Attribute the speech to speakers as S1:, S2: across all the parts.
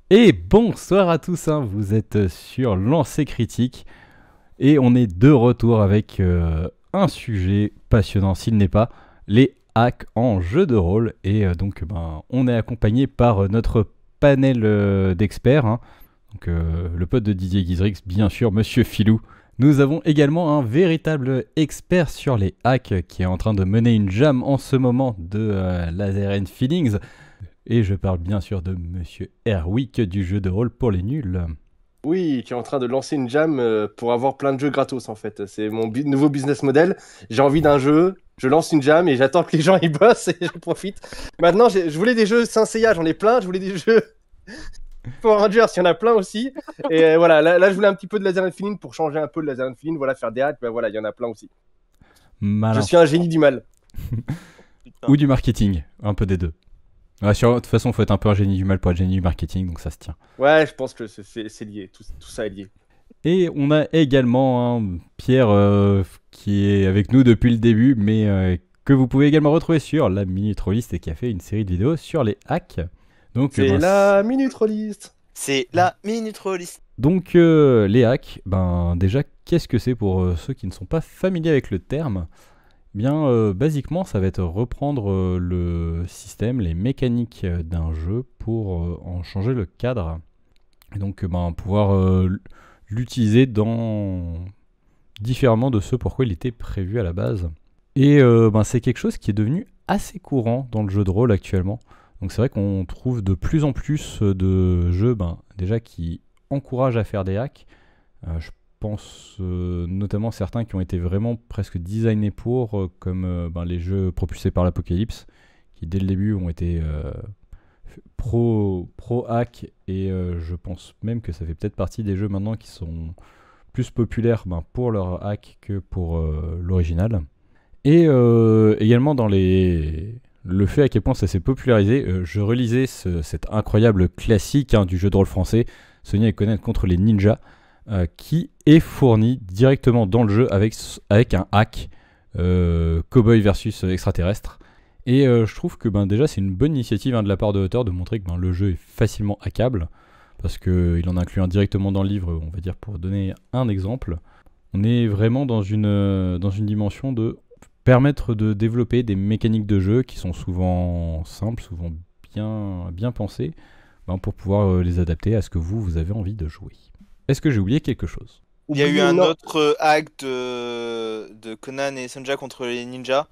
S1: Et bonsoir à tous, hein. Vous êtes sur Lancer Critique et on est de retour avec un sujet passionnant s'il n'est pas les hacks en jeu de rôle. Et donc on est accompagné par notre panel d'experts, hein. Donc le pote de Didier Guizrix, bien sûr, Monsieur Filou. Nous avons également un véritable expert sur les hacks qui est en train de mener une jam en ce moment de Laser and Feelings. Et je parle bien sûr de Monsieur Erwick du jeu de rôle pour les nuls.
S2: Oui, qui est en train de lancer une jam pour avoir plein de jeux gratos en fait. C'est mon nouveau business model. J'ai envie d'un jeu, je lance une jam et j'attends que les gens y bossent et je profite. Maintenant, je voulais des jeux Saint Seiya, j'en ai plein. Je voulais des jeux Power Rangers, il y en a plein aussi. Et voilà, là, je voulais un petit peu de Laser Infinite pour changer un peu de Laser Infinite. Voilà, faire des hacks, ben voilà, il y en a plein aussi. Je
S1: Malin.
S2: suis un génie du mal.
S3: Putain.
S1: Ou du marketing, un peu des deux. Ouais, de toute façon, il faut être un peu un génie du mal pour être génie du marketing, donc ça se tient.
S2: Ouais, je pense que c'est lié, tout ça est lié.
S1: Et on a également Pierre qui est avec nous depuis le début, mais que vous pouvez également retrouver sur la Minute Rollist et qui a fait une série de vidéos sur les hacks. Donc,
S2: C'est la minute rolliste.
S3: C'est la minute rolliste.
S1: Donc les hacks, déjà, qu'est-ce que c'est pour ceux qui ne sont pas familiers avec le terme? Bien, basiquement, ça va être reprendre le système, les mécaniques d'un jeu pour en changer le cadre. Et donc, pouvoir l'utiliser différemment de ce pourquoi il était prévu à la base. Et c'est quelque chose qui est devenu assez courant dans le jeu de rôle actuellement. Donc c'est vrai qu'on trouve de plus en plus de jeux déjà qui encouragent à faire des hacks. Je pense notamment certains qui ont été vraiment presque designés pour, comme les jeux propulsés par l'Apocalypse, qui dès le début ont été pro hack, et je pense même que ça fait peut-être partie des jeux maintenant qui sont plus populaires pour leur hack que pour l'original. Et également dans le fait à quel point ça s'est popularisé, je relisais cet incroyable classique du jeu de rôle français, Sonia et Conan contre les ninjas, qui est fourni directement dans le jeu avec un hack cowboy versus extraterrestre. Et je trouve que déjà c'est une bonne initiative de la part de l'auteur de montrer que le jeu est facilement hackable, parce qu'il en inclut un directement dans le livre, on va dire, pour donner un exemple. On est vraiment dans une dimension de permettre de développer des mécaniques de jeu qui sont souvent simples, souvent bien pensées, pour pouvoir les adapter à ce que vous avez envie de jouer. Est-ce que j'ai oublié quelque chose?
S3: Il y a eu un
S2: Non.
S3: autre hack de Conan et Sonja contre les ninjas.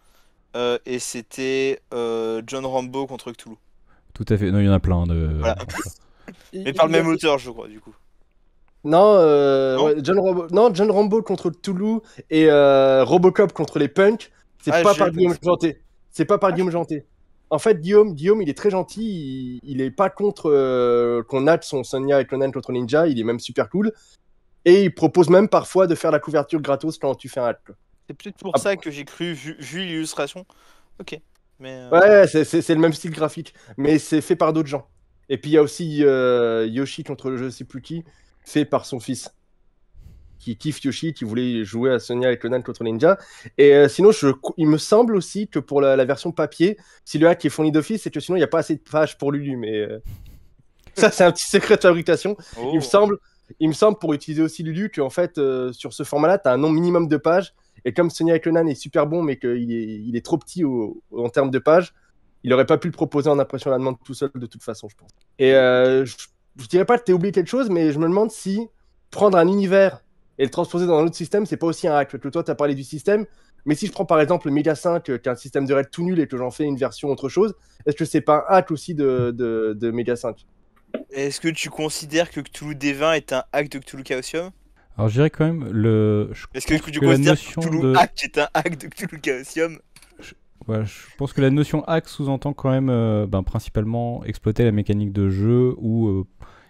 S3: Et c'était John Rambo contre Cthulhu.
S1: Tout à fait, non, il y en a plein
S3: Voilà. Mais par le même auteur, je crois, du coup.
S2: Non,
S3: Non
S2: ouais, John Rambo contre Toulouse et Robocop contre les punks, c'est
S3: Ah,
S2: pas
S3: j'ai
S2: par
S3: pas
S2: Guillaume
S3: vu.
S2: Janté. C'est pas par
S3: Ah,
S2: Guillaume Janté. En fait, Guillaume, il est très gentil, il est pas contre qu'on hack son Sonia et Conan contre Ninja, il est même super cool. Et il propose même parfois de faire la couverture gratos quand tu fais un hack, quoi.
S3: c'est peut-être pour
S2: Ah,
S3: ça que j'ai cru, vu l'illustration. Ok. Mais
S2: ouais, c'est le même style graphique, mais c'est fait par d'autres gens. Et puis il y a aussi Yoshi contre je sais plus qui, fait par son fils, qui kiffe Yoshi, qui voulait jouer à Sonia et Conan contre Ninja. Et sinon, il me semble aussi que pour la version papier, si le hack est fourni d'office, c'est que sinon, il n'y a pas assez de pages pour Lulu. Mais ça, c'est un petit secret de fabrication. Il me
S3: oh.
S2: semble, il me semble pour utiliser aussi Lulu, qu'en fait, sur ce format-là, tu as un nombre minimum de pages. Et comme Sonia et Conan est super bon, mais qu'il est trop petit en termes de pages, il n'aurait pas pu le proposer en impression à la demande tout seul, de toute façon, je pense. Et je dirais pas que tu as oublié quelque chose, mais je me demande si prendre un univers et le transposer dans un autre système, c'est pas aussi un hack. Parce que toi, tu as parlé du système, mais si je prends par exemple le Mega 5, qui est un système de raid tout nul, et que j'en fais une version autre chose, est-ce que c'est pas un hack aussi de Mega 5?
S3: Est-ce que tu considères que Cthulhu D20 est un hack de Cthulhu Chaosium?
S1: Alors je dirais quand même, je
S3: Est-ce que
S1: pense
S3: tu
S1: que la
S3: considères que
S1: notion
S3: Cthulhu
S1: de...
S3: hack est un hack de Cthulhu Chaosium?
S1: Ouais, je pense que la notion hack sous-entend quand même principalement exploiter la mécanique de jeu ou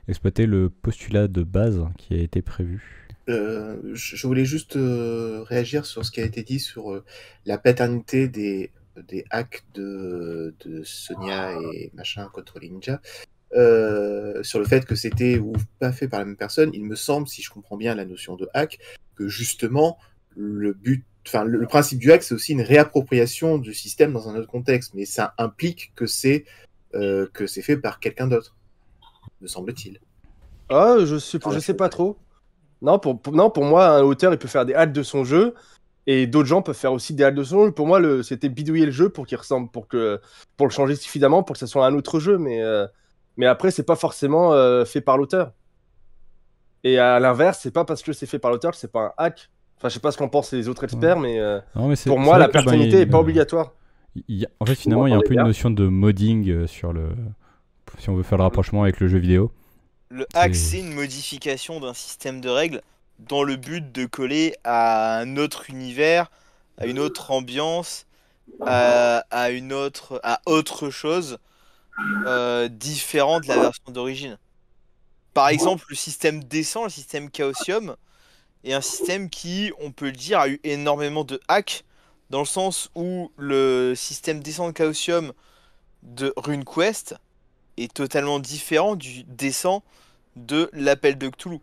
S1: exploiter le postulat de base qui a été prévu.
S4: Je voulais juste réagir sur ce qui a été dit sur la paternité des hacks de Sonia et machin contre les ninjas. Sur le fait que c'était ou pas fait par la même personne, il me semble, si je comprends bien la notion de hack, que justement le principe du hack, c'est aussi une réappropriation du système dans un autre contexte, mais ça implique que c'est fait par quelqu'un d'autre. me semble-t-il.
S2: Ah, je sais pas trop. Non, pour moi, un auteur, il peut faire des haltes de son jeu, et d'autres gens peuvent faire aussi des haltes de son jeu. Pour moi, c'était bidouiller le jeu pour qu'il ressemble, pour le changer suffisamment pour que ça soit un autre jeu, mais après, c'est pas forcément fait par l'auteur. Et à l'inverse, c'est pas parce que c'est fait par l'auteur que c'est pas un hack. Enfin, je sais pas ce qu'en pensent les autres experts, mais
S1: Non, mais
S2: pour
S1: c'est
S2: moi,
S1: vrai
S2: la
S1: que, ben,
S2: paternité est pas obligatoire.
S1: En fait, finalement, il y a un
S5: m'entendez
S1: peu une
S5: bien
S1: notion de modding sur le. Si on veut faire le rapprochement avec le jeu vidéo.
S3: Le hack,
S1: C'est-
S3: c'est une modification d'un système de règles dans le but de coller à un autre univers, à une autre ambiance, à autre chose différent de la version d'origine. Par exemple, le système Descent, le système Chaosium, est un système qui, on peut le dire, a eu énormément de hacks, dans le sens où le système Descent de Chaosium de RuneQuest est totalement différent du Descent de l'appel de Cthulhu.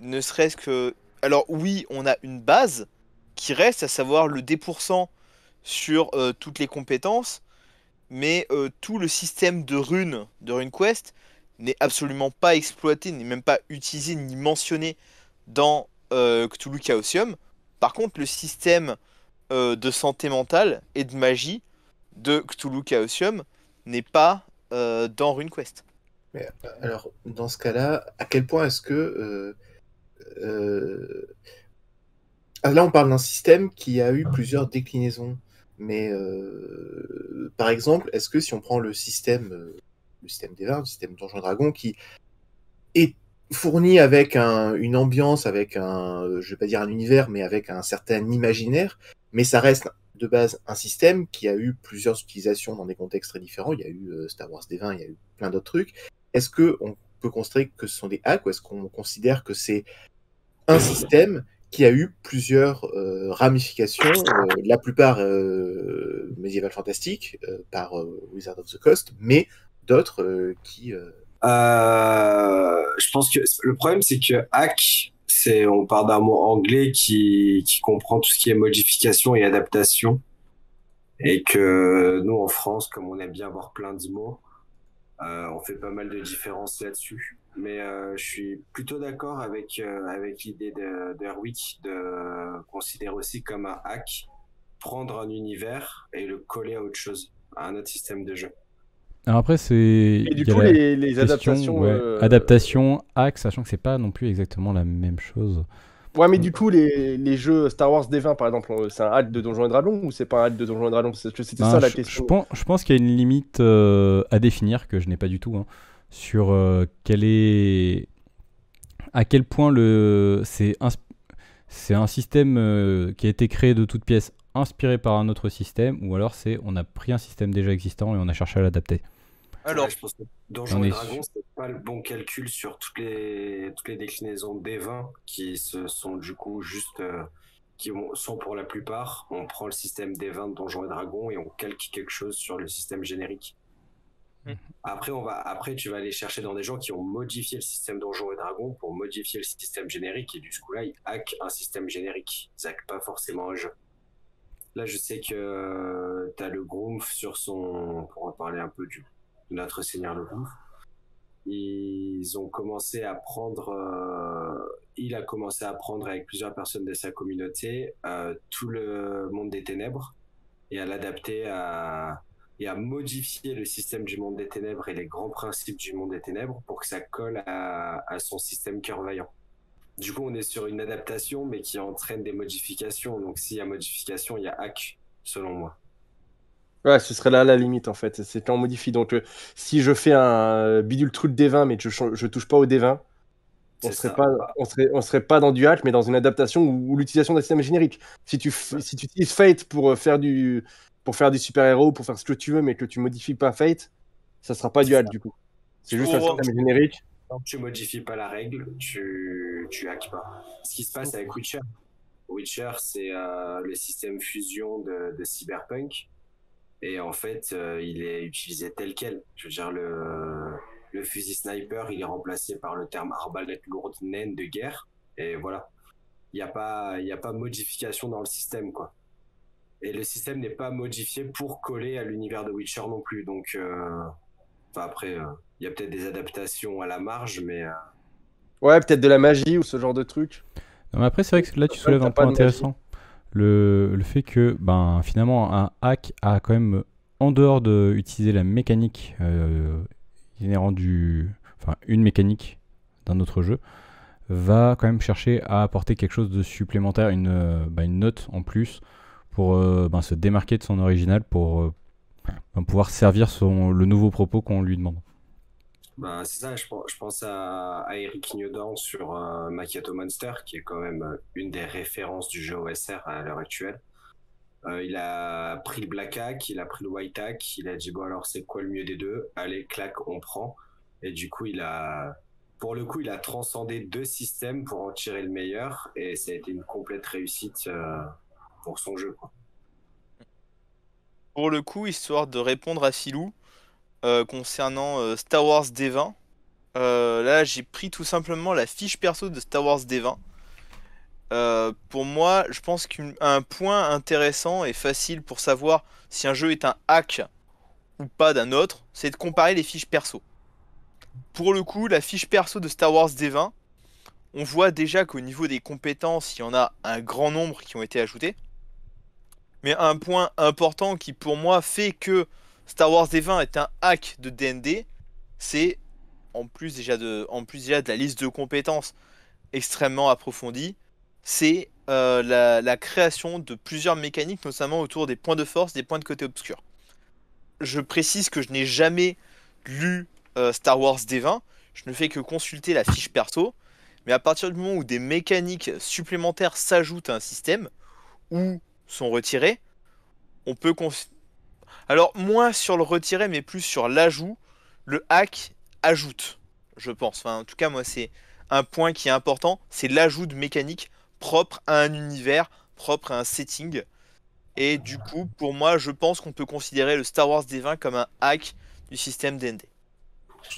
S3: Ne serait-ce que... Alors oui, on a une base qui reste, à savoir le D% sur toutes les compétences, mais tout le système de runes de RuneQuest n'est absolument pas exploité, n'est même pas utilisé ni mentionné dans Cthulhu Chaosium. Par contre, le système de santé mentale et de magie de Cthulhu Chaosium n'est pas dans RuneQuest.
S4: Mais, alors, dans ce cas-là, à quel point est-ce que... là, on parle d'un système qui a eu plusieurs déclinaisons. Mais, par exemple, est-ce que si on prend le système des vins, le système Donjons et Dragons, qui est fourni avec une ambiance, avec je vais pas dire un univers, mais avec un certain imaginaire, mais ça reste de base un système qui a eu plusieurs utilisations dans des contextes très différents. Il y a eu Star Wars des vins, il y a eu plein d'autres trucs. Est-ce qu'on peut considérer que ce sont des hacks, ou est-ce qu'on considère que c'est un système qui a eu plusieurs ramifications, la plupart médiéval fantastique par Wizard of the Coast, mais d'autres qui...
S5: Je pense que le problème, c'est que hack, on part d'un mot anglais qui comprend tout ce qui est modification et adaptation. Et que nous, en France, comme on aime bien avoir plein de mots, on fait pas mal de différences là-dessus. Mais je suis plutôt d'accord avec l'idée de Erwick de considérer aussi comme un hack, prendre un univers et le coller à autre chose, à un autre système de jeu.
S1: Alors après, c'est.
S2: Et du
S1: il y a
S2: coup,
S1: la
S2: les
S1: question,
S2: adaptations.
S1: ouais, adaptation, hack, sachant que c'est pas non plus exactement la même chose.
S2: Ouais, mais du coup, les jeux Star Wars D20, par exemple, c'est un hack de Donjons et Dragons ou c'est pas un hack de Donjons et Dragons? Parce que c'était
S1: Ben,
S2: ça la
S1: je
S2: question.
S1: pense qu'il y a une limite à définir que je n'ai pas du tout, hein, sur à quel point c'est un système qui a été créé de toutes pièces, inspiré par un autre système, ou alors on a pris un système déjà existant et on a cherché à l'adapter.
S3: Alors,
S5: Ouais, je pense que Donjons
S1: On
S5: et
S1: est
S5: Dragons, c'est pas le bon calcul sur toutes les déclinaisons des 20 qui se sont du coup juste sont pour la plupart, on prend le système des 20 de Donjons et Dragons et on calque quelque chose sur le système générique. Après, tu vas aller chercher dans des gens qui ont modifié le système Donjons et Dragons pour modifier le système générique et du coup là, ils hackent un système générique. Ils hackent pas forcément un jeu. Là, je sais que t'as le Groomf sur son... Pour en parler un peu de notre Seigneur le Groomf. Ils ont commencé à prendre... il a commencé à prendre avec plusieurs personnes de sa communauté tout le monde des ténèbres et à l'adapter et à modifier le système du monde des ténèbres et les grands principes du monde des ténèbres pour que ça colle à son système cœur vaillant. Du coup, on est sur une adaptation, mais qui entraîne des modifications. Donc, s'il y a modification, il y a hack, selon moi.
S2: Ouais, ce serait là la limite en fait. C'est quand on modifie. Donc, si je fais un bidule truc D20, mais que je touche pas au D20, on
S5: C'est
S2: serait
S5: ça.
S2: pas, on serait pas dans du hack, mais dans une adaptation ou l'utilisation d'un système générique. Si tu utilises Fate pour faire du super-héros, pour faire ce que tu veux, mais que tu modifies pas Fate, ça sera pas du
S5: C'est
S2: hack
S5: ça.
S2: du coup. C'est juste un
S3: Pour-
S2: système générique.
S5: Tant que tu modifies pas la règle, tu hackes pas. Ce qui se passe avec Witcher. Witcher, c'est le système fusion de Cyberpunk. Et en fait, il est utilisé tel quel. Je veux dire, le fusil sniper, il est remplacé par le terme arbalète lourde naine de guerre. Et voilà. Il n'y a pas modification dans le système, quoi. Et le système n'est pas modifié pour coller à l'univers de Witcher non plus. Donc, après, il Il y a peut-être des adaptations à la marge, mais
S2: Ouais, peut-être de la magie ou ce genre de truc.
S1: Non, mais après, c'est vrai que là, tu soulèves
S2: T'as
S1: un
S2: pas
S1: point
S2: de magie.
S1: intéressant. Le fait que, ben, finalement, un hack a quand même, en dehors d'utiliser la mécanique inhérente enfin, une mécanique d'un autre jeu, va quand même chercher à apporter quelque chose de supplémentaire, une note en plus pour se démarquer de son original, pour pouvoir servir le nouveau propos qu'on lui demande.
S5: bah, c'est ça, je pense à Eric Niodan sur Macchiato Monster, qui est quand même une des références du jeu OSR à l'heure actuelle. Il a pris le Black Hack, il a pris le White Hack, il a dit bon alors c'est quoi le mieux des deux? Allez, clac, on prend. Et du coup, pour le coup, il a transcendé 2 systèmes pour en tirer le meilleur, et ça a été une complète réussite pour son jeu, quoi.
S3: Pour le coup, histoire de répondre à Philou, concernant Star Wars D20, là j'ai pris tout simplement la fiche perso de Star Wars D20. Pour moi, je pense qu'un point intéressant et facile pour savoir si un jeu est un hack ou pas d'un autre, c'est de comparer les fiches perso. Pour le coup, la fiche perso de Star Wars D20, on voit déjà qu'au niveau des compétences, il y en a un grand nombre qui ont été ajoutées. Mais un point important qui pour moi fait que Star Wars D20 est un hack de D&D, c'est en plus déjà de la liste de compétences extrêmement approfondie, c'est la création de plusieurs mécaniques, notamment autour des points de force, des points de côté obscur. Je précise que je n'ai jamais lu Star Wars D20, je ne fais que consulter la fiche perso, mais à partir du moment où des mécaniques supplémentaires s'ajoutent à un système, ou sont retirées, on peut... Alors, moins sur le retiré, mais plus sur l'ajout, le hack ajoute, je pense. Enfin, en tout cas, moi, c'est un point qui est important, c'est l'ajout de mécaniques propres à un univers, propre à un setting. Et du coup, pour moi, je pense qu'on peut considérer le Star Wars D20 comme un hack du système D&D.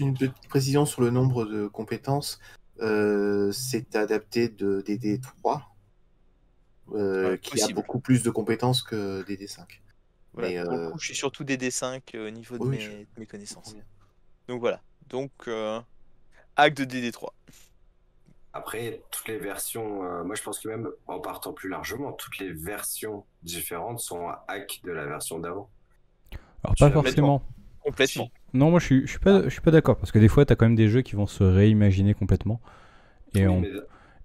S4: Une petite précision sur le nombre de compétences. C'est adapté de DD3,
S3: Ouais,
S4: qui a
S3: possible.
S4: beaucoup plus de compétences que DD5.
S3: Voilà.
S4: Mais
S3: Pour le coup, je suis surtout DD5 au niveau de
S4: oui,
S3: mes connaissances.
S4: comprends bien.
S3: Donc voilà. Donc, hack de DD3.
S5: Après, toutes les versions, moi je pense que même en partant plus largement, toutes les versions différentes sont un hack de la version d'avant.
S1: Alors,
S5: Tu
S1: pas
S5: l'as
S1: forcément.
S3: Complètement.
S1: Non, moi, je suis pas d'accord, parce que des fois, t'as quand même des jeux qui vont se réimaginer complètement. Et,
S5: Oui,
S1: on-
S5: mais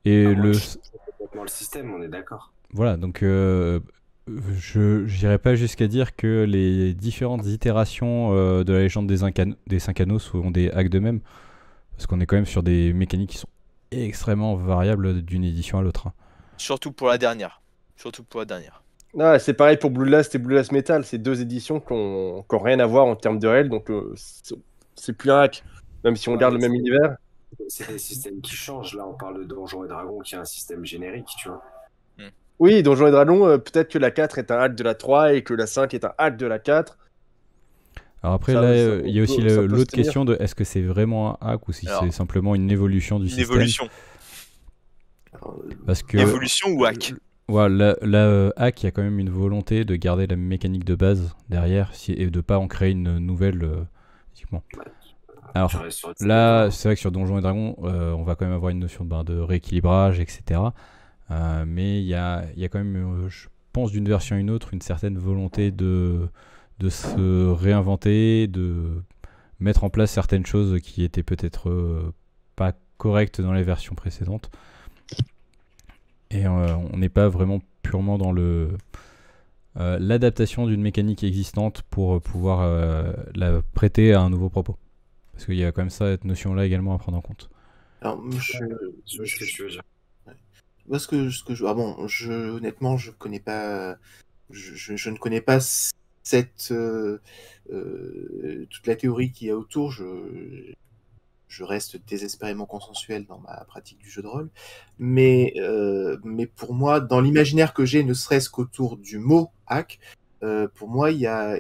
S1: et
S5: à moins
S1: le...
S5: de changer complètement le système, on est d'accord.
S1: Voilà, donc je n'irai pas jusqu'à dire que les différentes itérations de la légende des 5 anneaux sont des hacks d'eux-mêmes, parce qu'on est quand même sur des mécaniques qui sont extrêmement variables d'une édition à l'autre, hein.
S3: Surtout pour la dernière. Surtout pour la dernière.
S2: Ah, c'est pareil pour Blue Last et Blue Last Metal, c'est 2 éditions qui ont rien à voir en termes de réel, donc c'est plus un hack, même si on
S5: Ouais,
S2: garde le
S5: mais
S2: même univers.
S5: c'est des systèmes qui changent. Là, on parle de Donjons et Dragons qui est un système générique, tu vois.
S2: Oui, Donjons et Dragons, peut-être que la 4 est un hack de la 3 et que la 5 est un hack de la 4.
S1: Alors après,
S2: Ça,
S1: là,
S2: ça,
S1: il y a aussi
S2: ça peut se
S1: l'autre
S2: tenir.
S1: question de est-ce que c'est vraiment un hack ou si
S3: Alors,
S1: c'est simplement une évolution du
S3: Une
S1: système.
S3: évolution.
S4: Alors,
S1: Parce que
S3: Évolution ou hack.
S1: voilà, hack, il y a quand même une volonté de garder la mécanique de base derrière et de pas en créer une nouvelle physiquement. Alors
S5: Tu restes sur
S1: là, c'est vrai que sur Donjons et Dragons, on va quand même avoir une notion de rééquilibrage, etc. Mais il y a quand même, je pense, d'une version à une autre, une certaine volonté de se réinventer, de mettre en place certaines choses qui étaient peut-être pas correctes dans les versions précédentes. Et on n'est pas vraiment purement dans l'adaptation d'une mécanique existante pour pouvoir la prêter à un nouveau propos. Parce qu'il y a quand même cette notion-là également à prendre en compte.
S4: alors,
S5: je vois ce que tu veux dire.
S4: moi, honnêtement, je connais pas, je ne connais pas cette toute la théorie qu'il y a autour. Je reste désespérément consensuel dans ma pratique du jeu de rôle, mais pour moi, dans l'imaginaire que j'ai, ne serait-ce qu'autour du mot hack, pour moi, il y a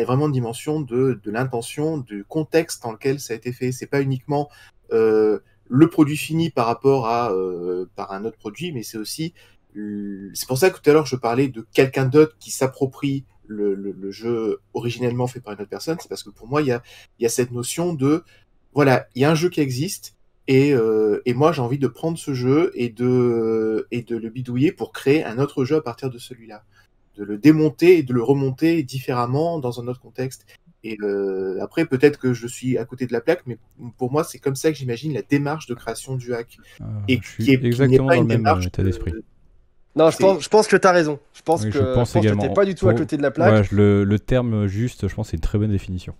S4: vraiment une dimension de l'intention, du contexte dans lequel ça a été fait. C'est pas uniquement le produit fini par rapport à par un autre produit, mais c'est aussi c'est pour ça que tout à l'heure je parlais de quelqu'un d'autre qui s'approprie le jeu originellement fait par une autre personne, c'est parce que pour moi, il y a cette notion de, voilà, il y a un jeu qui existe, et moi, j'ai envie de prendre ce jeu et de le bidouiller pour créer un autre jeu à partir de celui-là. De le démonter et de le remonter différemment dans un autre contexte. Et après, peut-être que je suis à côté de la plaque, mais pour moi, c'est comme ça que j'imagine la démarche de création du hack. Et
S1: Je suis exactement dans le même état d'esprit.
S2: Non, je pense que tu as raison. Je pense
S1: Oui,
S2: que
S1: je pense également.
S2: t'es pas du tout à côté de la plaque.
S1: Ouais, le terme juste, je pense, c'est une très bonne définition.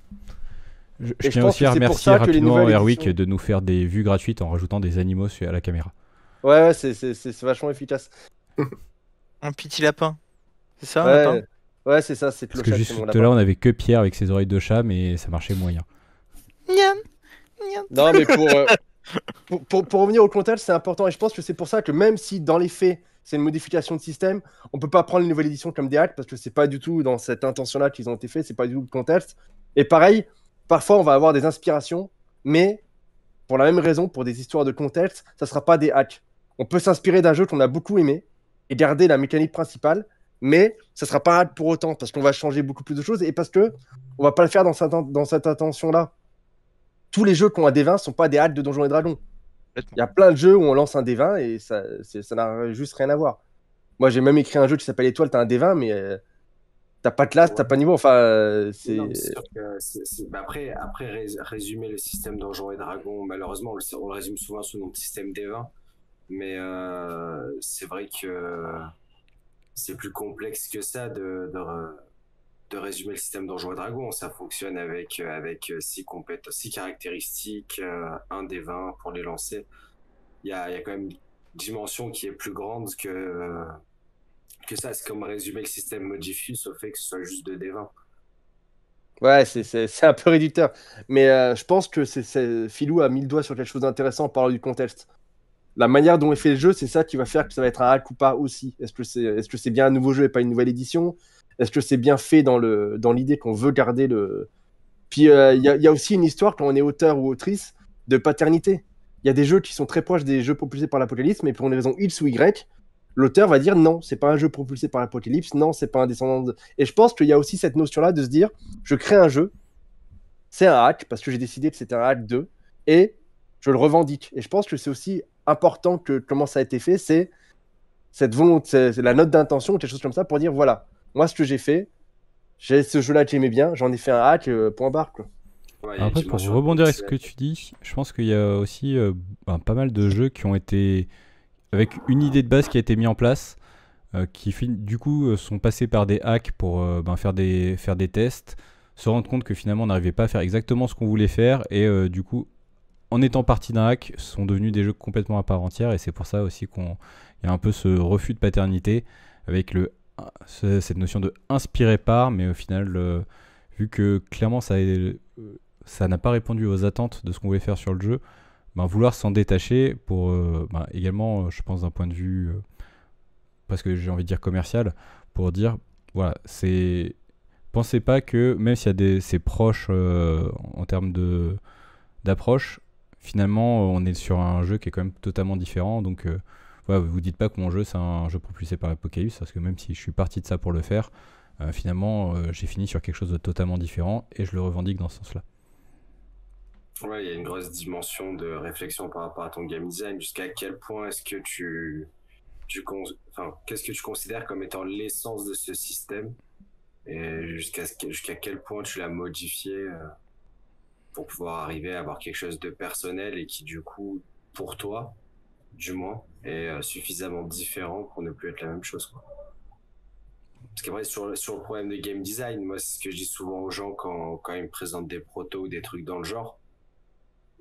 S1: Je tiens
S2: pense
S1: aussi à
S2: que c'est pour
S1: remercier
S2: ça que les
S1: rapidement
S2: nouvelles
S1: Airwick
S2: éditions-
S1: de nous faire des vues gratuites en rajoutant des animaux à la caméra.
S2: Ouais, c'est vachement efficace.
S3: Un petit lapin. C'est ça, un
S2: Ouais,
S3: lapin?
S2: ouais, c'est ça, c'est
S1: Parce que
S2: Clochette,
S1: juste
S2: c'est mon
S1: tout à l'heure,
S2: lapin.
S1: on avait que Pierre avec ses oreilles de chat, mais ça marchait moyen.
S3: Miam, miam.
S2: Non, mais pour revenir au contexte, c'est important. Et je pense que c'est pour ça que même si dans les faits, c'est une modification de système, on peut pas prendre les nouvelles éditions comme des hacks parce que c'est pas du tout dans cette intention-là qu'ils ont été faits, c'est pas du tout le contexte. Et pareil, parfois on va avoir des inspirations, mais pour la même raison, pour des histoires de contexte, ça sera pas des hacks. On peut s'inspirer d'un jeu qu'on a beaucoup aimé et garder la mécanique principale, mais ça sera pas un hack pour autant parce qu'on va changer beaucoup plus de choses et parce que on va pas le faire dans cette intention-là. Tous les jeux qui ont un D20 sont pas des hacks de Donjons et Dragons. Il y a plein de jeux où on lance un D20 et ça n'a juste rien à voir. Moi, j'ai même écrit un jeu qui s'appelle Étoile, t'as un D20, mais t'as pas de classe, t'as pas de niveau. Enfin,
S5: Non, mais c'est sûr que bah après résumer le système Donjons et Dragons, malheureusement, on le résume souvent sous le nom de système D20, mais c'est vrai que c'est plus complexe que ça de résumer le système Donjons et Dragons. Ça fonctionne avec 6 caractéristiques, un D20 pour les lancer. Il y a quand même une dimension qui est plus grande que ça. C'est comme résumer le système Modifus au fait que ce soit juste 2 D20.
S2: ouais, c'est un peu réducteur. Mais je pense que Philou a mis le doigt sur quelque chose d'intéressant en parlant du contexte. La manière dont est fait le jeu, c'est ça qui va faire que ça va être un hack ou pas aussi. Est-ce que c'est bien un nouveau jeu et pas une nouvelle édition? Est-ce que c'est bien fait dans l'idée qu'on veut garder le. Puis il y a aussi une histoire quand on est auteur ou autrice de paternité. Il y a des jeux qui sont très proches des jeux propulsés par l'Apocalypse, mais pour une raison X ou Y, l'auteur va dire non, c'est pas un jeu propulsé par l'Apocalypse, non, c'est pas un descendant de. Et je pense qu'il y a aussi cette notion-là de se dire je crée un jeu, c'est un hack, parce que j'ai décidé que c'était un hack 2, et je le revendique. Et je pense que c'est aussi important que comment ça a été fait, c'est cette volonté, c'est la note d'intention, quelque chose comme ça, pour dire voilà, moi ce que j'ai fait, j'ai ce jeu-là que j'aimais bien, j'en ai fait un hack, point barre, quoi.
S5: Ouais, il y a une
S1: Après, pour
S5: dimension
S1: rebondir avec ce que
S5: intellectuelle.
S1: tu dis, je pense qu'il y a aussi pas mal de jeux qui ont été avec une idée de base qui a été mise en place, qui du coup sont passés par des hacks pour faire des tests, se rendre compte que finalement on n'arrivait pas à faire exactement ce qu'on voulait faire, et du coup, en étant partie d'un hack, sont devenus des jeux complètement à part entière, et c'est pour ça aussi qu'il y a un peu ce refus de paternité avec cette notion de inspiré par, mais au final, vu que clairement ça n'a pas répondu aux attentes de ce qu'on voulait faire sur le jeu, vouloir s'en détacher pour également, je pense d'un point de vue parce que j'ai envie de dire commercial, pour dire voilà, pensez pas que même s'il y a c'est proche en termes d'approche, finalement on est sur un jeu qui est quand même totalement différent, donc voilà, vous dites pas que mon jeu c'est un jeu propulsé par l'Apocalypse, parce que même si je suis parti de ça pour le faire, finalement j'ai fini sur quelque chose de totalement différent, et je le revendique dans ce sens-là.
S5: Ouais, il y a une grosse dimension de réflexion par rapport à ton game design. Jusqu'à quel point est-ce que qu'est-ce que tu considères comme étant l'essence de ce système, et jusqu'à quel point tu l'as modifié pour pouvoir arriver à avoir quelque chose de personnel et qui, du coup, pour toi, du moins, est suffisamment différent pour ne plus être la même chose, quoi. Parce qu'après, sur le problème de game design, moi, c'est ce que je dis souvent aux gens quand ils me présentent des protos ou des trucs dans le genre.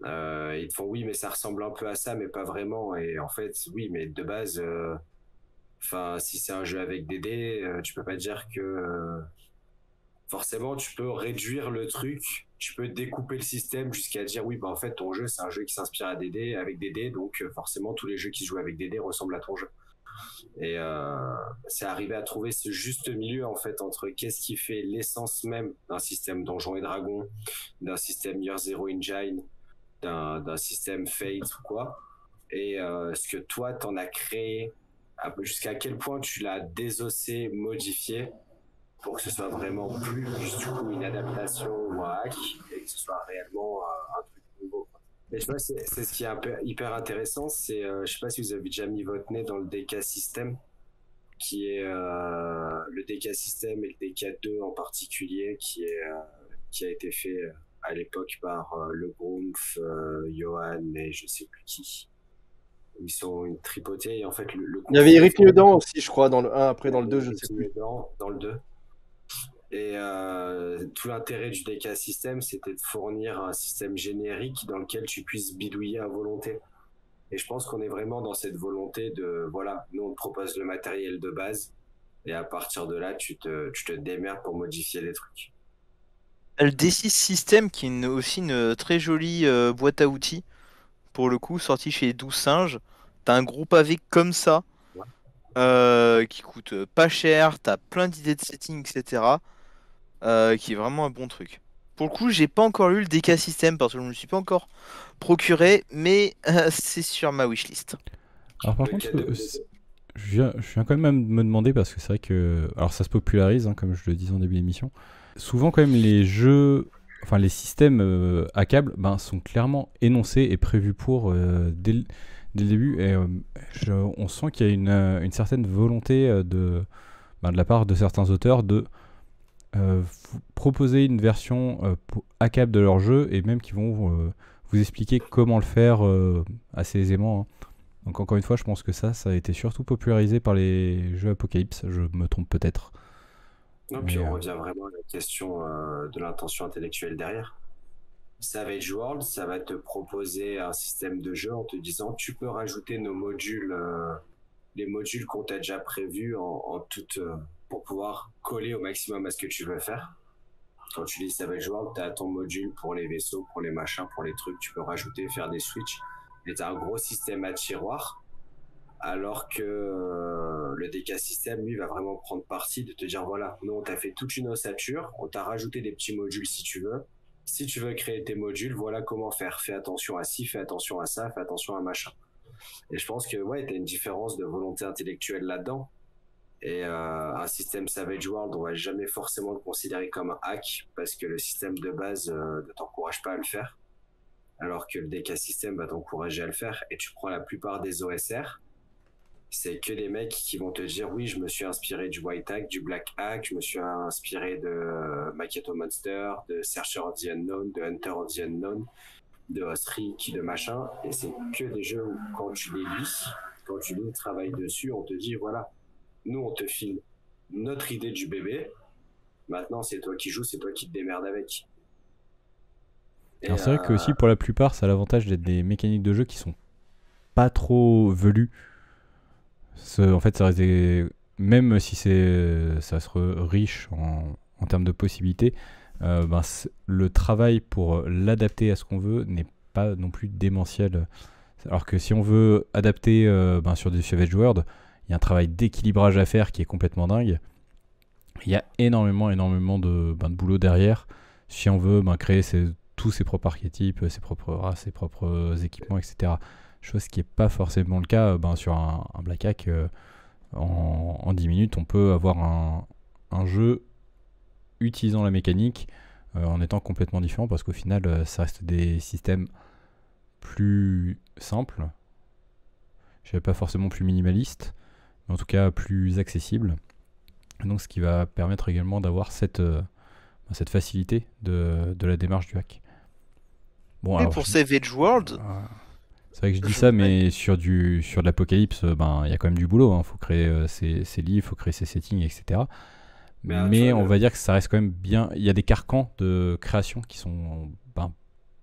S5: Ils te font oui, mais ça ressemble un peu à ça, mais pas vraiment. Et en fait, oui, mais de base, si c'est un jeu avec des dés, tu peux pas dire que forcément tu peux réduire le truc, tu peux découper le système jusqu'à dire oui, en fait, ton jeu, c'est un jeu qui s'inspire avec des dés, donc forcément tous les jeux qui se jouent avec des dés ressemblent à ton jeu. Et c'est arriver à trouver ce juste milieu en fait entre qu'est-ce qui fait l'essence même d'un système Donjons et Dragons, d'un système Year Zero Engine, d'un système Fate ou quoi, et ce que toi t'en as créé, jusqu'à quel point tu l'as désossé, modifié pour que ce soit vraiment plus juste du coup une adaptation ou un hack et que ce soit réellement un truc nouveau, quoi. Mais tu vois, c'est ce qui est hyper intéressant, c'est, je sais pas si vous avez déjà mis votre nez dans le DK System, qui est le DK System et le DK2 en particulier, qui a été fait à l'époque par Le Grumpf, Johan et je sais plus qui. Ils sont une tripotée et en fait
S2: Il y avait Eric Niedan aussi, je crois, dans le 1, après dans le 2, je sais plus.
S5: Dans le 2. Et tout l'intérêt du DK System, c'était de fournir un système générique dans lequel tu puisses bidouiller à volonté. Et je pense qu'on est vraiment dans cette volonté de, voilà, nous on te propose le matériel de base, et à partir de là, tu te démerdes pour modifier les trucs.
S3: Le D6 System, qui est aussi une très jolie boîte à outils, pour le coup, sortie chez 12 Singes. T'as un groupe avec comme ça, qui coûte pas cher, t'as plein d'idées de setting, etc. Qui est vraiment un bon truc. Pour le coup, j'ai pas encore lu le DK System parce que je me le suis pas encore procuré, mais c'est sur ma wishlist.
S1: Alors par
S5: Le
S1: contre,
S5: cadeau,
S1: je viens quand même me demander, parce que c'est vrai que... Alors ça se popularise, hein, comme je le disais en début d'émission. Souvent quand même les jeux... Enfin les systèmes à câble sont clairement énoncés et prévus pour dès le début. Et on sent qu'il y a une certaine volonté de la part de certains auteurs de vous proposer une version à câble de leur jeu, et même qui vont vous expliquer comment le faire assez aisément, hein. Donc encore une fois, je pense que ça a été surtout popularisé par les jeux Apocalypse, je me trompe peut-être.
S5: non, puis on revient vraiment à la question de l'intention intellectuelle derrière. Savage World, ça va te proposer un système de jeu en te disant tu peux rajouter nos modules, les modules qu'on t'a déjà prévus pour pouvoir coller au maximum à ce que tu veux faire. Quand tu lis Savage World, tu as ton module pour les vaisseaux, pour les machins, pour les trucs, tu peux rajouter, faire des switches. Et tu as un gros système à tiroir. Alors que le DK System, lui, va vraiment prendre parti de te dire voilà, nous on t'a fait toute une ossature, on t'a rajouté des petits modules si tu veux. Si tu veux créer tes modules, voilà comment faire. Fais attention à ci, fais attention à ça, fais attention à machin. Et je pense que ouais, t'as une différence de volonté intellectuelle là-dedans. Et un système Savage World, on va jamais forcément le considérer comme un hack parce que le système de base ne t'encourage pas à le faire. Alors que le DK System va t'encourager à le faire. Et tu prends la plupart des OSR, c'est que des mecs qui vont te dire oui, je me suis inspiré du White Hack, du Black Hack, je me suis inspiré de Maketo Monster, de Searcher of the Unknown, de Hunter of the Unknown, de Ostrich, de machin. Et c'est que des jeux où quand tu les lis, quand tu lis le travail dessus, on te dit voilà, nous on te file notre idée du bébé, maintenant c'est toi qui joues, c'est toi qui te démerdes avec.
S1: Alors c'est vrai que aussi pour la plupart, ça a l'avantage d'être des mécaniques de jeu qui sont pas trop velues. En fait, ça reste même si ça reste riche en termes de possibilités, le travail pour l'adapter à ce qu'on veut n'est pas non plus démentiel. Alors que si on veut adapter sur des Savage World, il y a un travail d'équilibrage à faire qui est complètement dingue. Il y a énormément de boulot derrière. Si on veut créer tous ses propres archétypes, ses propres races, ses propres équipements, etc. Chose qui n'est pas forcément le cas sur un Black Hack. En 10 minutes, on peut avoir un jeu utilisant la mécanique en étant complètement différent, parce qu'au final, ça reste des systèmes plus simples. Je dirais pas forcément plus minimalistes, mais en tout cas plus accessibles. Donc, ce qui va permettre également d'avoir cette facilité de la démarche du hack. Bon,
S3: et pour Savage World,
S1: c'est vrai que je dis ça, mais sur de l'Apocalypse, il y a quand même du boulot. Il faut créer ses livres, il faut créer ses settings, etc. Mais on va dire que ça reste quand même bien. Il y a des carcans de création qui sont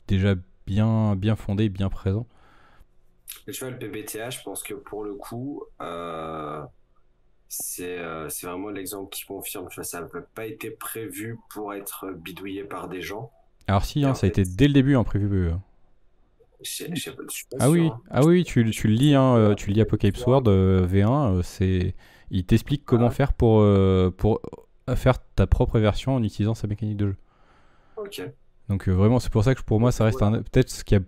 S1: déjà bien fondés, bien présents.
S5: Et tu vois, le PBTA, je pense que pour le coup, c'est vraiment l'exemple qui confirme. Ça n'a pas été prévu pour être bidouillé par des gens.
S1: Alors si, ça a été dès le début en prévu.
S5: Je suis pas
S1: ah
S5: sûr,
S1: oui,
S5: hein.
S1: ah oui, tu le lis, tu le lis Apocalypse World V1, il t'explique comment faire pour faire ta propre version en utilisant sa mécanique de jeu.
S5: Ok.
S1: Donc vraiment, c'est pour ça que pour moi, ça reste peut-être ce qui a,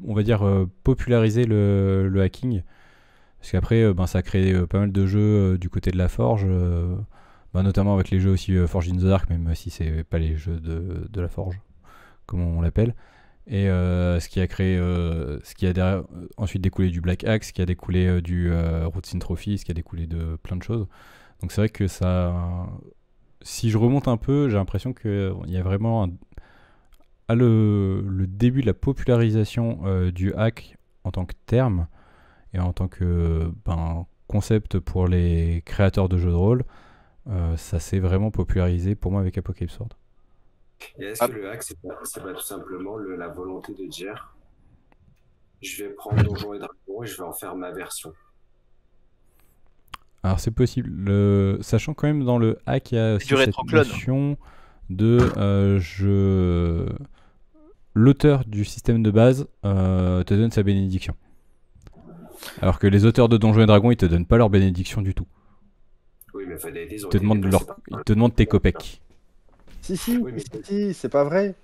S1: on va dire, popularisé le hacking. Parce qu'après, ça a créé pas mal de jeux du côté de la Forge, notamment avec les jeux aussi Forge in the Dark, même si c'est pas les jeux de la Forge, comme on l'appelle. Et ce qui a créé, ce qui a ensuite découlé du Black Axe, ce qui a découlé du Root Trophy, ce qui a découlé de plein de choses. Donc c'est vrai que ça, si je remonte un peu, j'ai l'impression qu'il y a vraiment le début de la popularisation du hack en tant que terme et en tant que concept pour les créateurs de jeux de rôle. Ça s'est vraiment popularisé pour moi avec Apocalypse World.
S5: Et est-ce que le hack, c'est pas tout simplement la volonté de dire je vais prendre Donjons et Dragons et je vais en faire ma version?
S1: Alors c'est possible, sachant quand même dans le hack il y a aussi
S3: du
S1: cette
S3: rétroclone.
S1: notion de l'auteur du système de base te donne sa bénédiction. Alors que les auteurs de Donjons et Dragons ils te donnent pas leur bénédiction du tout.
S5: Oui, mais
S1: Ils te demandent tes copecs.
S2: Si,
S5: Oui, mais-
S2: si, c'est pas vrai.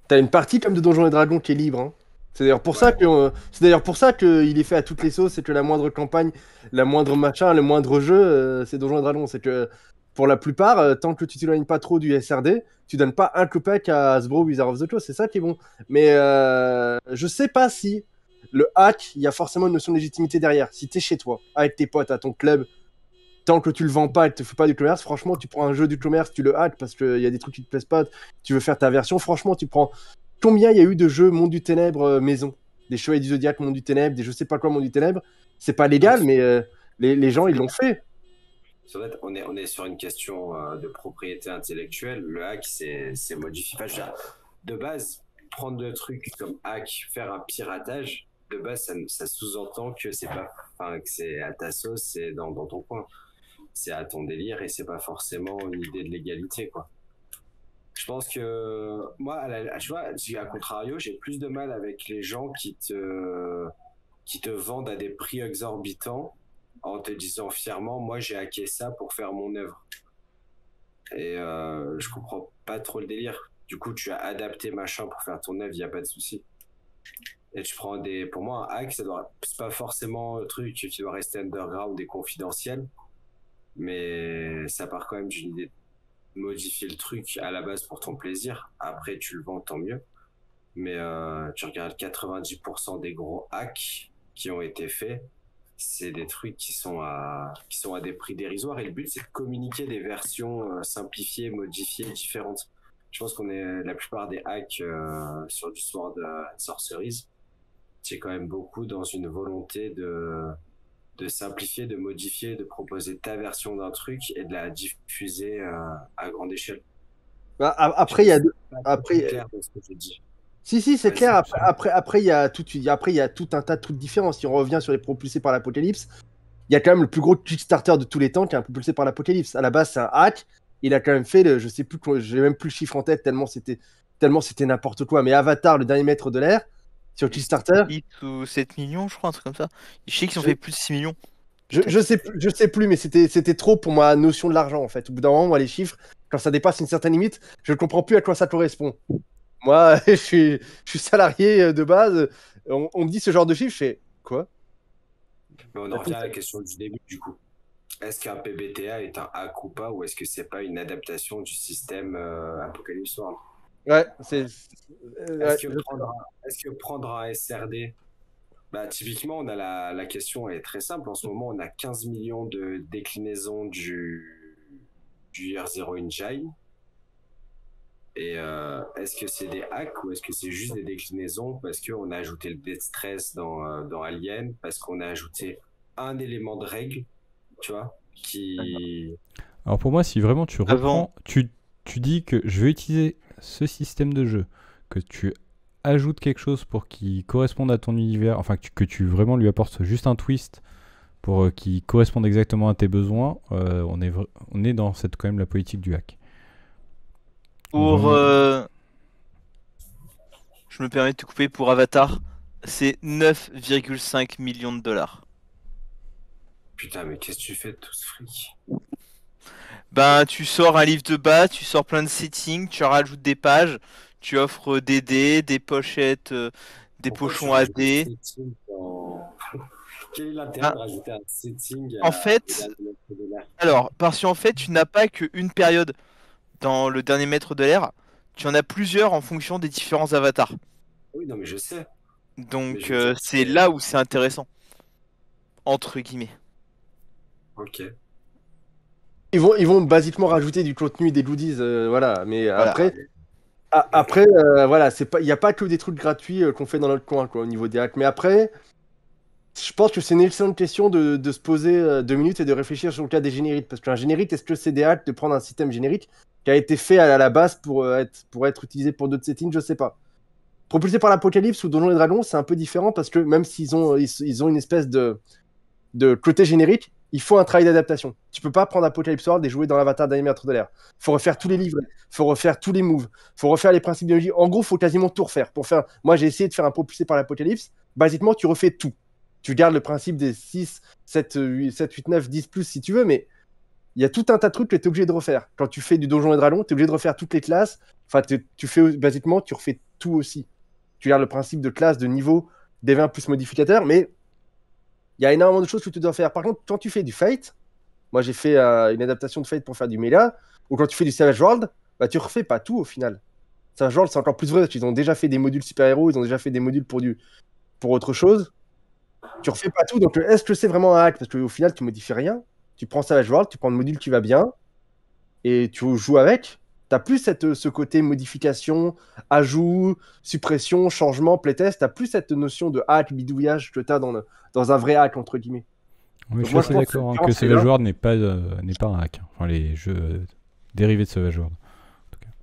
S2: T'as une partie comme de Donjons et Dragons qui est libre. Hein. C'est d'ailleurs pour ça que qu'il est fait à toutes les sauces, c'est que la moindre campagne, la moindre machin, le moindre jeu, c'est Donjons et Dragons. C'est que pour la plupart, tant que tu t'éloignes pas trop du SRD, tu donnes pas un copec à Hasbro Wizard of the Coast, c'est ça qui est bon. Mais je sais pas si le hack, il y a forcément une notion de légitimité derrière. Si t'es chez toi, avec tes potes, à ton club, tant que tu le vends pas et que tu fais pas du commerce, franchement, tu prends un jeu du commerce, tu le hack parce qu'il y a des trucs qui te plaisent pas, tu veux faire ta version, franchement, tu prends. Combien il y a eu de jeux Monde du Ténèbres maison? Des Chevaliers du Zodiac Monde du Ténèbres, des je sais pas quoi Monde du Ténèbres. C'est pas légal, mais les gens, ils l'ont fait.
S5: On est sur une question de propriété intellectuelle. Le hack, c'est modifié. Enfin, je veux dire, de base, prendre le truc comme hack, faire un piratage, de base, ça sous-entend que c'est pas, enfin, que c'est à ta sauce, c'est dans ton coin. C'est à ton délire et c'est pas forcément une idée de légalité, quoi. Je pense que moi, tu vois, à contrario, j'ai plus de mal avec les gens qui te vendent à des prix exorbitants en te disant fièrement, moi j'ai hacké ça pour faire mon œuvre. Et je comprends pas trop le délire. Du coup, tu as adapté machin pour faire ton œuvre, y a pas de souci. Et tu prends pour moi, un hack, c'est pas forcément un truc qui doit rester underground et confidentiel, mais ça part quand même d'une idée de modifier le truc à la base pour ton plaisir. Après, tu le vends, tant mieux. Mais tu regardes 90% des gros hacks qui ont été faits, c'est des trucs qui sont à des prix dérisoires. Et le but, c'est de communiquer des versions simplifiées, modifiées, différentes. Je pense qu'on est la plupart des hacks sur du Sword and Sorceries. C'est quand même beaucoup dans une volonté de simplifier, de modifier, de proposer ta version d'un truc et de la diffuser à grande échelle.
S2: Bah, après, il y a
S5: Après, clair dans ce que je dis.
S2: Si, c'est
S5: Ouais,
S2: clair.
S5: c'est-
S2: Après, il y a tout un tas de trucs différents. Si on revient sur les propulsés par l'Apocalypse, il y a quand même le plus gros Kickstarter de tous les temps qui est un propulsé par l'Apocalypse. À la base, c'est un hack. Il a quand même fait, je sais plus, j'ai même plus le chiffre en tête tellement c'était n'importe quoi. Mais Avatar, le dernier maître de l'air, sur Kickstarter,
S3: 8 ou 7 millions, je crois, un truc comme ça. Je sais qu'ils ont fait plus de 6 millions.
S2: je sais plus, mais c'était trop pour ma notion de l'argent en fait. Au bout d'un moment, moi, les chiffres, quand ça dépasse une certaine limite, je ne comprends plus à quoi ça correspond. Moi, je suis salarié de base. On me dit ce genre de chiffres, je fais quoi?
S5: Mais on en revient à la question du début, du coup. Est-ce qu'un PBTA est un hack ou pas, ou est-ce que c'est pas une adaptation du système Apocalypse World?
S2: Ouais,
S5: Est-ce que prendre un SRD, bah, typiquement, on a la question est très simple. En ce moment, on a 15 millions de déclinaisons du Year Zero Engine. Et est-ce que c'est des hacks ou est-ce que c'est juste des déclinaisons parce qu'on a ajouté le Death Stress dans Alien, parce qu'on a ajouté un élément de règle, tu vois, qui...
S1: Alors pour moi, si vraiment tu reprends, tu dis que je vais utiliser ce système de jeu, que tu ajoutes quelque chose pour qu'il corresponde à ton univers, enfin que tu vraiment lui apportes juste un twist pour qu'il corresponde exactement à tes besoins, on est dans quand même la politique du hack.
S3: Pour... Je me permets de te couper, pour Avatar, c'est 9,5 millions de dollars.
S5: Putain, mais qu'est-ce que tu fais de tout ce fric?
S3: Ben, tu sors un livre de base, tu sors plein de settings, tu rajoutes des pages, tu offres des dés, des pochettes, des
S5: Pourquoi
S3: pochons
S5: tu rajoutes
S3: AD.
S5: des settings Quel est l'intérêt
S3: Ah.
S5: de rajouter un setting
S3: En fait,
S5: de l'air?
S3: alors, parce qu'en fait, tu n'as pas qu'une période dans le dernier maître de l'air, tu en as plusieurs en fonction des différents avatars.
S5: Oui, non, mais je sais. Mais
S3: Donc,
S5: je veux dire,
S3: c'est là où c'est intéressant, entre guillemets.
S5: Ok.
S2: Ils vont basiquement rajouter du contenu et des goodies, voilà. Mais
S3: Voilà.
S2: après, voilà, il n'y a pas que des trucs gratuits qu'on fait dans notre coin, quoi, au niveau des hacks. Mais après, je pense que c'est une excellente question de se poser 2 minutes et de réfléchir sur le cas des génériques. Parce qu'un générique, est-ce que c'est des hacks de prendre un système générique qui a été fait à la base pour être utilisé pour d'autres settings? Je sais pas. Propulsé par l'Apocalypse ou Donjons et Dragons, c'est un peu différent parce que même s'ils ont une espèce de côté générique, il faut un travail d'adaptation. Tu peux pas prendre Apocalypse World et jouer dans l'avatar d'Animateur de l'air. Faut refaire tous les livrets, faut refaire tous les moves, faut refaire les principes de logique. En gros, faut quasiment tout refaire. Moi, j'ai essayé de faire un propulsé par l'Apocalypse. Basiquement, tu refais tout. Tu gardes le principe des 6, 7, 8, 9, 10 plus si tu veux, mais il y a tout un tas de trucs que tu es obligé de refaire. Quand tu fais du Donjon et Dragon, tu es obligé de refaire toutes les classes. Enfin, tu fais basiquement, tu refais tout aussi. Tu gardes le principe de classe, de niveau, des 20 plus modificateur, mais il y a énormément de choses que tu dois faire. Par contre, quand tu fais du Fate, moi j'ai fait une adaptation de Fate pour faire du Melee, ou quand tu fais du Savage World, bah tu refais pas tout au final. Savage World, c'est encore plus vrai, parce qu'ils ont déjà fait des modules super-héros, ils ont déjà fait des modules pour autre chose. Tu refais pas tout, donc est-ce que c'est vraiment un hack? Parce qu'au final, tu modifies rien. Tu prends Savage World, tu prends le module qui va bien, et tu joues avec. T'as plus ce côté modification, ajout, suppression, changement, playtest. T'as plus cette notion de hack, bidouillage que t'as dans un vrai hack, entre guillemets.
S1: Oui, je suis
S2: moi,
S1: assez
S2: je pense que
S1: d'accord
S2: la
S1: que
S2: différence, c'est
S1: Savage
S2: là.
S1: World n'est pas un hack. Enfin, les jeux dérivés de Savage World.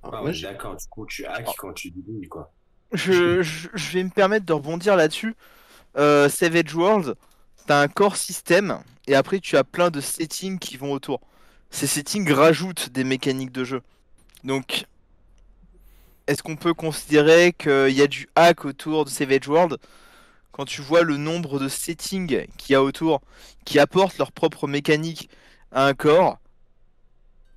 S5: Ah,
S4: Moi,
S5: ouais,
S4: j'ai-
S5: d'accord, du coup, tu hack quand tu bidouilles, quoi.
S3: Je vais me permettre de rebondir là-dessus. Savage World, t'as un core système, et après tu as plein de settings qui vont autour. Ces settings rajoutent des mécaniques de jeu. Donc, est-ce qu'on peut considérer qu'il y a du hack autour de Savage World quand tu vois le nombre de settings qu'il y a autour qui apportent leur propre mécanique à un corps?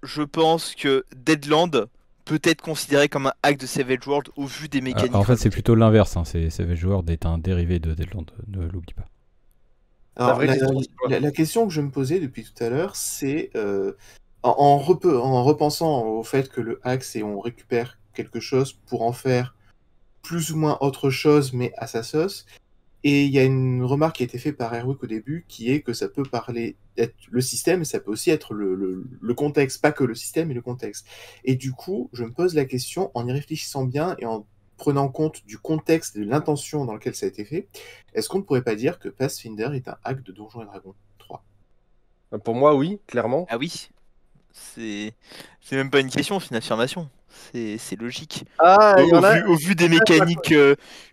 S3: Je pense que Deadland peut être considéré comme un hack de Savage World au vu des mécaniques
S1: En fait, c'est
S3: rajoutées.
S1: plutôt l'inverse. Hein. Savage World est un dérivé de Deadland, ne l'oublie pas.
S4: Alors,
S2: vraie question, c'est quoi?
S4: la question que je me posais depuis tout à l'heure, c'est en repensant au fait que le hack, c'est on récupère quelque chose pour en faire plus ou moins autre chose, mais à sa sauce. Et il y a une remarque qui a été faite par Erwick au début, qui est que ça peut être le système, mais ça peut aussi être le contexte, pas que le système, mais le contexte. Et du coup, je me pose la question, en y réfléchissant bien et en prenant compte du contexte et de l'intention dans lequel ça a été fait, est-ce qu'on ne pourrait pas dire que Pathfinder est un hack de Donjons et Dragons 3?
S2: Pour moi, oui, clairement.
S3: Ah oui, c'est même pas une question, c'est une affirmation. C'est logique.
S2: Ah, il y en a.
S3: Au vu des mécaniques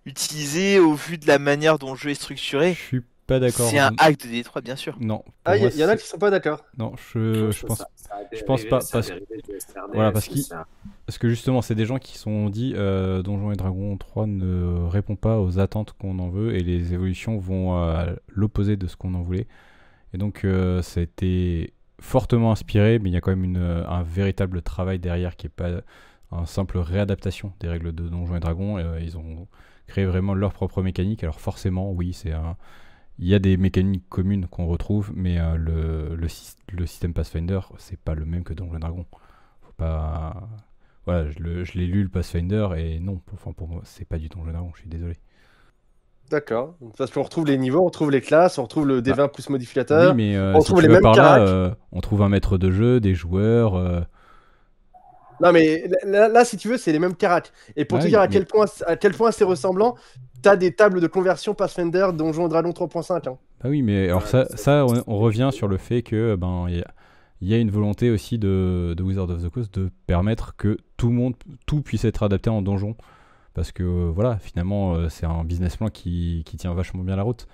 S3: utilisées, au vu de la manière dont le jeu est
S1: Je
S3: structuré,
S1: suis pas d'accord.
S3: c'est un hack de D3, bien sûr.
S1: Non.
S2: Ah,
S1: pour moi,
S2: il y en a
S1: c'est-
S2: qui sont pas d'accord.
S1: Non,
S5: Moi,
S1: je
S5: trouve
S1: pense.
S5: ça a
S1: je pense
S5: dérivé,
S1: pas,
S5: ça a
S1: parce-
S5: dérivé du SRDS,
S1: Voilà, parce
S5: c'est ça.
S1: Parce que justement, c'est des gens qui sont dit Donjons et Dragons 3 ne répond pas aux attentes qu'on en veut et les évolutions vont à l'opposé de ce qu'on en voulait. Et donc, ça a été fortement inspiré, mais il y a quand même un véritable travail derrière qui n'est pas une simple réadaptation des règles de Donjons et Dragons. Ils ont créé vraiment leur propre mécanique. Alors, forcément, oui, il y a des mécaniques communes qu'on retrouve, mais le système Pathfinder, c'est pas le même que Donjons et Dragons. Faut pas. Voilà, je l'ai lu le Pathfinder et non, pour moi, c'est pas du Donjon et Dragon, je suis désolé.
S2: D'accord. Parce qu'on retrouve les niveaux, on retrouve les classes, on retrouve le D20 plus
S1: Oui,
S2: modificateur.
S1: mais
S2: on
S1: si
S2: trouve
S1: tu
S2: les
S1: vas
S2: mêmes
S1: par là,
S2: caracs.
S1: on trouve un maître de jeu, des joueurs.
S2: Non, mais là, si tu veux, c'est les mêmes caracs. Et pour
S1: Ah
S2: te
S1: oui,
S2: dire
S1: mais-
S2: à quel point c'est ressemblant, t'as des tables de conversion Pathfinder Donjon et Dragon 3.5. Hein.
S1: Ah oui, mais alors
S5: Ouais,
S1: on revient sur le fait que il y a une volonté aussi de Wizard of the Coast de permettre que tout puisse être adapté en donjon. Parce que voilà, finalement, c'est un business plan qui tient vachement bien la route.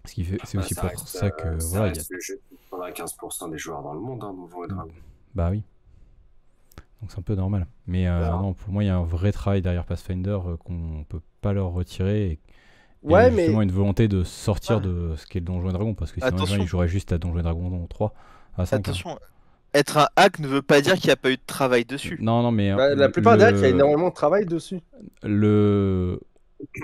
S1: C'est aussi
S5: ça
S1: pour
S5: reste,
S1: ça que
S5: ça
S1: voilà, il y a-
S5: reste le jeu qui prendra 15% des joueurs dans le monde, hein, Donjons et Dragons.
S1: Bah oui. Donc c'est un peu normal. Mais non, pour moi, il y a un vrai travail derrière Pathfinder qu'on peut pas leur retirer. Et
S2: Ouais,
S1: justement
S2: mais
S1: une volonté de sortir de ce qu'est le Donjon et Dragon. Parce que sinon, les gens,
S3: Attention.
S1: ils joueraient juste à Donjon et Dragon 3 à 5.
S3: Attention, être un hack ne veut pas dire qu'il n'y a pas eu de travail dessus.
S1: Non, mais
S2: la plupart des hacks, il y a énormément de travail dessus.
S1: le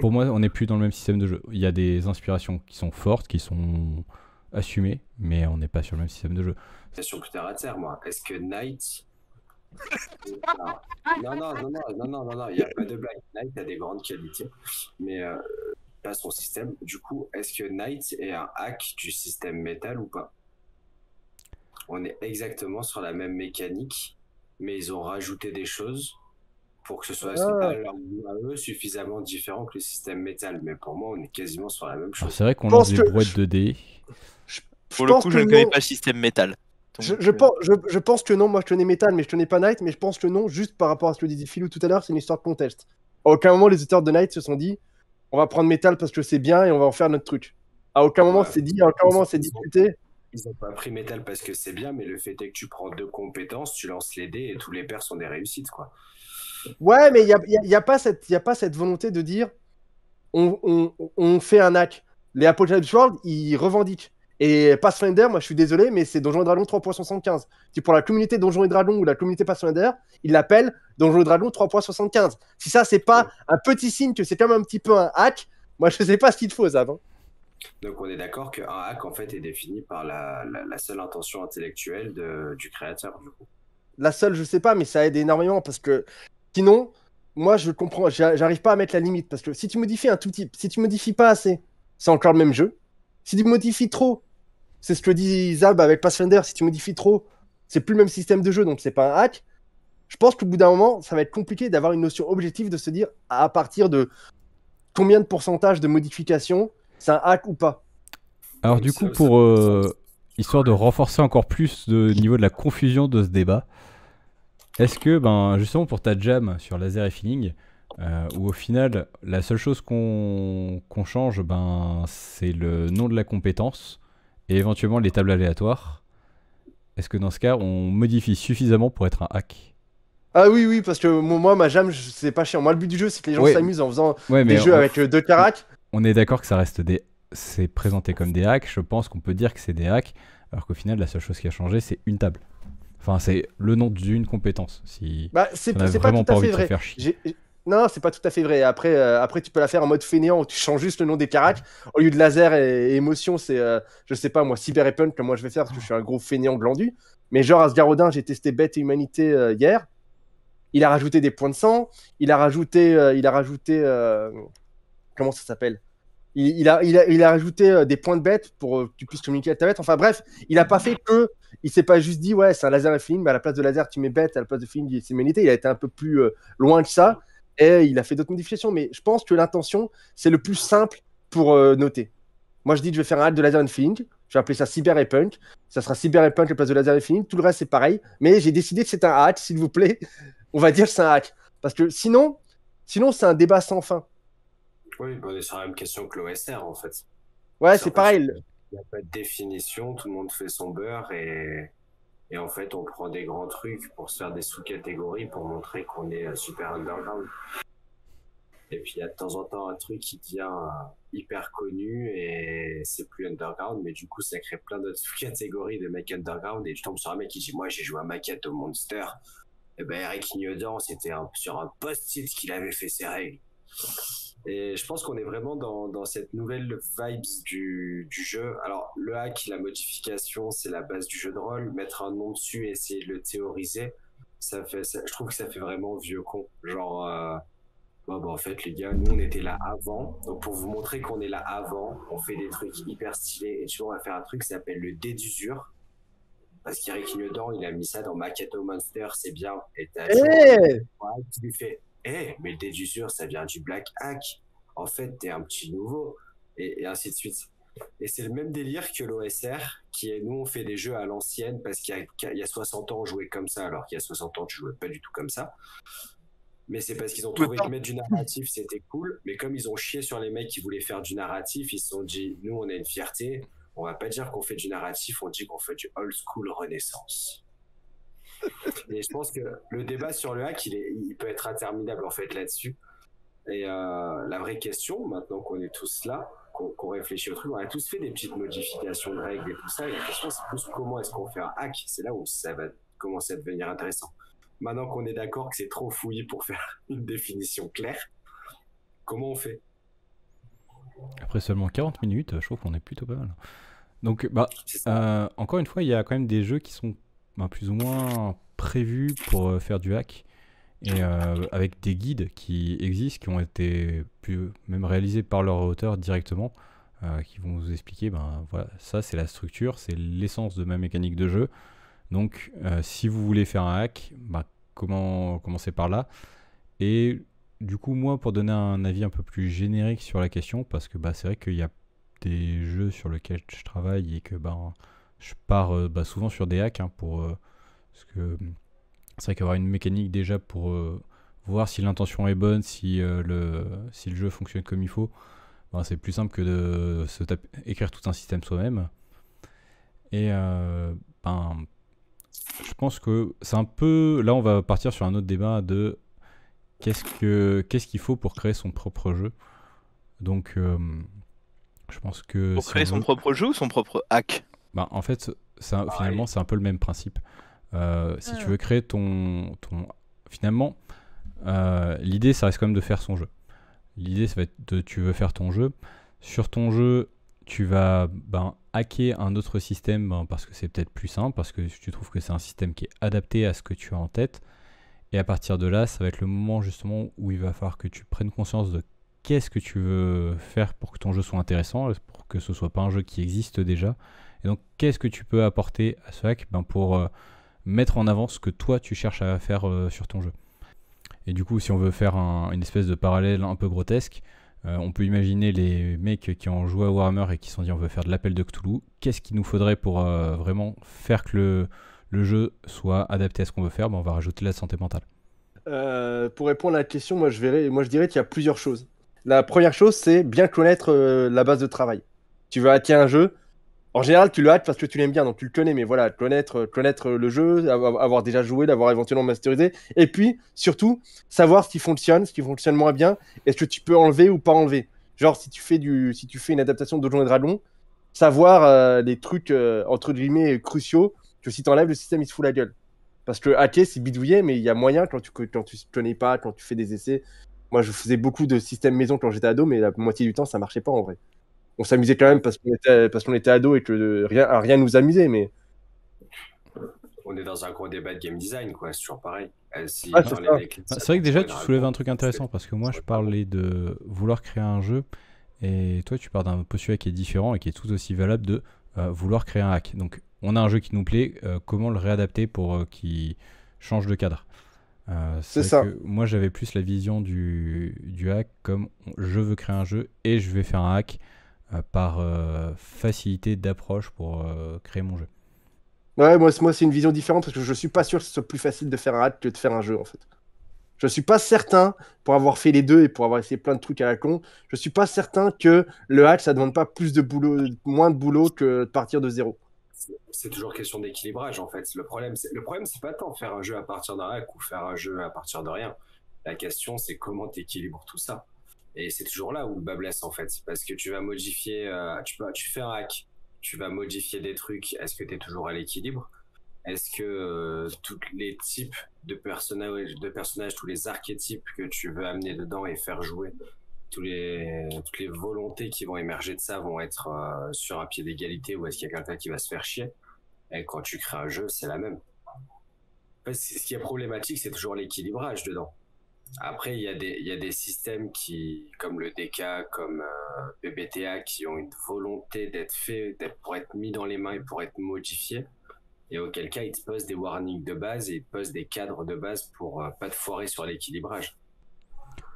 S1: pour moi, on n'est plus dans le même système de jeu. Il y a des inspirations qui sont fortes, qui sont assumées, mais on n'est pas sur le même système de jeu.
S5: Question plus terre à terre, moi. Est-ce que Knight. Non, il n'y a pas de blague. Knight a des grandes qualités, mais pas son système. Du coup, est-ce que Knight est un hack du système métal ou pas? On est exactement sur la même mécanique, mais ils ont rajouté des choses pour que ce soit à leur goût à eux suffisamment différent que le système métal. Mais pour moi, on est quasiment sur la même
S1: Alors,
S5: chose.
S1: c'est vrai qu'on
S2: Je pense
S1: lance des
S2: que-
S1: brouettes 2D.
S3: Pour le coup, je ne connais pas le système métal. Donc,
S2: Je pense que non, moi je tenais Metal, mais je tenais pas Knight, mais je pense que non, juste par rapport à ce que disait Philou tout à l'heure, c'est une histoire de contexte. À aucun moment, les auteurs de Knight se sont dit, on va prendre Metal parce que c'est bien et on va en faire notre truc. À aucun moment
S5: Ouais.
S2: c'est dit, à aucun moment c'est discuté.
S5: Ils n'ont pas pris métal parce que c'est bien, mais le fait est que tu prends 2 compétences, tu lances les dés et tous les pairs sont des réussites, quoi.
S2: Ouais, mais il y a pas cette volonté de dire, on fait un hack. Les Apocalypse World, ils revendiquent. Et Pathfinder, moi je suis désolé, mais c'est Donjons et Dragons 3.75. Si pour la communauté Donjons et Dragons ou la communauté Pathfinder, ils l'appellent Donjons et Dragons 3.75. Si ça, c'est pas un petit signe que c'est quand même un petit peu un hack, moi je sais pas ce qu'il te faut, ça. Hein.
S5: Donc on est d'accord qu'un hack en fait est défini par la seule intention intellectuelle du créateur, du coup.
S2: La seule, je sais pas, mais ça aide énormément parce que sinon, moi je comprends, j'arrive pas à mettre la limite parce que si tu modifies un tout petit, si tu modifies pas assez, c'est encore le même jeu. Si tu modifies trop, c'est ce que dit Zab avec Pathfinder, si tu modifies trop, c'est plus le même système de jeu, donc c'est pas un hack. Je pense qu'au bout d'un moment, ça va être compliqué d'avoir une notion objective de se dire à partir de combien de pourcentage de modification, c'est un hack ou pas.
S1: Alors
S5: Donc,
S1: du
S5: c'est
S1: coup,
S5: là où
S1: pour
S5: ça-
S1: histoire de renforcer encore plus le niveau de la confusion de ce débat, est-ce que, ben, justement pour ta jam sur laser et feeling, où au final, la seule chose qu'on change, ben, c'est le nom de la compétence et éventuellement les tables aléatoires, est-ce que dans ce cas, on modifie suffisamment pour être un hack?
S2: Ah oui, oui, parce que moi, ma jam, c'est pas chiant. Moi, le but du jeu, c'est que les gens
S1: Ouais.
S2: s'amusent en faisant
S1: Ouais, mais
S2: des jeux avec deux caracs.
S1: on est d'accord que ça reste des... C'est présenté comme des hacks, je pense qu'on peut dire que c'est des hacks, alors qu'au final, la seule chose qui a changé, c'est une table. Enfin, c'est le nom d'une compétence. Si
S2: Bah, c'est
S1: on a
S2: pas
S1: vraiment
S2: tout
S1: pas
S2: à
S1: envie
S2: fait
S1: de se
S2: vrai.
S1: faire chier.
S2: Non, c'est pas tout à fait vrai. Après, tu peux la faire en mode fainéant où tu changes juste le nom des caracs. Au lieu de laser et émotion, c'est, je sais pas, moi, cyber et punk, comme moi je vais faire parce que je suis un gros fainéant glandu. Mais genre, Asgarodin, j'ai testé Bête et Humanité hier. Il a rajouté des points de sang. Il a rajouté. Comment ça s'appelle? Il a rajouté des points de bête pour que tu puisses communiquer avec ta bête. Enfin bref, il a pas fait que. Il s'est pas juste dit, ouais, c'est un laser et feeling, mais à la place de laser, tu mets bête, à la place de feeling, c'est humanité. Il a été un peu plus loin que ça. Et il a fait d'autres modifications. Mais je pense que l'intention, c'est le plus simple pour noter. Moi, je dis que je vais faire un hack de laser and feeling. Je vais appeler ça cyber et punk. Ça sera cyber et punk à la place de laser et feeling. Tout le reste, c'est pareil. Mais j'ai décidé que c'est un hack, s'il vous plaît. On va dire que c'est un hack. Parce que sinon c'est un débat sans fin.
S5: Oui, on est sur la même question que l'OSR en fait.
S2: Ouais, c'est pareil.
S5: Il n'y a pas de définition, tout le monde fait son beurre et en fait on prend des grands trucs pour se faire des sous-catégories pour montrer qu'on est super underground. Et puis il y a de temps en temps un truc qui devient hyper connu et c'est plus underground, mais du coup ça crée plein d'autres sous-catégories de mecs underground et tu tombes sur un mec qui dit moi j'ai joué à Maquette au Monster. Et ben Eric Ignodan c'était sur un post-it qu'il avait fait ses règles. Et je pense qu'on est vraiment dans cette nouvelle vibes du jeu. Alors, le hack, la modification, c'est la base du jeu de rôle. Mettre un nom dessus et essayer de le théoriser, je trouve que ça fait vraiment vieux con. Genre, en fait, les gars, nous, on était là avant. Donc, pour vous montrer qu'on est là avant, on fait des trucs hyper stylés. Et tu vois, on va faire un truc qui s'appelle le dé d'usure. Parce qu'Eric Ignodan, il a mis ça dans Maketo Monster, c'est bien. Et t'as qui lui fait mais le dé d'usure, ça vient du black hack. En fait, t'es un petit nouveau. Et ainsi de suite. Et c'est le même délire que l'OSR, qui est, nous, on fait des jeux à l'ancienne, parce qu'il y a 60 ans, on jouait comme ça, alors qu'il y a 60 ans, tu jouais pas du tout comme ça. Mais c'est parce qu'ils ont trouvé que mettre du narratif, c'était cool. Mais comme ils ont chié sur les mecs qui voulaient faire du narratif, ils se sont dit, nous, on a une fierté. On va pas dire qu'on fait du narratif, on dit qu'on fait du old school renaissance. Et je pense que le débat sur le hack, il peut être interminable en fait là-dessus. Et la vraie question, maintenant qu'on est tous là, qu'on réfléchit au truc, on a tous fait des petites modifications de règles et tout ça. Et la question, c'est plus comment est-ce qu'on fait un hack. C'est là où ça va commencer à devenir intéressant. Maintenant qu'on est d'accord que c'est trop fouillis pour faire une définition claire, Comment on fait?
S1: Après seulement 40 minutes, je trouve qu'on est plutôt pas mal. Donc,
S5: C'est ça.
S1: encore une fois, il y a quand même des jeux qui sont plus ou moins prévus pour faire du hack. Et avec des guides qui existent, qui ont été même réalisés par leur auteur directement, qui vont vous expliquer, voilà, ça c'est la structure, c'est l'essence de ma mécanique de jeu. Donc si vous voulez faire un hack, comment commencer par là. Et du coup, moi, pour donner un avis un peu plus générique sur la question, parce que c'est vrai qu'il y a des jeux sur lesquels je travaille et que je pars souvent sur des hacks parce que c'est vrai qu'avoir une mécanique déjà pour voir si l'intention est bonne, si le jeu fonctionne comme il faut, c'est plus simple que de écrire tout un système soi-même. Et je pense que c'est un peu... Là, on va partir sur un autre débat de qu'est-ce qu'il faut pour créer son propre jeu. Donc, je pense que...
S3: Pour
S1: si
S3: créer
S1: on
S3: son
S1: veut-
S3: propre jeu ou son propre hack?
S1: En fait, finalement, c'est un peu le même principe. Si tu veux créer finalement, l'idée, ça reste quand même de faire son jeu. L'idée, ça va être tu veux faire ton jeu. Sur ton jeu, tu vas hacker un autre système parce que c'est peut-être plus simple, parce que tu trouves que c'est un système qui est adapté à ce que tu as en tête. Et à partir de là, ça va être le moment justement où il va falloir que tu prennes conscience de qu'est-ce que tu veux faire pour que ton jeu soit intéressant, pour que ce soit pas un jeu qui existe déjà. Et donc, qu'est-ce que tu peux apporter à ce hack pour mettre en avant ce que toi tu cherches à faire sur ton jeu. Et du coup, si on veut faire une espèce de parallèle un peu grotesque, on peut imaginer les mecs qui ont joué à Warhammer et qui se sont dit on veut faire de l'appel de Cthulhu. Qu'est-ce qu'il nous faudrait pour vraiment faire que le jeu soit adapté à ce qu'on veut faire? On va rajouter la santé mentale.
S2: Pour répondre à la question, moi je dirais qu'il y a plusieurs choses. La première chose, c'est bien connaître la base de travail. Tu veux hacker un jeu, en général, tu le hackes parce que tu l'aimes bien, donc tu le connais, mais voilà, connaître le jeu, avoir déjà joué, l'avoir éventuellement masterisé, et puis surtout savoir ce qui fonctionne moins bien, et ce que tu peux enlever ou pas enlever. Genre, si tu fais une adaptation de Donjons et Dragons, savoir les trucs entre guillemets cruciaux, que si tu enlèves, le système il se fout la gueule. Parce que hacker, c'est bidouiller, mais il y a moyen quand tu connais pas, quand tu fais des essais. Moi, je faisais beaucoup de systèmes maison quand j'étais ado, mais la moitié du temps, ça marchait pas en vrai. On s'amusait quand même parce qu'on était ado et que rien nous amusait, mais
S5: On est dans un gros débat de game design, quoi. C'est toujours pareil. Si
S2: ah, c'est
S5: t'enlèves
S2: ça.
S5: les clés de
S1: C'est vrai que déjà, tu
S5: Dragon,
S1: soulèves un truc intéressant,
S5: c'est-
S1: parce que moi, je
S5: c'est pas bon.
S1: parlais de vouloir créer un jeu, et toi, tu pars d'un postulat qui est différent et qui est tout aussi valable de vouloir créer un hack. Donc, on a un jeu qui nous plaît, comment le réadapter pour qu'il change de cadre?
S2: C'est
S1: C'est
S2: ça.
S1: vrai que moi, j'avais plus la vision du hack comme je veux créer un jeu et je vais faire un hack par facilité d'approche pour créer mon jeu.
S2: Ouais, moi c'est une vision différente parce que je suis pas sûr que ce soit plus facile de faire un hack que de faire un jeu en fait. Je suis pas certain, pour avoir fait les deux et pour avoir essayé plein de trucs à la con, je suis pas certain que le hack ça demande pas plus de boulot, moins de boulot que de partir de zéro.
S5: C'est toujours question d'équilibrage, en fait. Le problème, c'est pas tant faire un jeu à partir d'un hack ou faire un jeu à partir de rien. La question, c'est comment tu équilibres tout ça. Et c'est toujours là où le bas blesse, en fait. Parce que tu vas modifier, tu fais un hack, tu vas modifier des trucs. Est-ce que tu es toujours à l'équilibre? Est-ce que tous les types de personnages, tous les archétypes que tu veux amener dedans et faire jouer, toutes les volontés qui vont émerger de ça vont être sur un pied d'égalité, ou est-ce qu'il y a quelqu'un qui va se faire chier? Et quand tu crées un jeu, c'est la même. En fait, ce qui est problématique, c'est toujours l'équilibrage dedans. Après, il y a des systèmes comme le DK, comme PBTA, qui ont une volonté d'être faits, pour être mis dans les mains et pour être modifiés. Et auquel cas, ils te posent des warnings de base et ils te posent des cadres de base pour pas te foirer sur l'équilibrage.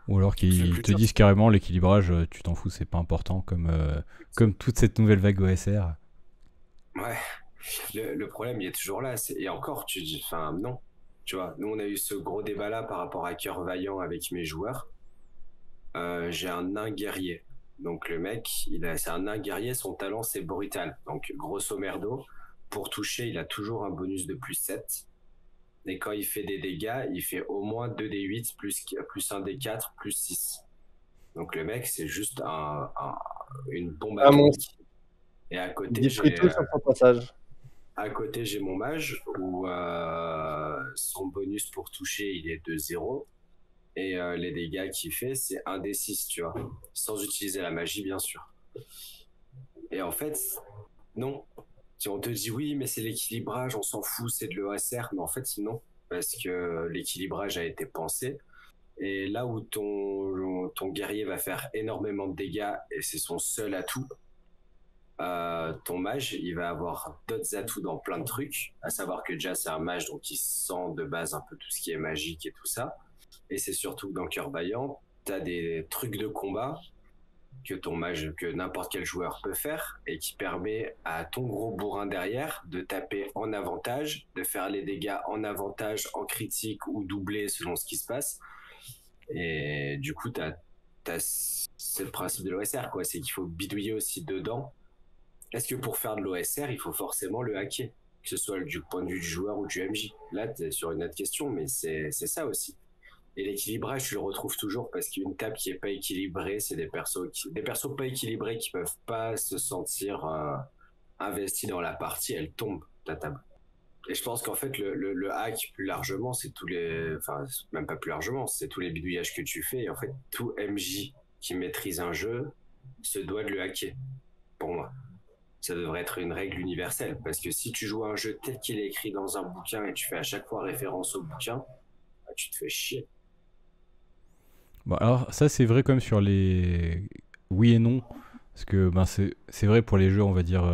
S1: Ou alors
S5: C'est
S1: qu'ils
S5: plus
S1: te
S5: dur.
S1: disent carrément l'équilibrage, tu t'en fous, c'est pas important, comme toute cette nouvelle vague OSR.
S5: Ouais. Le problème, il est toujours là. Et encore, tu dis, enfin, non. Tu vois, nous, on a eu ce gros débat-là par rapport à Cœur Vaillant avec mes joueurs. J'ai un nain guerrier. Donc, le mec, c'est un nain guerrier, son talent, c'est brutal. Donc, grosso merdo, pour toucher, il a toujours un bonus de plus 7. Et quand il fait des dégâts, il fait au moins 2d8 plus 1d4 plus 6. Donc, le mec, c'est juste une bombe
S2: Un monstre.
S5: atomique. Et à
S2: Il
S5: côté,
S2: détruit
S5: j'ai.
S2: tout sur son passage.
S5: À côté, j'ai mon mage où son bonus pour toucher, il est de 0. Et les dégâts qu'il fait, c'est 1d6, tu vois. Sans utiliser la magie, bien sûr. Et en fait, non. Si on te dit oui, mais c'est l'équilibrage, on s'en fout, c'est de l'ESR. Mais en fait, non. Parce que l'équilibrage a été pensé. Et là où ton guerrier va faire énormément de dégâts, et c'est son seul atout, ton mage, il va avoir d'autres atouts dans plein de trucs. À savoir que déjà, c'est un mage, donc il sent de base un peu tout ce qui est magique et tout ça. Et c'est surtout que dans Cœur Vaillant, t'as des trucs de combat que ton mage, que n'importe quel joueur peut faire et qui permet à ton gros bourrin derrière de taper en avantage, de faire les dégâts en avantage, en critique ou doublé selon ce qui se passe. Et du coup, c'est le principe de l'OSR, quoi. C'est qu'il faut bidouiller aussi dedans. Est-ce que pour faire de l'OSR, il faut forcément le hacker, que ce soit du point de vue du joueur ou du MJ? Là, t'es sur une autre question, mais c'est ça aussi. Et l'équilibrage, tu le retrouves toujours parce qu'une table qui est pas équilibrée, c'est des persos pas équilibrés qui peuvent pas se sentir investis dans la partie, elle tombe, ta table. Et je pense qu'en fait, le hack, plus largement, c'est enfin, même pas plus largement, c'est tous les bidouillages que tu fais. Et en fait, tout MJ qui maîtrise un jeu se doit de le hacker, pour moi. Ça devrait être une règle universelle. Parce que si tu joues à un jeu tel qu'il est écrit dans un bouquin et tu fais à chaque fois référence au bouquin, bah, tu te fais chier.
S1: Bon, alors ça c'est vrai comme sur les oui et non, parce que ben, c'est vrai pour les jeux on va dire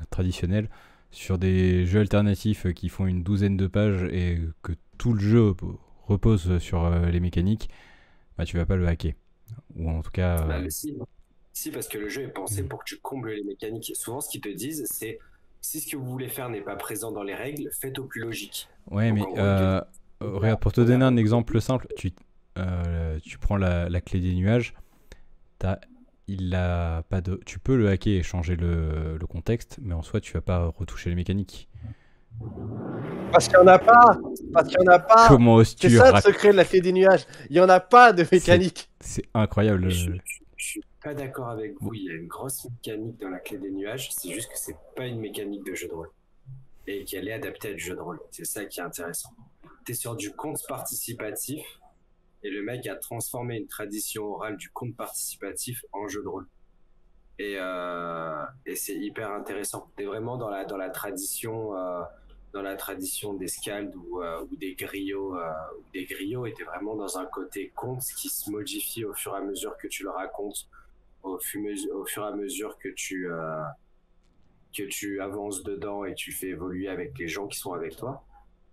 S1: traditionnels, sur des jeux alternatifs qui font une douzaine de pages et que tout le jeu repose sur les mécaniques, bah, tu vas pas le hacker. Ou en tout cas...
S5: Bah, si, parce que le jeu est pensé pour que tu combles les mécaniques. Souvent ce qu'ils te disent, c'est si ce que vous voulez faire n'est pas présent dans les règles, faites au plus logique.
S1: Ouais,
S5: Donc,
S1: mais
S5: en gros,
S1: regarde, pour te donner un exemple simple, tu prends la clé des nuages, tu peux le hacker et changer le contexte, mais en soi, tu vas pas retoucher les mécaniques.
S2: Parce qu'il n'y en a pas. Parce qu'il n'y en a pas.
S1: Comment oses-tu
S2: C'est ça le secret de la clé des nuages. Il n'y en a pas de mécanique.
S1: C'est incroyable.
S5: Je suis pas d'accord avec vous. Il y a une grosse mécanique dans la clé des nuages. C'est juste que c'est pas une mécanique de jeu de rôle. Et qu'elle est adaptée à du jeu de rôle. C'est ça qui est intéressant. T'es sur du conte participatif. Et le mec a transformé une tradition orale du conte participatif en jeu de rôle. Et c'est hyper intéressant. T'es vraiment dans la tradition des Scalds ou des griots et t'es vraiment dans un côté conte qui se modifie au fur et à mesure que tu le racontes, au fur et à mesure que tu avances dedans et tu fais évoluer avec les gens qui sont avec toi.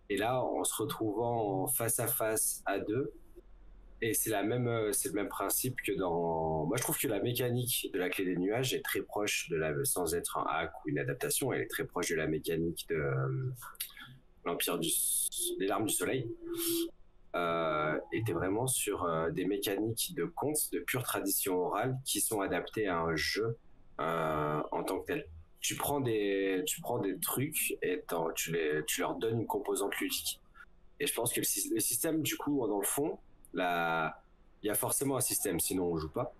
S5: Et là, en se retrouvant face à face à deux, et c'est le même principe que dans... Moi, je trouve que la mécanique de la clé des nuages est très proche sans être un hack ou une adaptation, elle est très proche de la mécanique de l'Empire des Larmes du Soleil. Et t'es vraiment sur des mécaniques de contes, de pure tradition orale, qui sont adaptées à un jeu en tant que tel. Tu prends des trucs et tu leur donnes une composante ludique. Et je pense que le système, du coup, dans le fond, il y a forcément un système, sinon on joue pas.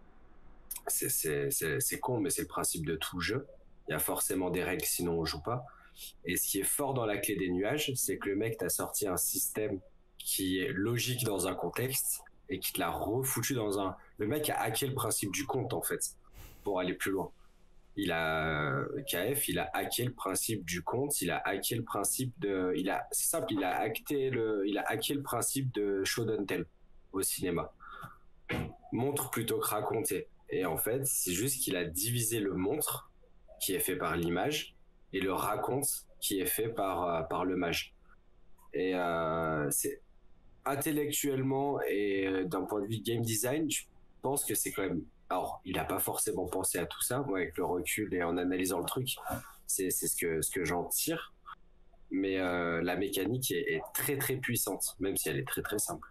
S5: C'est con, mais c'est le principe de tout jeu. Il y a forcément des règles, sinon on joue pas. Et ce qui est fort dans la clé des nuages, c'est que le mec t'a sorti un système qui est logique dans un contexte et qui te l'a refoutu dans un... Le mec a hacké le principe du conte, en fait, pour aller plus loin. KF, il a hacké le principe du conte, il a hacké le principe de... C'est simple, il a hacké le principe de show don't tell au cinéma. Montre plutôt que raconter. Et en fait, c'est juste qu'il a divisé le montre, qui est fait par l'image, et le raconte, qui est fait par le mage. Et c'est intellectuellement et d'un point de vue game design, je pense que c'est quand même... Alors, il n'a pas forcément pensé à tout ça. Moi, avec le recul et en analysant le truc, c'est ce que j'en tire. Mais la mécanique est très très puissante, même si elle est très très simple.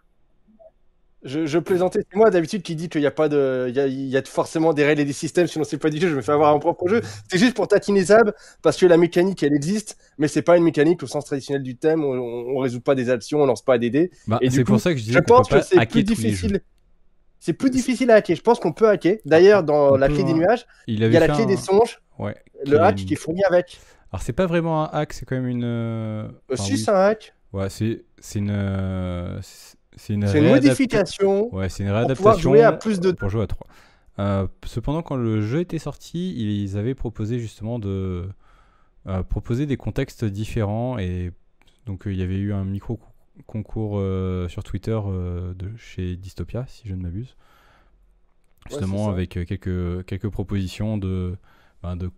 S2: Je plaisantais, c'est moi d'habitude qui dit qu'il n'y a pas de. Il y a forcément des règles et des systèmes, sinon c'est pas du jeu, je me fais avoir un propre jeu. C'est juste pour tatiner Zab, parce que la mécanique elle existe, mais c'est pas une mécanique au sens traditionnel du thème, on résout pas des actions, on lance pas des dés.
S1: Bah,
S2: et
S1: c'est pour ça que je disais qu'on
S2: pense
S1: peut pas
S2: que c'est
S1: hacker
S2: plus
S1: tous les jeux.
S2: difficile. C'est plus difficile à hacker. Je pense qu'on peut hacker. D'ailleurs, dans la clé des nuages, il y a la clé des songes,
S1: ouais,
S2: le hack qui est fourni avec.
S1: Alors, c'est pas vraiment un hack, c'est quand même une.
S2: Si, c'est un hack.
S1: Ouais, c'est une. C'est une
S2: C'est une modification
S1: Ouais, c'est une
S2: pour pouvoir
S1: réadaptation
S2: jouer à plus de.
S1: pour jouer à 3. Cependant, quand le jeu était sorti, ils avaient proposé justement de proposer des contextes différents. Et donc, il y avait eu un micro-concours sur Twitter de chez Dystopia, si je ne m'abuse. Justement,
S2: ça.
S1: avec quelques propositions de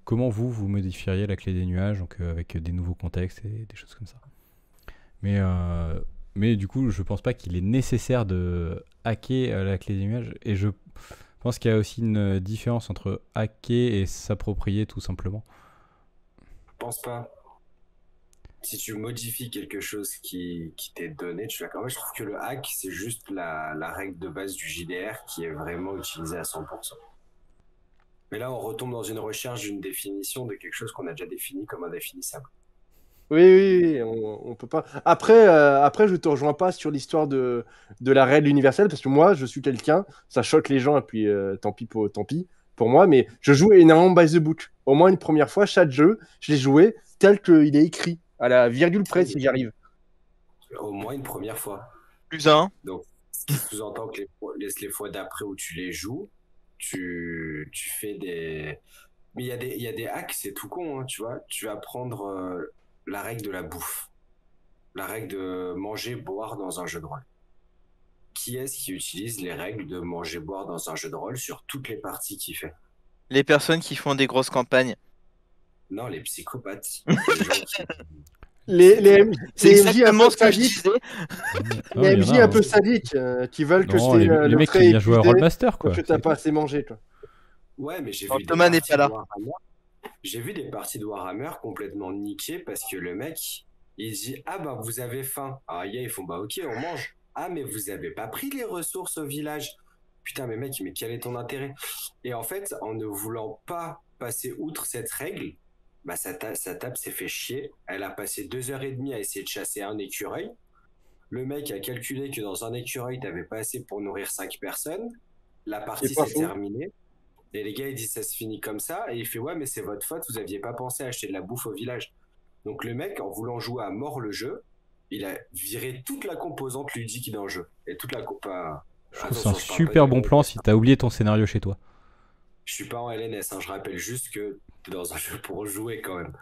S1: comment vous modifieriez la clé des nuages, donc avec des nouveaux contextes et des choses comme ça. Mais du coup, je pense pas qu'il est nécessaire de hacker la clé des nuages. Et je pense qu'il y a aussi une différence entre hacker et s'approprier tout simplement.
S5: Je pense pas. Si tu modifies quelque chose qui t'est donné, tu l'accordes. Je trouve que le hack, c'est juste la règle de base du JDR qui est vraiment utilisée à 100%. Mais là, on retombe dans une recherche d'une définition de quelque chose qu'on a déjà défini comme indéfinissable.
S2: Oui, on peut pas. Après, je te rejoins pas sur l'histoire de la règle universelle parce que moi, je suis quelqu'un, ça choque les gens et puis tant pis pour moi, mais je joue énormément by the book. Au moins une première fois, chaque jeu, je l'ai joué tel qu'il est écrit, à la virgule près si j'y arrive.
S5: Au moins une première fois.
S3: Plus un.
S5: Donc, ce qui sous-entend que les fois d'après où tu les joues, tu fais des. Mais il y a des hacks, c'est tout con, hein, tu vois. Tu vas prendre la règle de la bouffe, la règle de manger, boire dans un jeu de rôle. Qui est-ce qui utilise les règles de manger, boire dans un jeu de rôle sur toutes les parties qu'il fait?
S3: Les personnes qui font des grosses campagnes.
S5: Non, les psychopathes. Les gens qui-
S3: C'est
S2: les MJ un
S3: exactement
S2: peu
S3: ce que je
S2: sadiques,
S3: disais.
S2: les
S1: Il y en
S2: MJ
S1: a,
S2: un peu sadiques qui veulent que
S1: Non,
S2: c'est
S1: les
S2: le
S1: mecs qui
S2: trait
S1: viennent jouer à
S2: épuisé
S1: Rollmaster, quoi.
S2: parce que t'as pas assez mangé, quoi.
S5: Ouais, mais j'ai
S3: Non,
S5: vu des
S3: Thomas n'est
S5: parties
S3: pas là.
S5: de Warhammer. J'ai vu des parties de Warhammer complètement niquées parce que le mec, il dit ah bah vous avez faim. Ah yeah, ils font bah ok on mange. Ah mais vous avez pas pris les ressources au village. Putain mais mec mais quel est ton intérêt? Et en fait en ne voulant pas passer outre cette règle, bah sa table s'est fait chier. Elle a passé 2 heures et demie à essayer de chasser un écureuil. Le mec a calculé que dans un écureuil t'avais pas assez pour nourrir 5 personnes. La partie
S2: C'est pas
S5: s'est
S2: faux.
S5: terminée. Et les gars, ils disent ça se finit comme ça. Et il fait ouais, mais c'est votre faute, vous aviez pas pensé à acheter de la bouffe au village. Donc le mec, en voulant jouer à mort le jeu, il a viré toute la composante ludique dans le jeu. Et toute la compa.
S1: Je trouve que c'est un super bon plan si t'as oublié ton scénario chez toi.
S5: Je suis pas en LNS, hein, je rappelle juste que t'es dans un jeu pour jouer quand même.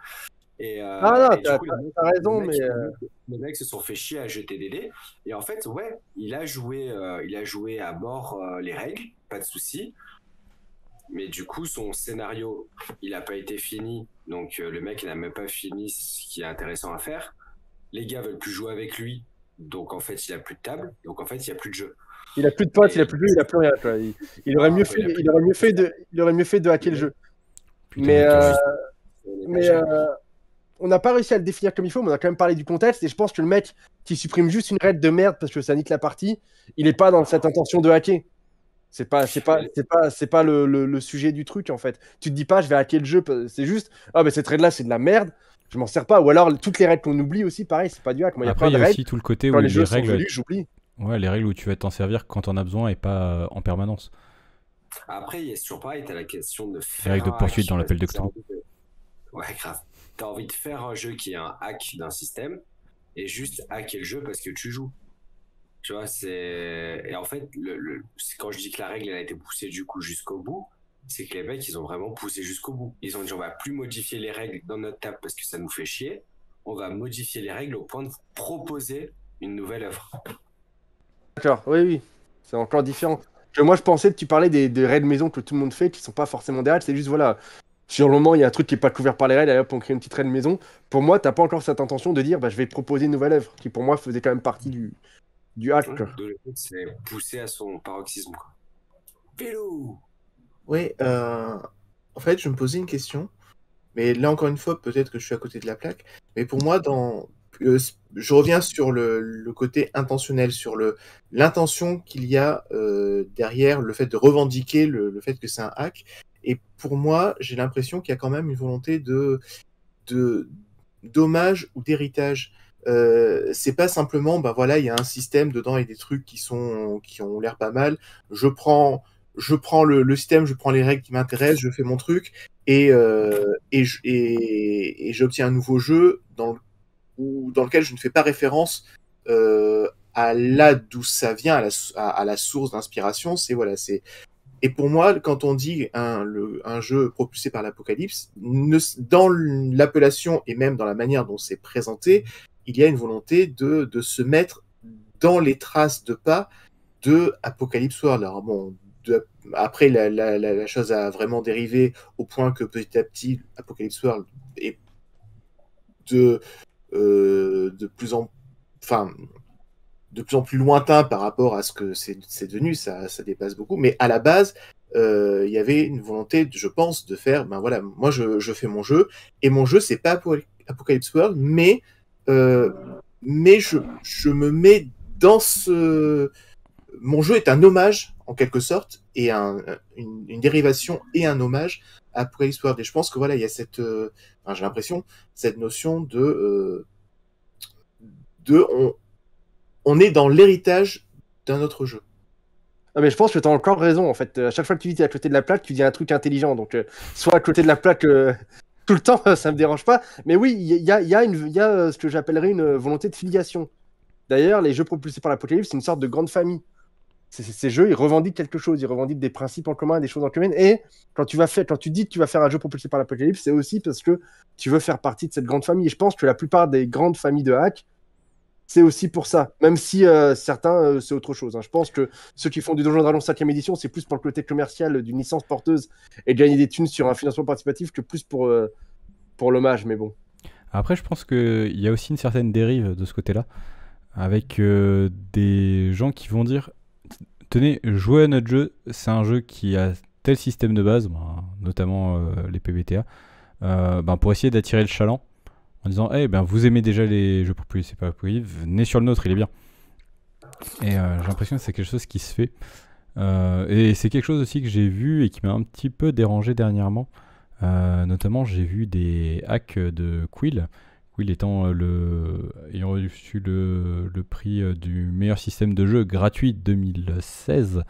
S5: Et,
S2: Ah non,
S5: et du coup,
S2: t'as raison, mais
S5: les mecs se sont fait chier à jeter des dés. Et en fait, ouais, il a joué à mort les règles, pas de souci. Mais du coup, son scénario, il n'a pas été fini. Donc, le mec n'a même pas fini ce qui est intéressant à faire. Les gars veulent plus jouer avec lui. Donc, en fait, il a plus de table. Donc, en fait, il n'y a plus de jeu.
S2: il a plus de potes, il a plus de jeu, il a plus rien, quoi. Il aurait mieux fait, il aurait mieux fait de hacker le jeu.
S1: Putain,
S2: Mais,
S1: mec,
S2: on n'a pas réussi à le définir comme il faut, mais on a quand même parlé du contexte. Et je pense que le mec qui supprime juste une règle de merde parce que ça nique la partie, il n'est pas dans cette intention de hacker. C'est pas le sujet du truc en fait. Tu te dis pas je vais hacker le jeu, c'est juste ah mais cette règle là c'est de la merde, je m'en sers pas. Ou alors toutes les règles qu'on oublie aussi, pareil, c'est pas du hack. Moi,
S1: Après, il y a aussi tout le côté
S2: quand
S1: où
S2: les
S1: les
S2: jeux sont
S1: règles,
S2: venus, j'oublie.
S1: ouais, les règles où tu vas t'en servir quand t'en as besoin et pas en permanence.
S5: Après, il y a toujours pareil, t'as la question de
S1: Les
S5: faire
S1: règles de
S5: un
S1: poursuite
S5: hack,
S1: dans l'appel de
S5: parce que
S1: Cthulhu.
S5: Ouais, grave. T'as envie de faire un jeu qui est un hack d'un système et juste hacker le jeu parce que tu joues. Tu vois, c'est. Et en fait, quand je dis que la règle elle a été poussée du coup jusqu'au bout, c'est que les mecs ils ont vraiment poussé jusqu'au bout. Ils ont dit on va plus modifier les règles dans notre table parce que ça nous fait chier. On va modifier les règles au point de vous proposer une nouvelle œuvre.
S2: D'accord, oui, c'est encore différent. Que moi je pensais que tu parlais des règles maison que tout le monde fait, qui sont pas forcément des règles, c'est juste voilà. Sur le moment, il y a un truc qui est pas couvert par les règles, allez hop, on crée une petite règle maison. Pour moi, t'as pas encore cette intention de dire bah, je vais proposer une nouvelle œuvre, qui pour moi faisait quand même partie du hack. Quoi.
S5: De le fait, c'est poussé à son paroxysme. Quoi. Vélo.
S4: Oui, en fait, je me posais une question, mais là encore une fois, peut-être que je suis à côté de la plaque. Mais pour moi, je reviens sur le côté intentionnel, sur l'intention qu'il y a derrière le fait de revendiquer le fait que c'est un hack. Et pour moi, j'ai l'impression qu'il y a quand même une volonté d'hommage ou d'héritage. C'est pas simplement, bah voilà, il y a un système dedans et des trucs qui ont l'air pas mal. Je prends le système, je prends les règles qui m'intéressent, je fais mon truc et j'obtiens un nouveau jeu dans lequel je ne fais pas référence à là d'où ça vient, à la source d'inspiration. Et pour moi, quand on dit un jeu propulsé par l'Apocalypse, dans l'appellation et même dans la manière dont c'est présenté, il y a une volonté de se mettre dans les traces de pas de Apocalypse World. Alors bon, après, la chose a vraiment dérivé au point que petit à petit, Apocalypse World est de plus en plus lointain par rapport à ce que c'est devenu, ça dépasse beaucoup. Mais à la base, il y avait une volonté, je pense, de faire, ben voilà, moi je fais mon jeu, et mon jeu c'est pas Apocalypse World, mais je me mets dans ce... Mon jeu est un hommage, en quelque sorte, et une dérivation et un hommage à Apocalypse World. Et je pense que voilà, il y a cette... j'ai l'impression, cette notion de on est dans l'héritage d'un autre jeu.
S2: Ah mais je pense que tu as encore raison en fait. À chaque fois que tu dis à côté de la plaque, tu dis un truc intelligent. Donc soit à côté de la plaque tout le temps, ça me dérange pas. Mais oui, il y a ce que j'appellerais une volonté de filiation. D'ailleurs, les jeux propulsés par l'Apocalypse, c'est une sorte de grande famille. Ces jeux, ils revendiquent quelque chose, ils revendiquent des principes en commun, des choses en commun. Et quand tu dis que tu vas faire un jeu propulsé par l'Apocalypse, c'est aussi parce que tu veux faire partie de cette grande famille. Et je pense que la plupart des grandes familles de hacks, c'est aussi pour ça, même si certains, c'est autre chose. Hein. Je pense que ceux qui font du Donjon Dragon 5ème édition, c'est plus pour le côté commercial d'une licence porteuse et de gagner des thunes sur un financement participatif que plus pour l'hommage, mais bon.
S1: Après, je pense qu'il y a aussi une certaine dérive de ce côté-là, avec des gens qui vont dire « Tenez, jouez à notre jeu, c'est un jeu qui a tel système de base, notamment les PBTA, pour essayer d'attirer le chaland. » En disant, vous aimez déjà les jeux propulsés par l'Apocalypse, venez sur le nôtre, il est bien. Et j'ai l'impression que c'est quelque chose qui se fait. Et c'est quelque chose aussi que j'ai vu et qui m'a un petit peu dérangé dernièrement. Notamment, j'ai vu des hacks de Quill. Quill étant ayant reçu le prix du meilleur système de jeu gratuit 2016.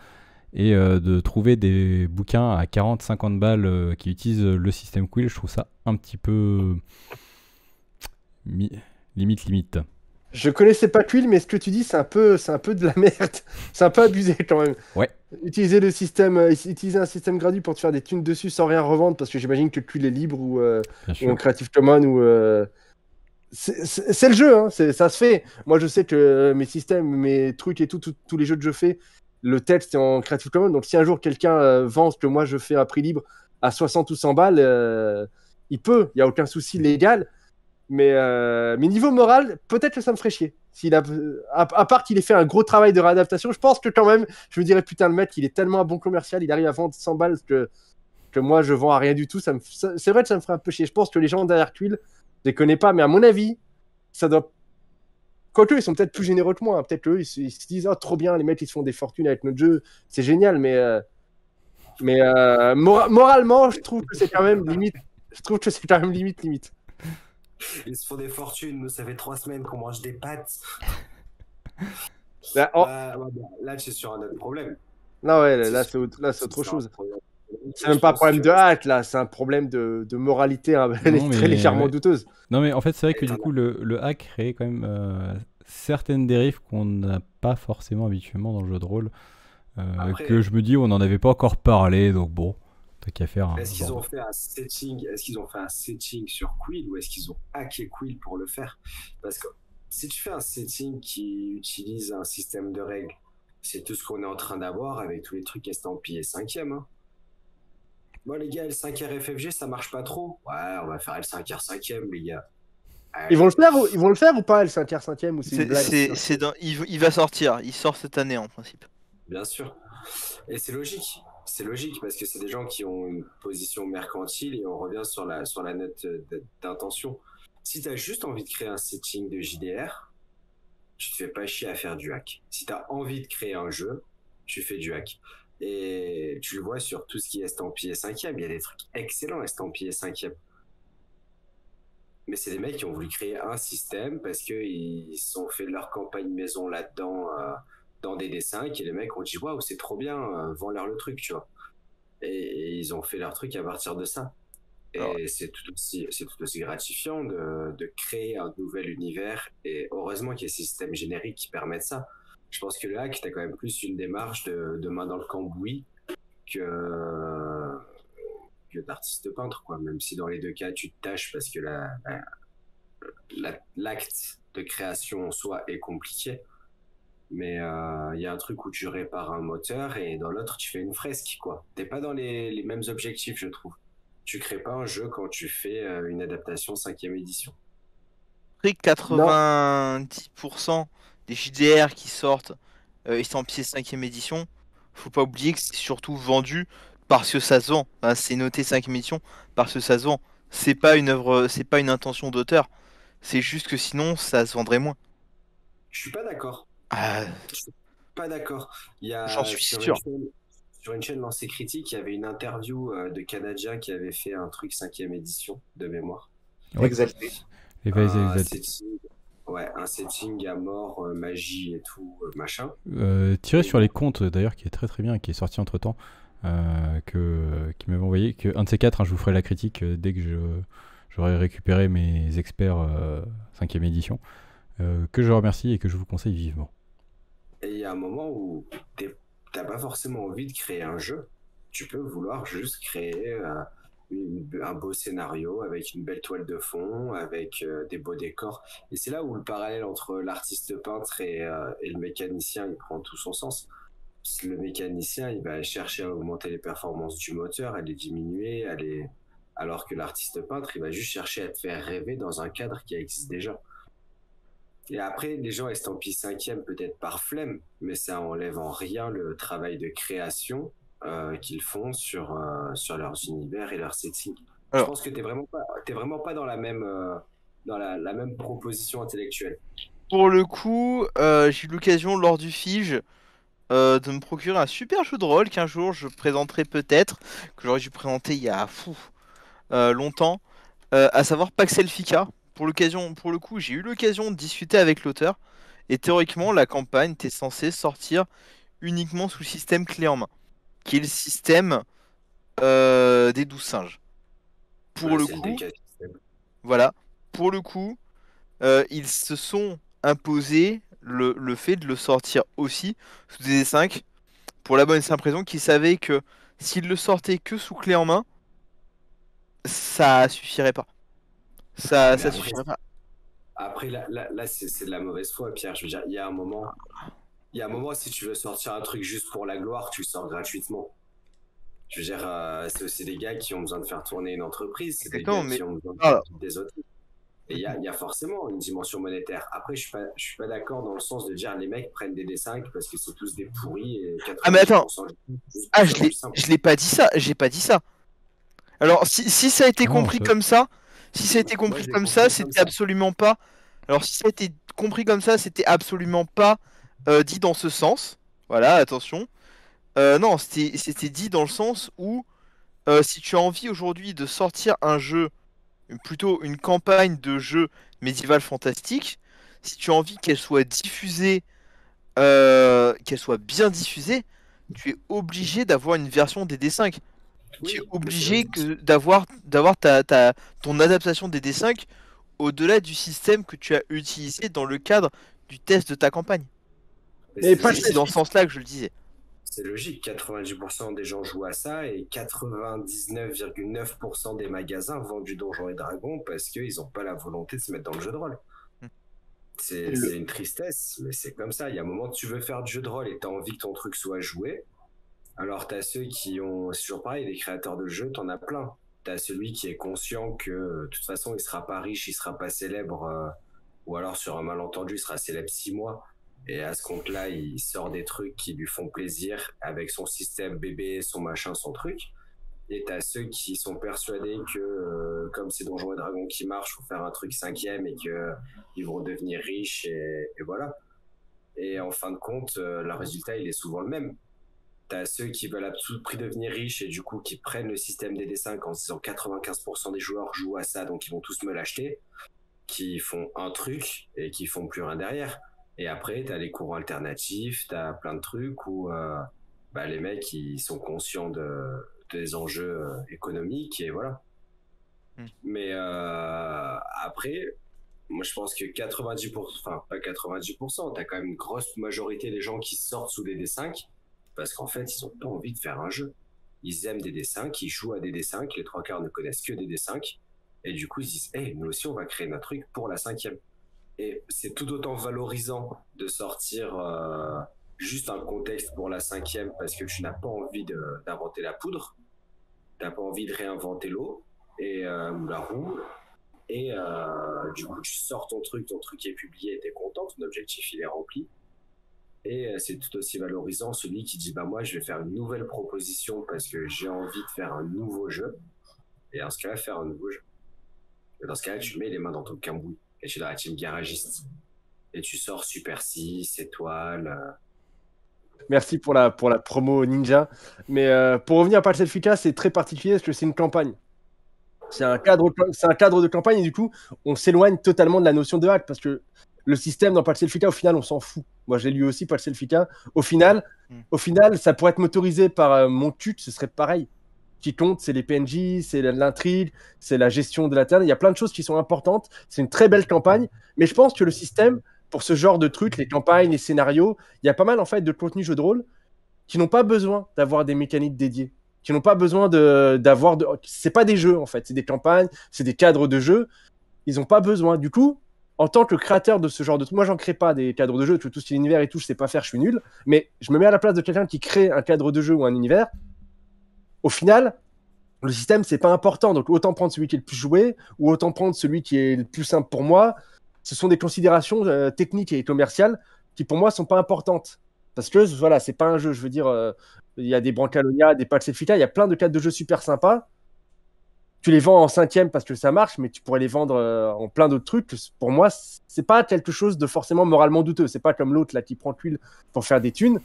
S1: Et de trouver des bouquins à 40-50 balles qui utilisent le système Quill, je trouve ça un petit peu... limite.
S2: Je connaissais pas Quill, mais ce que tu dis, c'est un peu de la merde. C'est un peu abusé quand même.
S1: Ouais.
S2: Utiliser un système gratuit pour te faire des thunes dessus sans rien revendre, parce que j'imagine que Quill est libre ou en Creative Commons ou c'est le jeu, hein, ça se fait. Moi, je sais que mes systèmes, mes trucs et tous les jeux que je fais, le texte est en Creative Commons. Donc, si un jour quelqu'un vend ce que moi je fais à prix libre à 60 ou 100 balles, il n'y a aucun souci légal. Mais niveau moral, peut-être que ça me ferait chier. À part qu'il ait fait un gros travail de réadaptation, je pense que quand même, je me dirais putain, le mec, il est tellement un bon commercial, il arrive à vendre 100 balles que moi je vends à rien du tout. C'est vrai que ça me ferait un peu chier. Je pense que les gens derrière Quill, je les connais pas, mais à mon avis, ça doit. Quoique, ils sont peut-être plus généreux que moi. Hein. Peut-être qu'eux, ils se disent, oh, trop bien, les mecs, ils se font des fortunes avec notre jeu, c'est génial, mais moralement, je trouve que c'est quand même limite. Je trouve que c'est quand même limite.
S5: Ils se font des fortunes, nous ça fait 3 semaines qu'on mange des pâtes.
S2: Là,
S5: tu es sur un autre problème.
S2: Non, ouais, là c'est autre chose. C'est même pas un problème de hack, là, c'est un problème de moralité très légèrement douteuse.
S1: Non, mais en fait, c'est vrai que du coup, le hack crée quand même certaines dérives qu'on n'a pas forcément habituellement dans le jeu de rôle. Que je me dis, on n'en avait pas encore parlé, donc bon. Qu'à faire.
S5: Est-ce qu'ils ont fait un setting sur Quill ou est-ce qu'ils ont hacké Quill pour le faire? Parce que si tu fais un setting qui utilise un système de règles, c'est tout ce qu'on est en train d'avoir avec tous les trucs estampillés 5ème. Hein. Bon les gars, le 5R FFG ça marche pas trop. Ouais, on va faire le 5R 5ème les gars.
S2: Ils vont le faire ou pas le 5R 5ème ou c'est une blague?
S3: Il va sortir, il sort cette année en principe.
S5: Bien sûr. Et c'est logique. C'est logique parce que c'est des gens qui ont une position mercantile et on revient sur la note d'intention. Si tu as juste envie de créer un setting de JDR, tu te fais pas chier à faire du hack. Si tu as envie de créer un jeu, tu fais du hack. Et tu le vois sur tout ce qui est estampillé 5ème, il y a des trucs excellents estampillés 5ème. Mais c'est des mecs qui ont voulu créer un système parce qu'ils ont fait leur campagne maison là-dedans dans des dessins, et les mecs ont dit waouh, c'est trop bien, vends-leur le truc, tu vois. Et ils ont fait leur truc à partir de ça. Et c'est tout aussi gratifiant de créer un nouvel univers. Et heureusement qu'il y a ces systèmes génériques qui permettent ça. Je pense que le hack, t'as quand même plus une démarche de main dans le cambouis que, que d'artiste peintre, quoi. Même si dans les deux cas, tu te tâches parce que l'acte de création en soi est compliqué. Mais il y a un truc où tu répares un moteur et dans l'autre, tu fais une fresque, quoi. T'es pas dans les mêmes objectifs, je trouve. Tu crées pas un jeu quand tu fais une adaptation 5e édition.
S3: Après, 90% des JDR qui sortent estampillés 5e édition, faut pas oublier que c'est surtout vendu parce que ça se vend. Enfin, c'est noté 5e édition parce que ça se vend. C'est pas une œuvre, c'est pas une intention d'auteur. C'est juste que sinon, ça se vendrait moins.
S5: Je suis pas d'accord.
S3: Ah,
S5: Je suis pas d'accord. Il y a
S3: j'en suis sûr.
S5: sur une chaîne Lancée Critique, il y avait une interview de Canadiens qui avait fait un truc 5e édition de mémoire.
S1: Ouais.
S4: Exalté.
S1: Et vas-y,
S5: Un
S1: exalté.
S5: setting, ouais, un setting à mort, magie et tout, machin.
S1: Tiré sur les comptes d'ailleurs, qui est très très bien, qui est sorti entre temps, qui m'avait envoyé. Que un de ces quatre, hein, je vous ferai la critique dès que j'aurai récupéré mes experts 5e édition, que je remercie et que je vous conseille vivement.
S5: Et il y a un moment où t'as pas forcément envie de créer un jeu. Tu peux vouloir juste créer un beau scénario avec une belle toile de fond, avec des beaux décors. Et c'est là où le parallèle entre l'artiste peintre et le mécanicien, il prend tout son sens. Le mécanicien, il va chercher à augmenter les performances du moteur, à les diminuer, alors que l'artiste peintre, il va juste chercher à te faire rêver dans un cadre qui existe déjà. Et après, les gens estampillent 5e peut-être par flemme, mais ça enlève en rien le travail de création qu'ils font sur leurs univers et leurs settings. Je
S3: Alors,
S5: pense que t'es vraiment pas dans la même la même proposition intellectuelle.
S3: pour le coup, j'ai eu l'occasion lors du Fige de me procurer un super jeu de rôle qu'un jour je présenterai peut-être, que j'aurais dû présenter il y a longtemps, à savoir Paxelfica. Pour le coup, j'ai eu l'occasion de discuter avec l'auteur, et théoriquement, la campagne était censée sortir uniquement sous le système clé en main, qui est le système des 12 singes. Pour
S5: Ouais,
S3: le
S5: c'est le
S3: coup,
S5: DK system.
S3: voilà, pour le coup, ils se sont imposés le fait de le sortir aussi sous DD5, pour la bonne et simple raison qu'ils savaient que s'ils le sortaient que sous clé en main, ça suffirait pas.
S5: Mais
S3: Ça
S5: après,
S3: suffirait pas.
S5: après là c'est de la mauvaise foi, Pierre. Je veux dire, il y a un moment, si tu veux sortir un truc juste pour la gloire, tu le sors gratuitement. Je veux dire, c'est aussi des gars qui ont besoin de faire tourner une entreprise, c'est des
S3: Exactement,
S5: gars
S3: mais
S5: qui ont besoin de
S3: voilà.
S5: des autres. Et il y a forcément une dimension monétaire. Après, je suis pas d'accord dans le sens de dire les mecs prennent des D5 parce que c'est tous des pourris et 90%
S3: Ah mais attends,
S5: juste
S3: ah
S5: pour faire plus simple.
S3: je l'ai pas dit ça, j'ai pas dit ça. Alors si ça a été
S1: Ah non,
S3: compris
S1: ça-
S3: comme ça, si ça a été
S5: Moi,
S3: compris
S5: je l'ai
S3: comme
S5: compris
S3: ça,
S5: comme
S3: c'était
S5: ça.
S3: absolument pas. Alors si ça a été compris comme ça, c'était absolument pas dit dans ce sens. Voilà, attention. Non, c'était dit dans le sens où si tu as envie aujourd'hui de sortir un jeu, plutôt une campagne de jeu médiéval fantastique, si tu as envie qu'elle soit diffusée, qu'elle soit bien diffusée, tu es obligé d'avoir une version des D5. Tu es
S5: Oui, mais
S3: obligé d'avoir ton adaptation des D5 au-delà du système que tu as utilisé dans le cadre du test de ta campagne.
S2: Et pas
S3: C'est dans ce sens-là que je le disais.
S5: c'est logique, 90% des gens jouent à ça et 99,9% des magasins vendent du Donjons et Dragons parce qu'ils n'ont pas la volonté de se mettre dans le jeu de rôle. C'est une tristesse, mais c'est comme ça. Il y a un moment, tu veux faire du jeu de rôle et tu as envie que ton truc soit joué. Alors, tu as ceux qui ont. C'est toujours pareil, les créateurs de jeux, tu en as plein. Tu as celui qui est conscient que de toute façon, il sera pas riche, il sera pas célèbre, ou alors sur un malentendu, il sera célèbre 6 mois. Et à ce compte-là, il sort des trucs qui lui font plaisir avec son système bébé, son machin, son truc. Et t'as ceux qui sont persuadés que comme c'est Donjons et Dragons qui marche, faut faire un truc 5e et que ils vont devenir riches et voilà. Et en fin de compte, le résultat il est souvent le même. T'as ceux qui veulent à tout prix devenir riches et du coup qui prennent le système des D5 en se disant 95% des joueurs jouent à ça donc ils vont tous me l'acheter, qui font un truc et qui font plus rien derrière. Et après t'as les courants alternatifs, t'as plein de trucs où les mecs ils sont conscients des enjeux économiques et voilà. Mais après, moi je pense que 90%, enfin pas 90%, t'as quand même une grosse majorité des gens qui sortent sous des D5 parce qu'en fait ils ont pas envie de faire un jeu. Ils aiment des D5, ils jouent à des D5, les trois quarts ne connaissent que des D5 et du coup ils se disent hey, nous aussi on va créer notre truc pour la 5e. Et c'est tout autant valorisant de sortir juste un contexte pour la 5e parce que tu n'as pas envie d'inventer la poudre, t'as pas envie de réinventer l'eau et la roue. Et du coup, tu sors ton truc est publié, t'es content, ton objectif il est rempli. Et c'est tout aussi valorisant celui qui dit bah moi je vais faire une nouvelle proposition parce que j'ai envie de faire un nouveau jeu. Et dans ce cas-là, faire un nouveau jeu. Et dans ce cas-là, tu mets les mains dans ton cambouis et tu es dans la team garagiste. Et tu sors Super 6, étoile.
S2: Merci pour la promo Ninja. Mais pour revenir à Pacifica, c'est très particulier parce que c'est une campagne. C'est un cadre de campagne et du coup, on s'éloigne totalement de la notion de hack parce que le système dans Pacifica, au final, on s'en fout. Moi, j'ai lu aussi Pacifica. Au final, ça pourrait être motorisé par mon tut, ce serait pareil. Ce qui compte, c'est les PNJ, c'est l'intrigue, c'est la gestion de la Terre. Il y a plein de choses qui sont importantes. C'est une très belle campagne, mais je pense que le système, pour ce genre de trucs, les campagnes, les scénarios, il y a pas mal en fait de contenu jeu de rôle qui n'ont pas besoin d'avoir des mécaniques dédiées, qui n'ont pas besoin d'avoir c'est pas des jeux en fait, c'est des campagnes, c'est des cadres de jeu. Ils n'ont pas besoin. Du coup, en tant que créateur de ce genre de truc, moi j'en crée pas des cadres de jeu, tout ce qui est univers et tout, je sais pas faire, je suis nul. Mais je me mets à la place de quelqu'un qui crée un cadre de jeu ou un univers. Au final, le système c'est pas important, donc autant prendre celui qui est le plus joué ou autant prendre celui qui est le plus simple pour moi. Ce sont des considérations techniques et commerciales qui pour moi sont pas importantes. Parce que voilà, c'est pas un jeu, je veux dire, il y a des Brancalonia, des Pacifica, il y a plein de cadres de jeux super sympas. Tu les vends en 5e parce que ça marche, mais tu pourrais les vendre en plein d'autres trucs. Pour moi, c'est pas quelque chose de forcément moralement douteux. C'est pas comme l'autre là qui prend l'huile pour faire des thunes.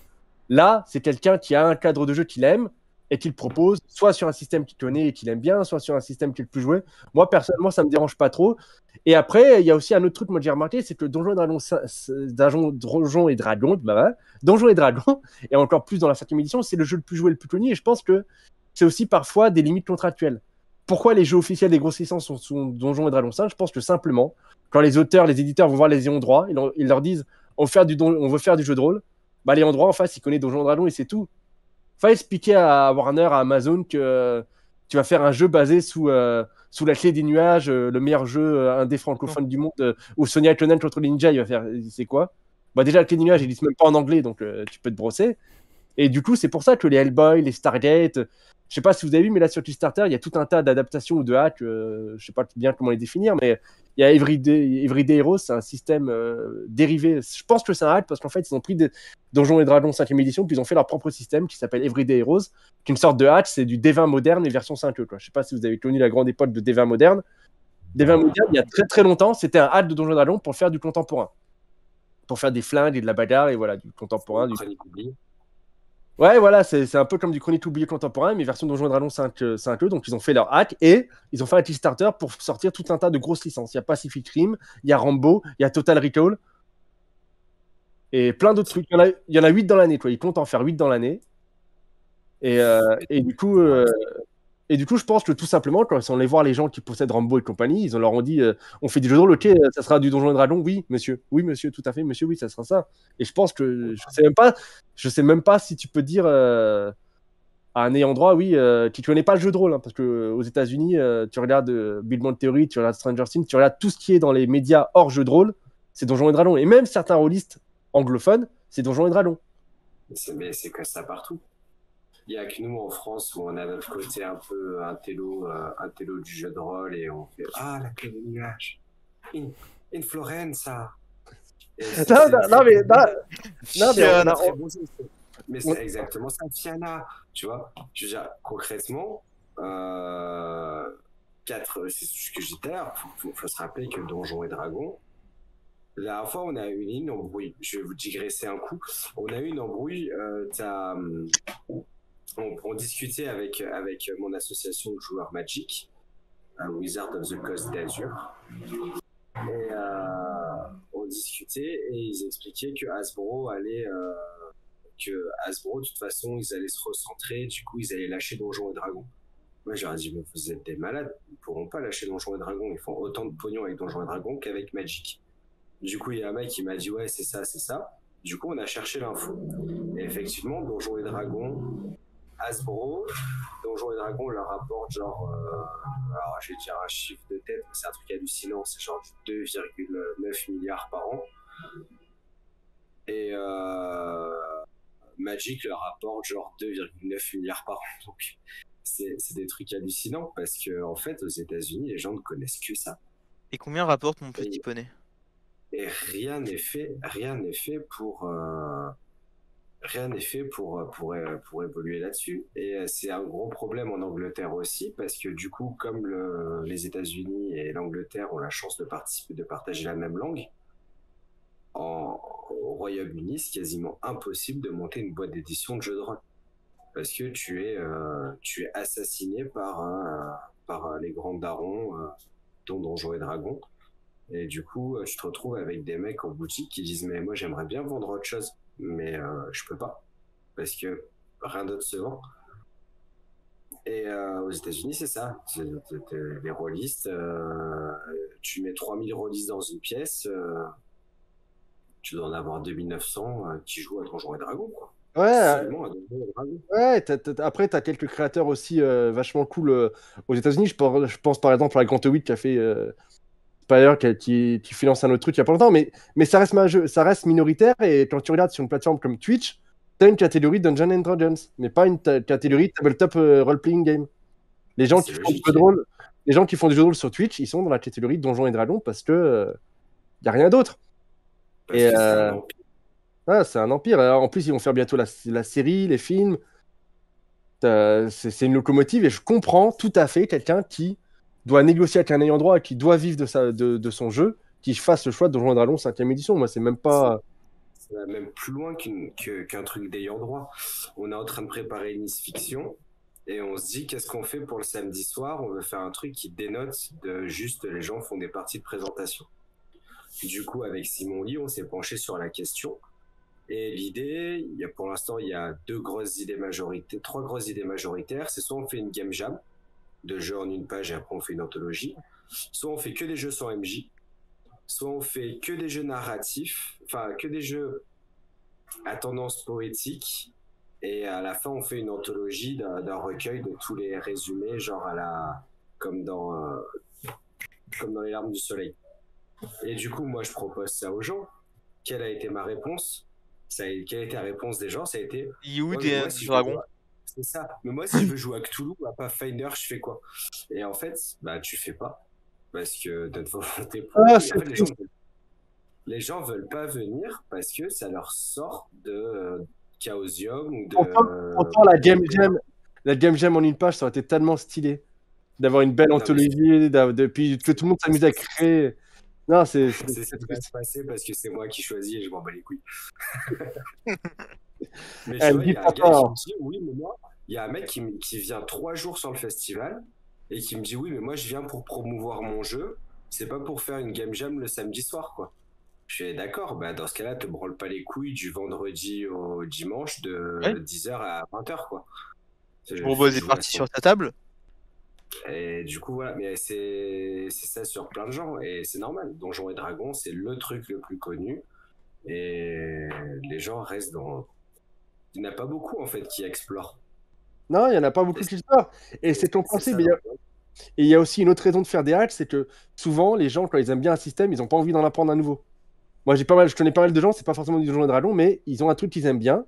S2: Là, c'est quelqu'un qui a un cadre de jeu qu'il aime et qu'il propose, soit sur un système qu'il connaît et qu'il aime bien, soit sur un système qui est le plus joué. Moi, personnellement, ça me dérange pas trop. Et après, il y a aussi un autre truc, moi, que j'ai remarqué, c'est que Donjons et Dragons, et encore plus dans la 5e édition, c'est le jeu le plus joué, le plus connu. Et je pense que c'est aussi parfois des limites contractuelles. Pourquoi les jeux officiels des grosses licences sont Donjons et Dragons 5 ? Je pense que simplement, quand les auteurs, les éditeurs vont voir les ayants droit, ils leur disent on veut faire du jeu de rôle, bah les ayants droit en face, ils connaissent Donjons et Dragons et c'est tout. Faut expliquer à Warner, à Amazon que tu vas faire un jeu basé sous la clé des nuages, le meilleur jeu indé francophone du monde, où Sonia Clonan contre les ninjas, il va faire c'est quoi ? Bah déjà, la clé des nuages, ils disent même pas en anglais, donc tu peux te brosser. Et du coup, c'est pour ça que les Hellboy, les Stargate, je sais pas si vous avez vu, mais là sur Kickstarter, il y a tout un tas d'adaptations ou de hacks, je sais pas bien comment les définir, mais il y a Everyday Heroes, c'est un système dérivé. Je pense que c'est un hack parce qu'en fait, ils ont pris Donjons et Dragons 5e édition, puis ils ont fait leur propre système qui s'appelle Everyday Heroes, qui est une sorte de hack, c'est du D20 moderne et version 5e, quoi. Je sais pas si vous avez connu la grande époque de D20 moderne. D20 moderne, il y a très très longtemps, c'était un hack de Donjons et Dragons pour faire du contemporain. Pour faire des flingues et de la bagarre et voilà, du contemporain. Ouais, voilà, c'est un peu comme du Chronique oublié contemporain, mais version Donjons et Dragons 5e. Donc, ils ont fait leur hack et ils ont fait un Kickstarter pour sortir tout un tas de grosses licences. Il y a Pacific Rim, il y a Rambo, il y a Total Recall et plein d'autres trucs. Il y en a 8 dans l'année, quoi. Ils comptent en faire 8 dans l'année. Et du coup, je pense que tout simplement, quand on allait voir les gens qui possèdent Rambo et compagnie, ils leur ont dit on fait du jeu de rôle, ok, ça sera du Donjon et Dragon, oui, monsieur, tout à fait, monsieur, oui, ça sera ça. Et je pense que je sais même pas si tu peux dire à un ayant droit, oui, qui connaît pas le jeu de rôle, hein, parce que aux États-Unis, tu regardes Big Bang Theory, tu regardes Stranger Things, tu regardes tout ce qui est dans les médias hors jeu de rôle, c'est Donjon et Dragon. Et même certains rôlistes anglophones, c'est Donjon et Dragon.
S5: Mais c'est que ça partout. Il n'y a que nous en France où on a notre côté un peu un télo du jeu de rôle et on fait la clé des nuages. In Florenza. Mais c'est exactement ça, Fiana. Tu vois, je veux dire, concrètement, c'est ce que j'ai dit tout à l'heure, faut se rappeler que Donjons et Dragons, la dernière fois, on a eu une embrouille. Je vais vous digresser un coup. On a eu une embrouille. On discutait avec mon association de joueurs Magic, Wizard of the Coast d'Azur, et on discutait et ils expliquaient que Hasbro de toute façon, ils allaient se recentrer, du coup, ils allaient lâcher Donjons et Dragons. Moi, j'aurais dit, mais vous êtes des malades. Ils pourront pas lâcher Donjons et Dragons. Ils font autant de pognon avec Donjons et Dragons qu'avec Magic. Du coup, il y a un mec qui m'a dit, ouais, c'est ça, c'est ça. Du coup, on a cherché l'info. Et effectivement, Donjons et Dragons, Hasbro, Donjons et Dragons leur rapporte genre, alors je vais dire un chiffre de tête, mais c'est un truc hallucinant, c'est genre 2,9 milliards par an. Et Magic leur rapporte genre 2,9 milliards par an. Donc c'est des trucs hallucinants parce que en fait aux États-Unis les gens ne connaissent que ça.
S3: Et combien rapporte mon petit poney?
S5: Et rien n'est fait pour évoluer là-dessus. Et c'est un gros problème en Angleterre aussi, parce que du coup, comme les États-Unis et l'Angleterre ont la chance de partager la même langue, au Royaume-Uni, c'est quasiment impossible de monter une boîte d'édition de jeux de rôle. Parce que tu es assassiné par les grands darons, dont Donjons et Dragons. Et du coup, tu te retrouves avec des mecs en boutique qui disent mais moi j'aimerais bien vendre autre chose, mais je peux pas parce que rien d'autre se vend. Et aux États-Unis, c'est ça. Les rôlistes, tu mets 3000 rôlistes dans une pièce, tu dois en avoir 2900 qui jouent à Donjons et Dragons, quoi.
S2: Ouais,
S5: Seulement à Donjons et Dragons.
S2: ouais, après, tu as quelques créateurs aussi vachement cool aux États-Unis. Je pense par exemple à Grant Witt qui a fait Spire, qui finance un autre truc il y a pas longtemps, mais ça reste minoritaire. Et quand tu regardes sur une plateforme comme Twitch, tu as une catégorie Dungeons and Dragons, mais pas une catégorie tabletop role-playing game. Les gens qui
S5: C'est
S2: font du
S5: logique.
S2: jeu de rôle, les gens qui font du jeu de rôle sur Twitch, ils sont dans la catégorie Donjons et Dragons parce que y a rien d'autre.
S5: Parce
S2: Et
S5: que c'est un empire.
S2: c'est un empire. Alors, en plus, ils vont faire bientôt la série, les films. C'est une locomotive et je comprends tout à fait quelqu'un qui doit négocier avec un ayant droit et qui doit vivre de son jeu, qui fasse le choix de Donjons et Dragons 5e édition. Moi, c'est même pas.
S5: Ça va même plus loin qu'un truc d'ayant droit. On est en train de préparer une fiction et on se dit qu'est-ce qu'on fait pour le samedi soir? On veut faire un truc qui dénote de juste les gens font des parties de présentation. Du coup, avec Simon Lee, on s'est penché sur la question. Et l'idée, pour l'instant, il y a trois grosses idées majoritaires. C'est soit on fait une game jam de jeux en une page et après on fait une anthologie, soit on fait que des jeux sans MJ, soit on fait que des jeux narratifs, enfin que des jeux à tendance poétique, et à la fin on fait une anthologie d'un recueil de tous les résumés, genre comme dans Les Larmes du Soleil. Et du coup, moi je propose ça aux gens. Quelle a été ma réponse? Quelle a été la réponse des gens? Ça a été
S3: You
S5: ouais,
S3: des
S5: moi, si
S3: dragons.
S5: c'est ça. Mais moi, si je veux jouer à Cthulhu ou à Pathfinder, je fais quoi? Et en fait, tu fais pas. Parce que notre volonté pour
S2: Ah,
S5: en
S2: c'est
S5: fait, les gens veulent pas venir parce que ça leur sort de Chaosium ou de.
S2: Pourtant, la Game Jam en une page, ça aurait été tellement stylé d'avoir une belle
S5: Non, mais
S2: anthologie, puis que tout le monde s'amuse à créer. Non, c'est
S5: c'est ce qui va se passer parce que c'est moi qui choisis et je m'en bats les couilles. Mais tu vois, il y a un gars qui me dit oui, mais moi, il y a un mec qui vient 3 jours sur le festival et qui me dit oui, mais moi je viens pour promouvoir mon jeu, c'est pas pour faire une game jam le samedi soir, quoi. Je suis d'accord, bah dans ce cas-là, te branle pas les couilles du vendredi au dimanche de 10h à 20h, quoi.
S3: Tu proposes des parties sur ta table?
S5: Et du coup, voilà, mais c'est ça sur plein de gens, et c'est normal. Donjons et Dragons, c'est le truc le plus connu, et les gens restent dans. Il n'y en a pas beaucoup, en fait, qui explorent.
S2: Non, il n'y en a pas beaucoup qui explorent. Et c'est compréhensible. Et il y a aussi une autre raison de faire des hacks, c'est que souvent, les gens, quand ils aiment bien un système, ils n'ont pas envie d'en apprendre un nouveau. Moi, je connais pas mal de gens, c'est pas forcément du Donjons et Dragons, mais ils ont un truc qu'ils aiment bien.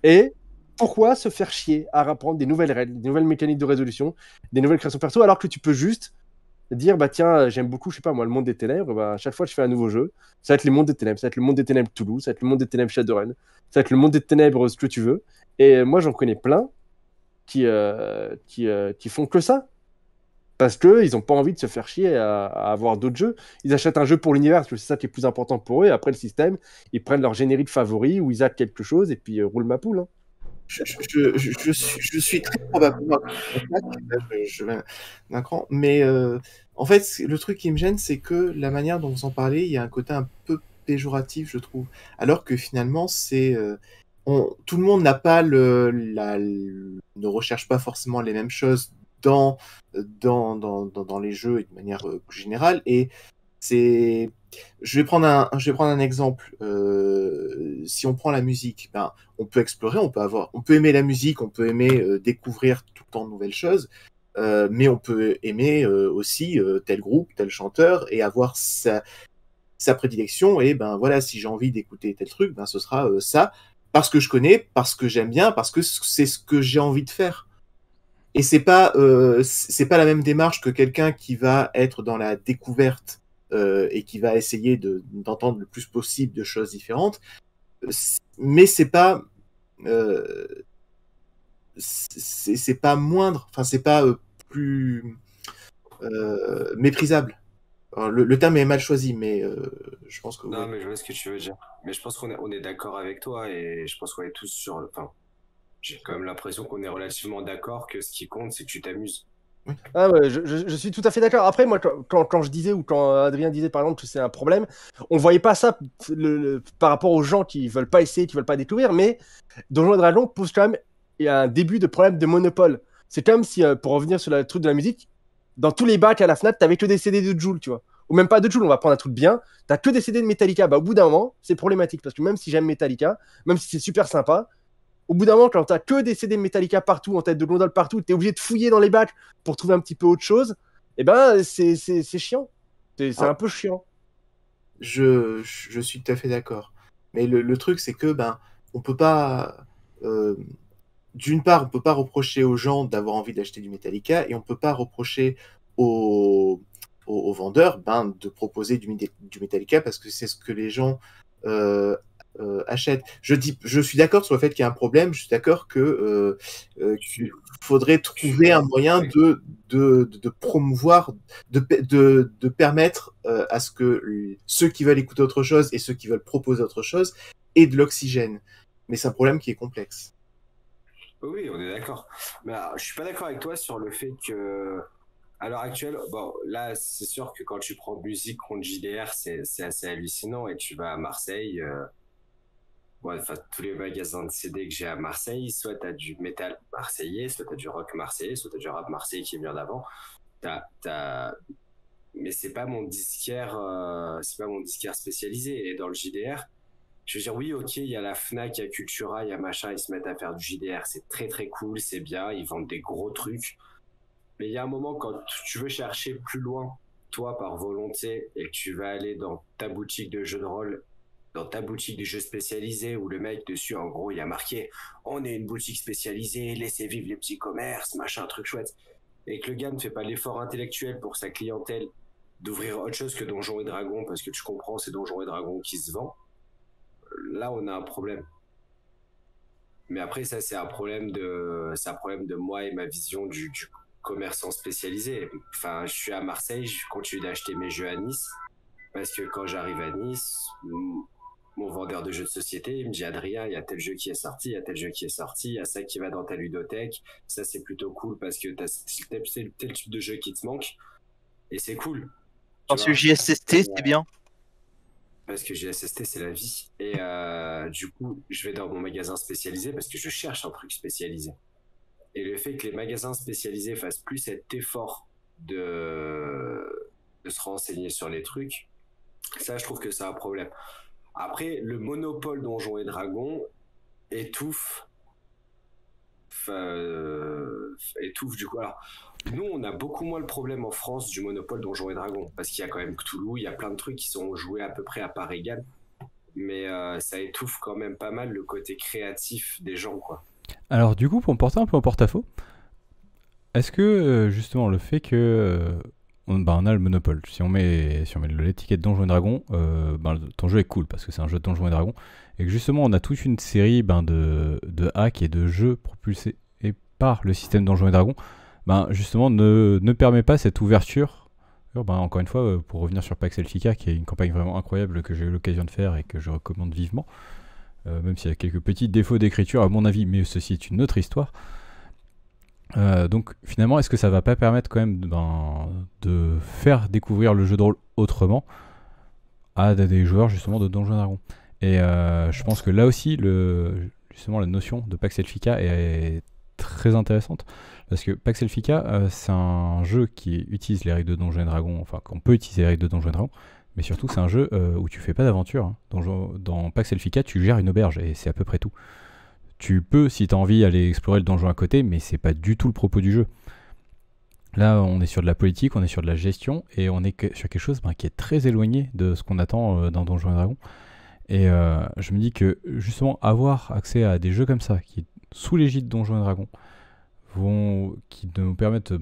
S2: Et pourquoi se faire chier à apprendre des nouvelles règles, des nouvelles mécaniques de résolution, des nouvelles créations perso, alors que tu peux juste dire, bah tiens, j'aime beaucoup, je sais pas moi, le monde des ténèbres, bah, à chaque fois que je fais un nouveau jeu, ça va être les mondes des ténèbres, ça va être le monde des ténèbres Toulouse, ça va être le monde des ténèbres Shadowrun, ça va être le monde des ténèbres, ce que tu veux. Et moi, j'en connais plein qui font que ça. Parce qu'ils n'ont pas envie de se faire chier à avoir d'autres jeux. Ils achètent un jeu pour l'univers, parce que c'est ça qui est plus important pour eux, et après le système, ils prennent leur générique favori, ou ils hackent quelque chose, et puis roule ma poule. Hein.
S4: Je suis très probablement je vais d'un cran, mais en fait, le truc qui me gêne, c'est que la manière dont vous en parlez, il y a un côté un peu péjoratif, je trouve. Alors que finalement, tout le monde n'a pas ne recherche pas forcément les mêmes choses dans les jeux et de manière plus générale. Et je vais prendre un exemple. Si on prend la musique, ben, on peut explorer, on peut aimer la musique, on peut aimer découvrir tout le temps de nouvelles choses, mais on peut aimer aussi tel groupe, tel chanteur et avoir sa prédilection. Et ben voilà, si j'ai envie d'écouter tel truc, ben ce sera ça, parce que je connais, parce que j'aime bien, parce que c'est ce que j'ai envie de faire. Et c'est pas la même démarche que quelqu'un qui va être dans la découverte et qui va essayer d'entendre le plus possible de choses différentes. Mais c'est pas moindre, enfin c'est pas plus méprisable. Alors, le terme est mal choisi, mais je pense que
S5: Non,
S4: ouais.
S5: mais je vois ce que tu veux dire. Mais je pense qu'on est d'accord avec toi et je pense qu'on est tous sur le. Enfin, j'ai quand même l'impression qu'on est relativement d'accord que ce qui compte, c'est que tu t'amuses.
S2: Ah ouais, je suis tout à fait d'accord. Après, moi, quand je disais, ou quand Adrien disait par exemple que c'est un problème, on voyait pas ça par rapport aux gens qui veulent pas essayer, qui veulent pas découvrir, mais Donjons et Dragons pose quand même un début de problème de monopole. C'est comme si, pour revenir sur le truc de la musique, dans tous les bacs à la Fnac, t'avais que des CD de Jul, tu vois. Ou même pas de Jul, on va prendre un truc bien, t'as que des CD de Metallica. Bah, au bout d'un moment, c'est problématique, parce que même si j'aime Metallica, même si c'est super sympa, au bout d'un moment, quand t'as que des CD de Metallica partout, en tête de gondole partout, t'es obligé de fouiller dans les bacs pour trouver un petit peu autre chose, et ben c'est chiant. C'est un peu chiant.
S4: Je suis tout à fait d'accord. Mais le truc, c'est que ben, on peut pas. D'une part, on peut pas reprocher aux gens d'avoir envie d'acheter du Metallica, et on peut pas reprocher aux vendeurs de proposer du Metallica parce que c'est ce que les gens achètent. Je suis d'accord sur le fait qu'il y a un problème. Je suis d'accord qu'il faudrait trouver un moyen de promouvoir, de permettre à ce que ceux qui veulent écouter autre chose et ceux qui veulent proposer autre chose aient de l'oxygène. Mais c'est un problème qui est complexe.
S5: Oui, on est d'accord. Mais alors, je suis pas d'accord avec toi sur le fait que, à l'heure actuelle, bon, là, c'est sûr que quand tu prends musique contre JDR, c'est assez hallucinant et tu vas à Marseille, ouais, enfin, tous les magasins de CD que j'ai à Marseille, soit t'as du métal marseillais, soit t'as du rock marseillais, soit t'as du rap marseillais qui vient d'avant. Mais c'est pas mon disquaire, spécialisé. Et dans le JDR, je veux dire, oui, ok, il y a la Fnac, il y a Cultura, il y a machin, ils se mettent à faire du JDR, c'est très très cool, c'est bien, ils vendent des gros trucs. Mais il y a un moment, quand tu veux chercher plus loin, toi, par volonté, et que tu vas aller dans ta boutique de jeux de rôle, dans ta boutique de jeux spécialisés, où le mec dessus, en gros, il a marqué « On est une boutique spécialisée, laissez vivre les petits commerces, machin, truc chouette ». Et que le gars ne fait pas l'effort intellectuel pour sa clientèle d'ouvrir autre chose que Donjons et Dragons, parce que tu comprends, c'est Donjons et Dragons qui se vend. Là, on a un problème. Mais après, ça, c'est un problème de moi et ma vision du commerçant spécialisé. Enfin, je suis à Marseille, je continue d'acheter mes jeux à Nice, parce que quand j'arrive à Nice, mon vendeur de jeux de société, il me dit Adrien, il y a tel jeu qui est sorti, il y a tel jeu qui est sorti, il y a ça qui va dans ta ludothèque, ça c'est plutôt cool parce que t'as tel type de jeu qui te manque, et c'est cool.
S3: Parce que JSST, c'est bien.
S5: Parce que JSST, c'est la vie. Et du coup, je vais dans mon magasin spécialisé parce que je cherche un truc spécialisé. Et le fait que les magasins spécialisés fassent plus cet effort de se renseigner sur les trucs, ça, je trouve que c'est un problème. Après, le monopole Donjons et Dragons étouffe du coup. Alors, nous, on a beaucoup moins le problème en France du monopole Donjons et Dragons, parce qu'il y a quand même Cthulhu, il y a plein de trucs qui sont joués à peu près à part égale, mais ça étouffe quand même pas mal le côté créatif des gens, quoi.
S1: Alors du coup, pour me porter un peu en porte-à-faux, est-ce que justement le fait que on a le monopole, si on met l'étiquette Donjons et Dragons, ton jeu est cool parce que c'est un jeu de Donjons et Dragons, et que justement on a toute une série de hacks et de jeux propulsés par le système Donjons et Dragons, justement ne permet pas cette ouverture. Encore une fois, pour revenir sur Pax Elfica, qui est une campagne vraiment incroyable que j'ai eu l'occasion de faire et que je recommande vivement, même s'il y a quelques petits défauts d'écriture à mon avis, mais ceci est une autre histoire. Donc finalement, est-ce que ça va pas permettre quand même de faire découvrir le jeu de rôle autrement à des joueurs justement de Donjons & Dragons? Et je pense que là aussi, justement la notion de Pax Elfica est très intéressante, Parce que Pax Elfica, c'est un jeu qui utilise les règles de Donjons et Dragons, enfin qu'on peut utiliser les règles de Donjons et Dragons, mais surtout c'est un jeu où tu fais pas d'aventure. Hein. Dans Pax Elfica, tu gères une auberge et c'est à peu près tout. Tu peux, si tu as envie, aller explorer le donjon à côté, mais c'est pas du tout le propos du jeu. Là, on est sur de la politique, on est sur de la gestion, et on est sur quelque chose qui est très éloigné de ce qu'on attend dans Donjons et Dragons. Et je me dis que justement avoir accès à des jeux comme ça, qui sous l'égide Donjons et Dragons, qui nous permettent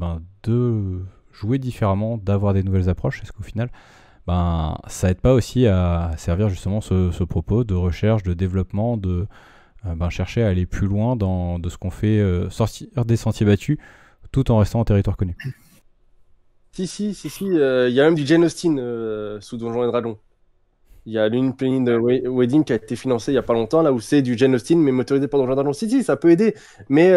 S1: de jouer différemment, d'avoir des nouvelles approches, parce qu'au final, ça aide pas aussi à servir justement ce propos de recherche, de développement, de chercher à aller plus loin de ce qu'on fait, sortir des sentiers battus, tout en restant en territoire connu.
S2: Si, il y a même du Jane Austen sous Donjons et Dragons. Il y a l'une Planning Wedding qui a été financée il y a pas longtemps, là où c'est du Jane Austen, mais motorisé par Donjons et Dragons. Si, ça peut aider, mais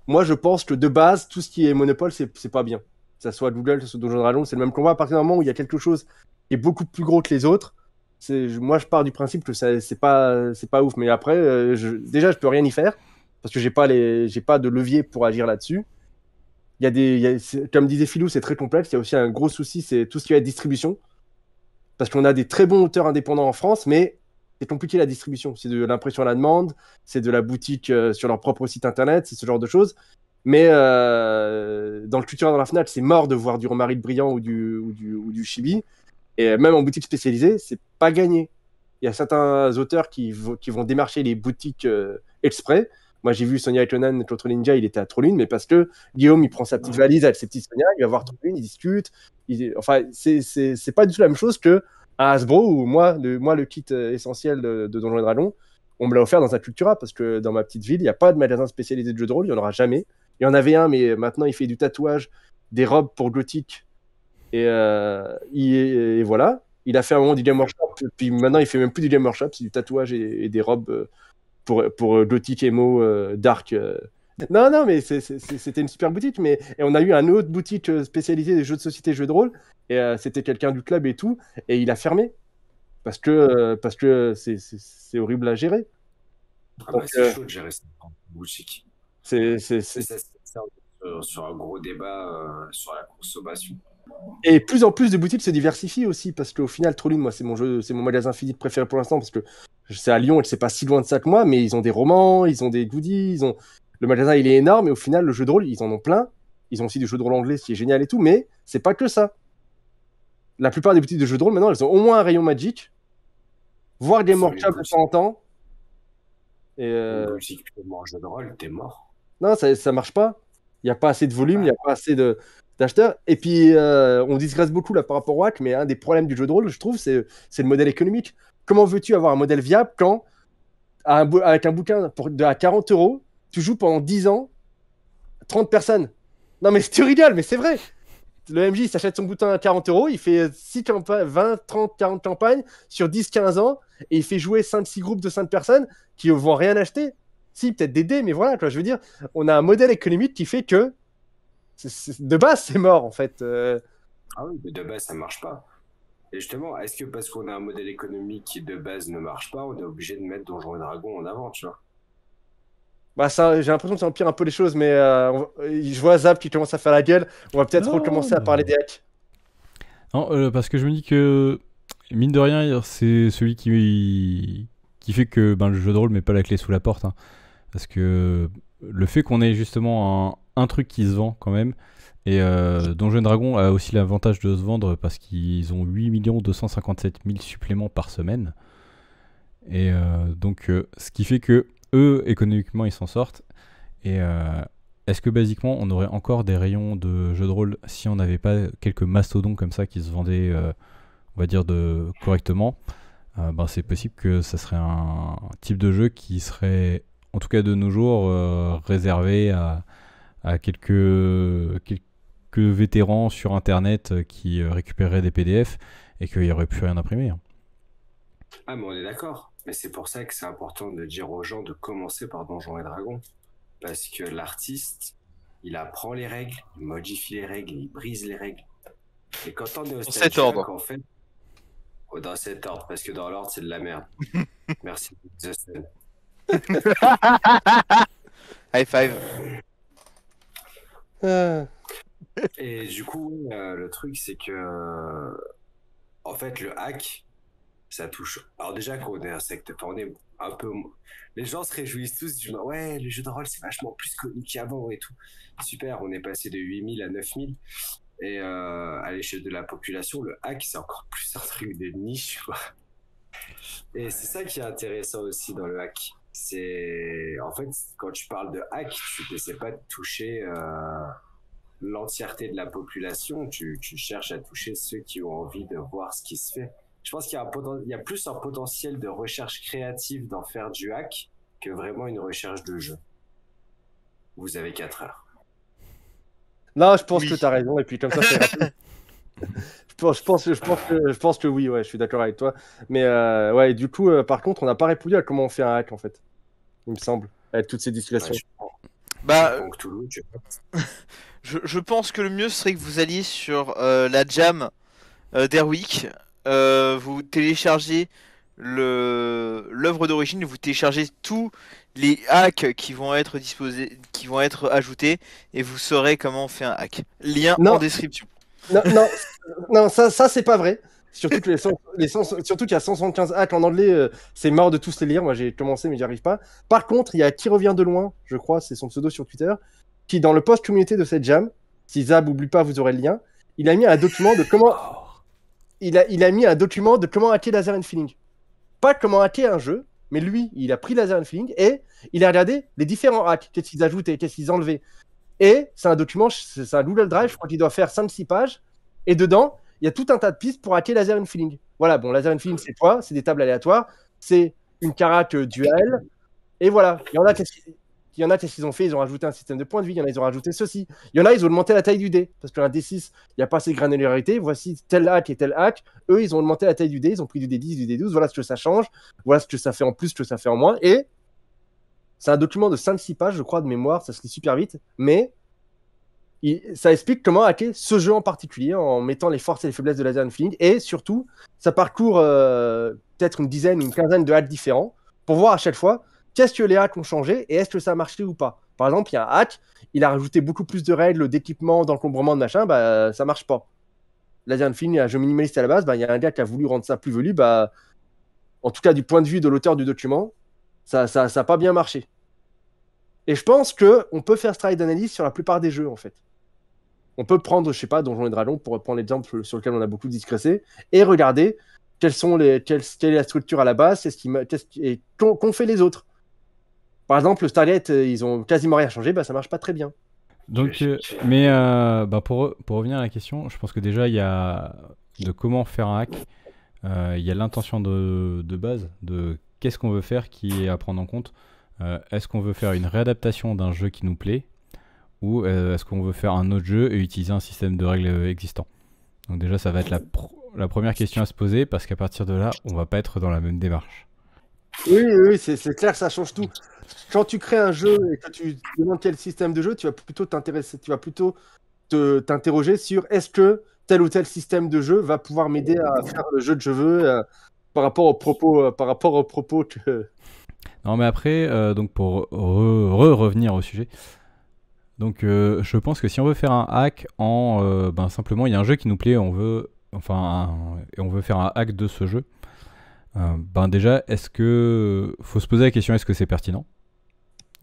S2: moi je pense que de base, tout ce qui est monopole, c'est pas bien. Que ça soit Google, que ce soit Donjons et Dragons, c'est le même combat. À partir du moment où il y a quelque chose qui est beaucoup plus gros que les autres, moi je pars du principe que c'est pas ouf. Mais après, déjà je peux rien y faire parce que j'ai pas de levier pour agir là-dessus. Comme disait Philou, c'est très complexe. Il y a aussi un gros souci, c'est tout ce qui va être distribution. Parce qu'on a des très bons auteurs indépendants en France, mais c'est compliqué la distribution. C'est de l'impression à la demande, c'est de la boutique sur leur propre site internet, c'est ce genre de choses. Mais dans le Cultura, dans la Fnac, c'est mort de voir du Romaric Brillant ou du Chibi. Et même en boutique spécialisée, c'est pas gagné. Il y a certains auteurs qui vont démarcher les boutiques exprès. Moi, j'ai vu Sonia Eklonan et Claude Ninja, il était à Trollune, mais parce que Guillaume, il prend sa petite valise avec ses petites Sonia, il va voir Trollune, il discute. Enfin, c'est pas du tout la même chose que à Hasbro, où moi, le kit essentiel de Donjons et Dragons, on me l'a offert dans un Cultura, parce que dans ma petite ville, il n'y a pas de magasin spécialisé de jeux de rôle, il n'y en aura jamais. Il y en avait un, mais maintenant, il fait du tatouage, des robes pour Gothic, et voilà. Il a fait un moment du Game Workshop, puis maintenant, il fait même plus du Game Workshop, c'est du tatouage et des robes pour Gothic, Emo, Dark. Non, mais c'était une super boutique, et on a eu une autre boutique spécialisée des jeux de société, jeux de rôle, et c'était quelqu'un du club et tout, et il a fermé, parce que c'est horrible à gérer.
S5: Donc, c'est chaud de gérer cette boutique.
S2: C'est
S5: sur un gros débat sur la consommation.
S2: Et plus en plus de boutiques se diversifient aussi, parce qu'au final, Trollune, moi, c'est mon magasin physique préféré pour l'instant, parce que c'est à Lyon et c'est pas si loin de ça que moi, mais ils ont des romans, ils ont des goodies, le magasin, il est énorme, et au final, le jeu de rôle, ils en ont plein. Ils ont aussi du jeu de rôle anglais, ce qui est génial et tout, mais c'est pas que ça. La plupart des boutiques de jeux de rôle, maintenant, elles ont au moins un rayon Magic, voire Game Workshop de temps en temps. Et
S5: une boutique purement jeu de rôle, t'es mort.
S2: Non, ça marche pas. Il n'y a pas assez de volume, il n'y a pas assez d'acheteurs. Et puis, on digresse beaucoup là par rapport au hack, mais un des problèmes du jeu de rôle, je trouve, c'est le modèle économique. Comment veux-tu avoir un modèle viable quand, avec un bouquin à 40 €, tu joues pendant 10 ans, 30 personnes? Non, mais tu rigoles, mais c'est vrai. Le MJ, il s'achète son bouquin à 40 €, il fait 20, 30, 40 campagnes sur 10-15 ans, et il fait jouer 5-6 groupes de 5 personnes qui ne vont rien acheter. Si, peut-être des dés, mais voilà, quoi, je veux dire, on a un modèle économique qui fait que de base, c'est mort, en fait.
S5: Ah oui, mais de base, ça marche pas. Et justement, est-ce que parce qu'on a un modèle économique qui de base ne marche pas, on est obligé de mettre Donjons et Dragons en avant, tu vois?
S2: Ça, j'ai l'impression que ça empire un peu les choses, mais je vois Zap qui commence à faire la gueule. On va peut-être recommencer à parler des hacks.
S1: Non, parce que je me dis que, mine de rien, c'est celui qui fait que le jeu de rôle met pas la clé sous la porte. Hein. Parce que le fait qu'on ait justement un truc qui se vend quand même, et Donjons et Dragons a aussi l'avantage de se vendre parce qu'ils ont 8 257 000 suppléments par semaine. Et donc, ce qui fait que eux, économiquement, ils s'en sortent. Et est-ce que, basiquement, on aurait encore des rayons de jeux de rôle si on n'avait pas quelques mastodons comme ça qui se vendaient, on va dire, correctement? C'est possible que ça serait un type de jeu qui serait, en tout cas de nos jours, réservé à quelques vétérans sur Internet qui récupéreraient des PDF et qu'il n'y aurait plus rien imprimé. Hein.
S5: Ah, mais on est d'accord. Mais c'est pour ça que c'est important de dire aux gens de commencer par Donjons et Dragons. Parce que l'artiste, il apprend les règles, il modifie les règles, il brise les règles. Et quand on est au stade en fait... dans cet ordre, parce que dans l'ordre, c'est de la merde. Merci, Justin.
S3: High five.
S5: Et du coup, le truc, c'est que, en fait, le hack, ça touche. Alors, déjà, quand on est un secteur, on est un peu. Les gens se réjouissent tous du genre, ouais, le jeu de rôle, c'est vachement plus connu qu'avant et tout. Super, on est passé de 8000 à 9000. Et à l'échelle de la population, le hack, c'est encore plus un truc de niche, quoi. Et c'est ça qui est intéressant aussi dans le hack. C'est. En fait, quand tu parles de hack, tu n'essaies pas de toucher. L'entièreté de la population, tu cherches à toucher ceux qui ont envie de voir ce qui se fait. Je pense qu'il y a, il y a plus un potentiel de recherche créative d'en faire du hack que vraiment une recherche de jeu. Vous avez 4 heures.
S2: Non, je pense
S3: Oui.
S2: que t'as raison, et puis comme ça, ça ira plus. Je pense que oui, ouais, je suis d'accord avec toi. Mais ouais, du coup, par contre, on n'a pas répondu à comment on fait un hack, en fait. Il me semble, avec toutes ces discussions.
S3: Bah,
S5: Donc, Toulouse,
S3: je pense que le mieux serait que vous alliez sur la jam d'Airwick, vous téléchargez l'œuvre d'origine, vous téléchargez tous les hacks qui vont être disposés, qui vont être ajoutés, et vous saurez comment on fait un hack. Lien
S2: Non.
S3: en description.
S2: Non, ça c'est pas vrai. Surtout que surtout qu'il y a 175 hacks en anglais, c'est mort de tous les lire. Moi, j'ai commencé, mais j'y arrive pas. Par contre, il y a Qui revient de loin, je crois, c'est son pseudo sur Twitter, qui dans le post communauté de cette jam, si Zab oublie pas, vous aurez le lien. Il a mis un document de comment. Il a mis un document de comment hacker Laser and Feeling. Pas comment hacker un jeu, mais lui, il a pris Laser and Feeling et il a regardé les différents hacks, qu'est-ce qu'ils ajoutaient, qu'est-ce qu'ils enlevaient. Et c'est un document, c'est un Google Drive, je crois qu'il doit faire 5-6 pages. Et dedans, il y a tout un tas de pistes pour hacker Laser and Feeling. Voilà, bon, Laser and Feeling, c'est quoi? C'est des tables aléatoires, c'est une carac duel. Et voilà, il y en a, qu'est-ce qu'ils ont fait? Ils ont rajouté un système de points de vie, il y en a, ils ont rajouté ceci. Il y en a, ils ont augmenté la taille du dé. Parce qu'un D6, il n'y a pas assez de granularité. Voici tel hack et tel hack. Eux, ils ont augmenté la taille du dé, ils ont pris du D10, du D12. Voilà ce que ça change. Voilà ce que ça fait en plus, ce que ça fait en moins. Et c'est un document de 5-6 pages, je crois, de mémoire. Ça se lit super vite. Mais ça explique comment hacker ce jeu en particulier en mettant les forces et les faiblesses de Laser and Feeling. Et surtout, ça parcourt peut-être une dizaine ou une quinzaine de hacks différents pour voir à chaque fois qu'est-ce que les hacks ont changé et est-ce que ça a marché ou pas. Par exemple, il y a un hack, il a rajouté beaucoup plus de règles d'équipement, d'encombrement, de machin, bah ça marche pas. Laser and Feeling, un jeu minimaliste à la base, bah il y a un gars qui a voulu rendre ça plus velu, bah en tout cas du point de vue de l'auteur du document, ça a pas bien marché. Et je pense que on peut faire ce travail d'analyse sur la plupart des jeux en fait. On peut prendre, je sais pas, Donjons et Dragons pour reprendre l'exemple sur lequel on a beaucoup discrécé et regarder quelle est la structure à la base, et qu'ont fait les autres. Par exemple, le Stargate, ils ont quasiment rien changé, bah ça marche pas très bien.
S1: Donc, pour revenir à la question, je pense que déjà il y a de comment faire un hack, il y a l'intention de base, de qu'est-ce qu'on veut faire qui est à prendre en compte. Est-ce qu'on veut faire une réadaptation d'un jeu qui nous plaît ou est-ce qu'on veut faire un autre jeu et utiliser un système de règles existant? Donc déjà ça va être la première question à se poser parce qu'à partir de là on va pas être dans la même démarche.
S2: Oui, c'est clair, ça change tout. Quand tu crées un jeu et que tu demandes quel système de jeu, tu vas plutôt t'interroger sur est-ce que tel ou tel système de jeu va pouvoir m'aider à faire le jeu que je veux par rapport aux propos que...
S1: Non mais après, donc pour revenir au sujet, donc je pense que si on veut faire un hack simplement il y a un jeu qui nous plaît, on veut faire un hack de ce jeu, déjà est-ce que faut se poser la question, est-ce que c'est pertinent?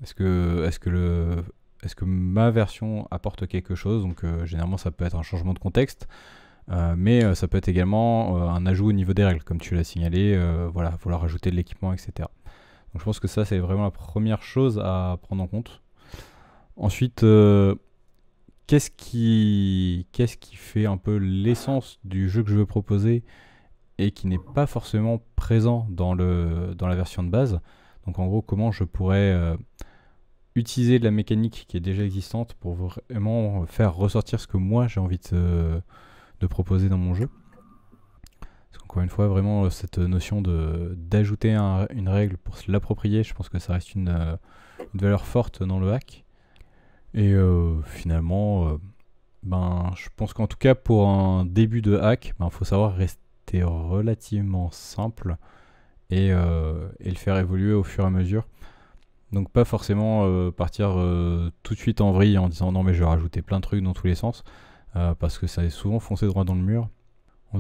S1: Est-ce que ma version apporte quelque chose? Donc généralement ça peut être un changement de contexte, mais ça peut être également un ajout au niveau des règles, comme tu l'as signalé, vouloir rajouter de l'équipement, etc. Donc je pense que ça c'est vraiment la première chose à prendre en compte. Ensuite, qu'est-ce qui fait un peu l'essence du jeu que je veux proposer et qui n'est pas forcément présent dans la version de base? Donc en gros, comment je pourrais utiliser de la mécanique qui est déjà existante pour vraiment faire ressortir ce que moi j'ai envie de proposer dans mon jeu. Parce qu'encore une fois, vraiment cette notion d'ajouter une règle pour se l'approprier, je pense que ça reste une valeur forte dans le hack. Et finalement, je pense qu'en tout cas pour un début de hack, faut savoir rester relativement simple et le faire évoluer au fur et à mesure. Donc pas forcément partir tout de suite en vrille en disant non mais je vais rajouter plein de trucs dans tous les sens, parce que ça est souvent foncé droit dans le mur.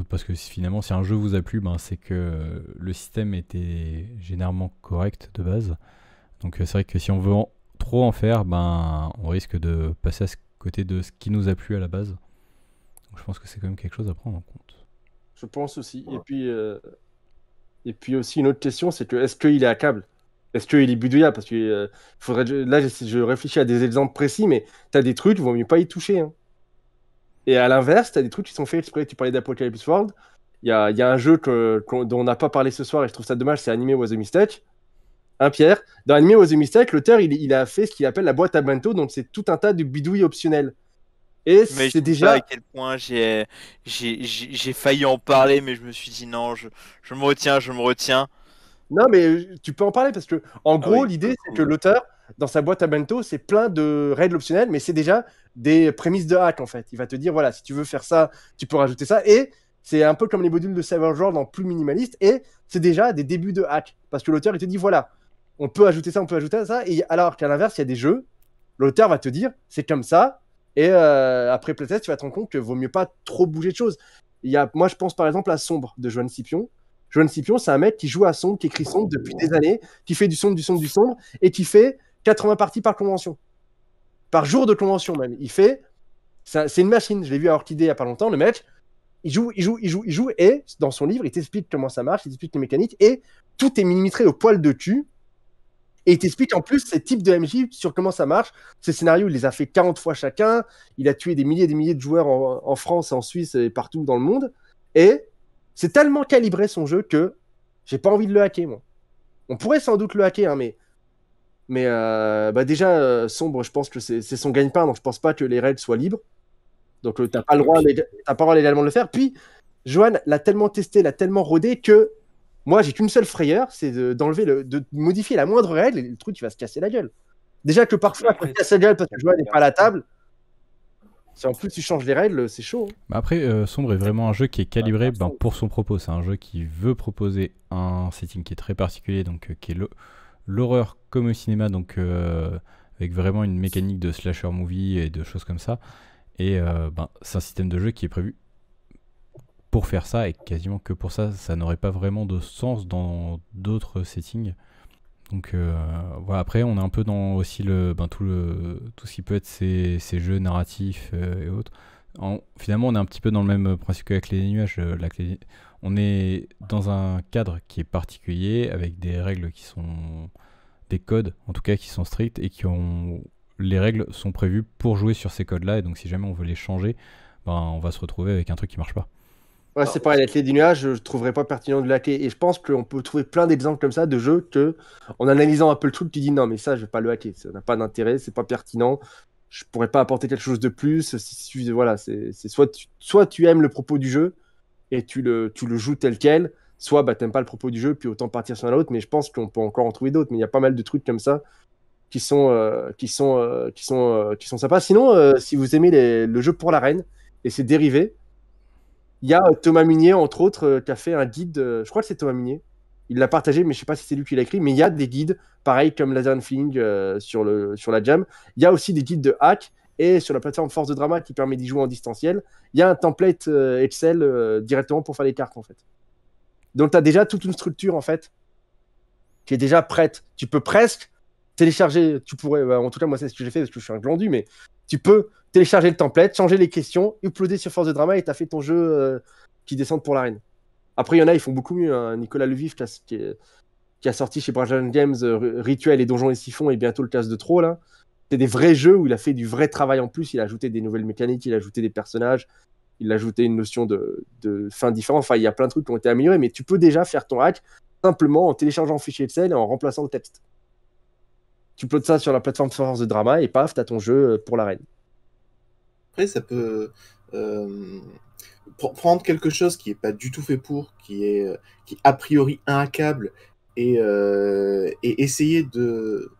S1: Parce que finalement si un jeu vous a plu, c'est que le système était généralement correct de base. Donc c'est vrai que si on veut trop en faire, on risque de passer à ce côté de ce qui nous a plu à la base. Donc je pense que c'est quand même quelque chose à prendre en compte.
S2: Je pense aussi. Et puis aussi une autre question, c'est que est-ce qu'il est hackable? Est-ce qu'il est bidouillable? Parce que là, je réfléchis à des exemples précis, mais t'as des trucs, il vaut mieux pas y toucher. Hein. Et à l'inverse, t'as des trucs qui sont faits exprès. Tu parlais d'Apocalypse World. Il y a un jeu dont on n'a pas parlé ce soir et je trouve ça dommage, c'est Anime Was a Mistake. Hein, Pierre? Dans Anime Was a Mistake, l'auteur, il a fait ce qu'il appelle la boîte à bento, donc c'est tout un tas de bidouilles optionnels. Et
S3: Mais
S2: c'est
S3: je sais pas
S2: déjà.
S3: à quel point j'ai failli en parler, mais je me suis dit non, je me retiens.
S2: Non, mais tu peux en parler parce que, en gros,
S3: oui,
S2: l'idée, c'est que l'auteur, dans sa boîte à bento, c'est plein de règles optionnelles, mais c'est déjà des prémices de hack, en fait. Il va te dire, voilà, si tu veux faire ça, tu peux rajouter ça. Et c'est un peu comme les modules de Savage World en plus minimaliste. Et c'est déjà des débuts de hack. Parce que l'auteur, il te dit, voilà, on peut ajouter ça, on peut ajouter ça. Et alors qu'à l'inverse, il y a des jeux, l'auteur va te dire, c'est comme ça. Et après playtest, tu vas te rendre compte qu'il vaut mieux pas trop bouger de choses. Moi, je pense par exemple à Sombre de Joanne Scipion. Joanne Scipion, c'est un mec qui joue à Sombre, qui écrit Sombre depuis des années, qui fait du Sombre, et qui fait 80 parties par convention. Par jour de convention même. C'est une machine. Je l'ai vu à Orchidée il n'y a pas longtemps. Le mec, il joue, et dans son livre, il t'explique comment ça marche, il t'explique les mécaniques, et tout est millimétré au poil de cul. Et il t'explique en plus ces types de MJ sur comment ça marche. Ces scénarios, il les a fait 40 fois chacun. Il a tué des milliers et des milliers de joueurs en France, en Suisse et partout dans le monde. Et c'est tellement calibré son jeu que j'ai pas envie de le hacker, moi. On pourrait sans doute le hacker, hein, mais déjà, Sombre, je pense que c'est son gagne-pain, donc je pense pas que les règles soient libres. Donc t'as pas le droit légalement de le faire. Puis, Joanne l'a tellement testé, l'a tellement rodé que moi, j'ai qu'une seule frayeur, c'est de modifier la moindre règle et le truc, il va se casser la gueule. Déjà que parfois, il se casse la gueule parce que Joanne n'est pas à la table. Si en plus tu changes les règles, c'est chaud.
S1: Après, Sombre est vraiment un jeu qui est calibré pour son propos. C'est un jeu qui veut proposer un setting qui est très particulier, donc qui est l'horreur comme au cinéma, donc avec vraiment une mécanique de slasher movie et de choses comme ça. Et c'est un système de jeu qui est prévu pour faire ça, et quasiment que pour ça, ça n'aurait pas vraiment de sens dans d'autres settings. Donc voilà, après on est un peu dans aussi tout ce qui peut être ces jeux narratifs et autres. Finalement on est un petit peu dans le même principe qu'avec les nuages. On est dans un cadre qui est particulier, avec des règles qui sont des codes en tout cas qui sont stricts, et les règles sont prévues pour jouer sur ces codes là, et donc si jamais on veut les changer, on va se retrouver avec un truc qui marche pas.
S2: Ouais, c'est pareil, la clé du nuage, je ne trouverais pas pertinent de la clé. Et je pense qu'on peut trouver plein d'exemples comme ça de jeux que, en analysant un peu le truc, tu dis non, mais ça, je ne vais pas le hacker. Ça n'a pas d'intérêt, c'est pas pertinent. Je ne pourrais pas apporter quelque chose de plus. Voilà, c'est soit tu aimes le propos du jeu et tu le joues tel quel, soit tu n'aimes pas le propos du jeu, puis autant partir sur un autre. Mais je pense qu'on peut encore en trouver d'autres. Mais il y a pas mal de trucs comme ça qui sont sympas. Sinon, si vous aimez le jeu pour l'arène et ses dérivés, il y a Thomas Munier, entre autres, qui a fait un guide, je crois que c'est Thomas Munier, il l'a partagé, mais je ne sais pas si c'est lui qui l'a écrit, mais il y a des guides, pareil comme Laser Feeling sur la Jam. Il y a aussi des guides de hack, et sur la plateforme Force de Drama qui permet d'y jouer en distanciel, il y a un template Excel directement pour faire les cartes, en fait. Donc, tu as déjà toute une structure, en fait, qui est déjà prête. Tu peux presque télécharger, en tout cas, moi, c'est ce que j'ai fait parce que je suis un glandu, mais tu peux télécharger le template, changer les questions, uploader sur Force de Drama et tu as fait ton jeu qui descend pour l'arène. Après, il y en a, ils font beaucoup mieux. Hein. Nicolas Levif, qui a sorti chez Brajan Games Rituel et Donjons et Siphons, et bientôt le Classe de Troll. Hein. C'est des vrais jeux où il a fait du vrai travail en plus. Il a ajouté des nouvelles mécaniques, il a ajouté des personnages, il a ajouté une notion de fin différente. Enfin, il y a plein de trucs qui ont été améliorés, mais tu peux déjà faire ton hack simplement en téléchargeant un fichier Excel et en remplaçant le texte. Tu uploades ça sur la plateforme Force de Drama et paf, tu as ton jeu pour l'arène.
S4: Après, ça peut prendre quelque chose qui n'est pas du tout fait pour, qui est a priori inhackable, et essayer de...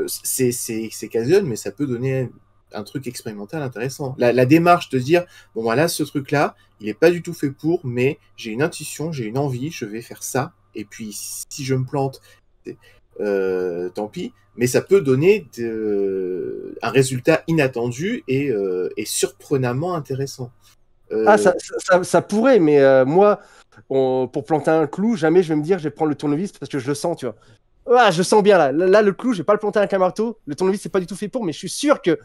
S4: c'est casual, mais ça peut donner un truc expérimental intéressant. La démarche de dire, bon voilà, ce truc-là, il n'est pas du tout fait pour, mais j'ai une intuition, j'ai une envie, je vais faire ça, et puis si je me plante... tant pis, mais ça peut donner un résultat inattendu et surprenamment intéressant.
S2: Ça pourrait, mais moi, pour planter un clou, jamais je vais me dire je vais prendre le tournevis parce que je le sens, tu vois. Ah, je sens bien là. Là, le clou, je vais pas le planter avec un marteau. Le tournevis, c'est pas du tout fait pour, mais je suis sûr que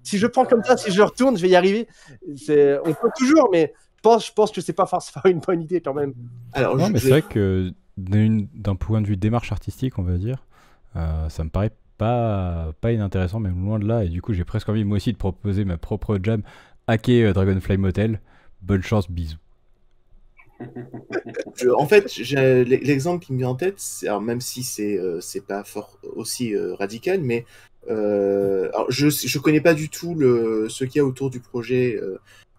S2: si je prends comme ça, si je le retourne, je vais y arriver. On peut toujours, mais je pense que c'est pas forcément une bonne idée quand même.
S4: Alors,
S1: Non, mais c'est vrai que d'un point de vue démarche artistique, on va dire, ça me paraît pas inintéressant, même loin de là. Et du coup, j'ai presque envie moi aussi de proposer ma propre jam, hacker Dragonfly Motel. Bonne chance, bisous.
S4: En fait, l'exemple qui me vient en tête, alors même si c'est pas fort aussi radical, mais alors je connais pas du tout ce qu'il y a autour du projet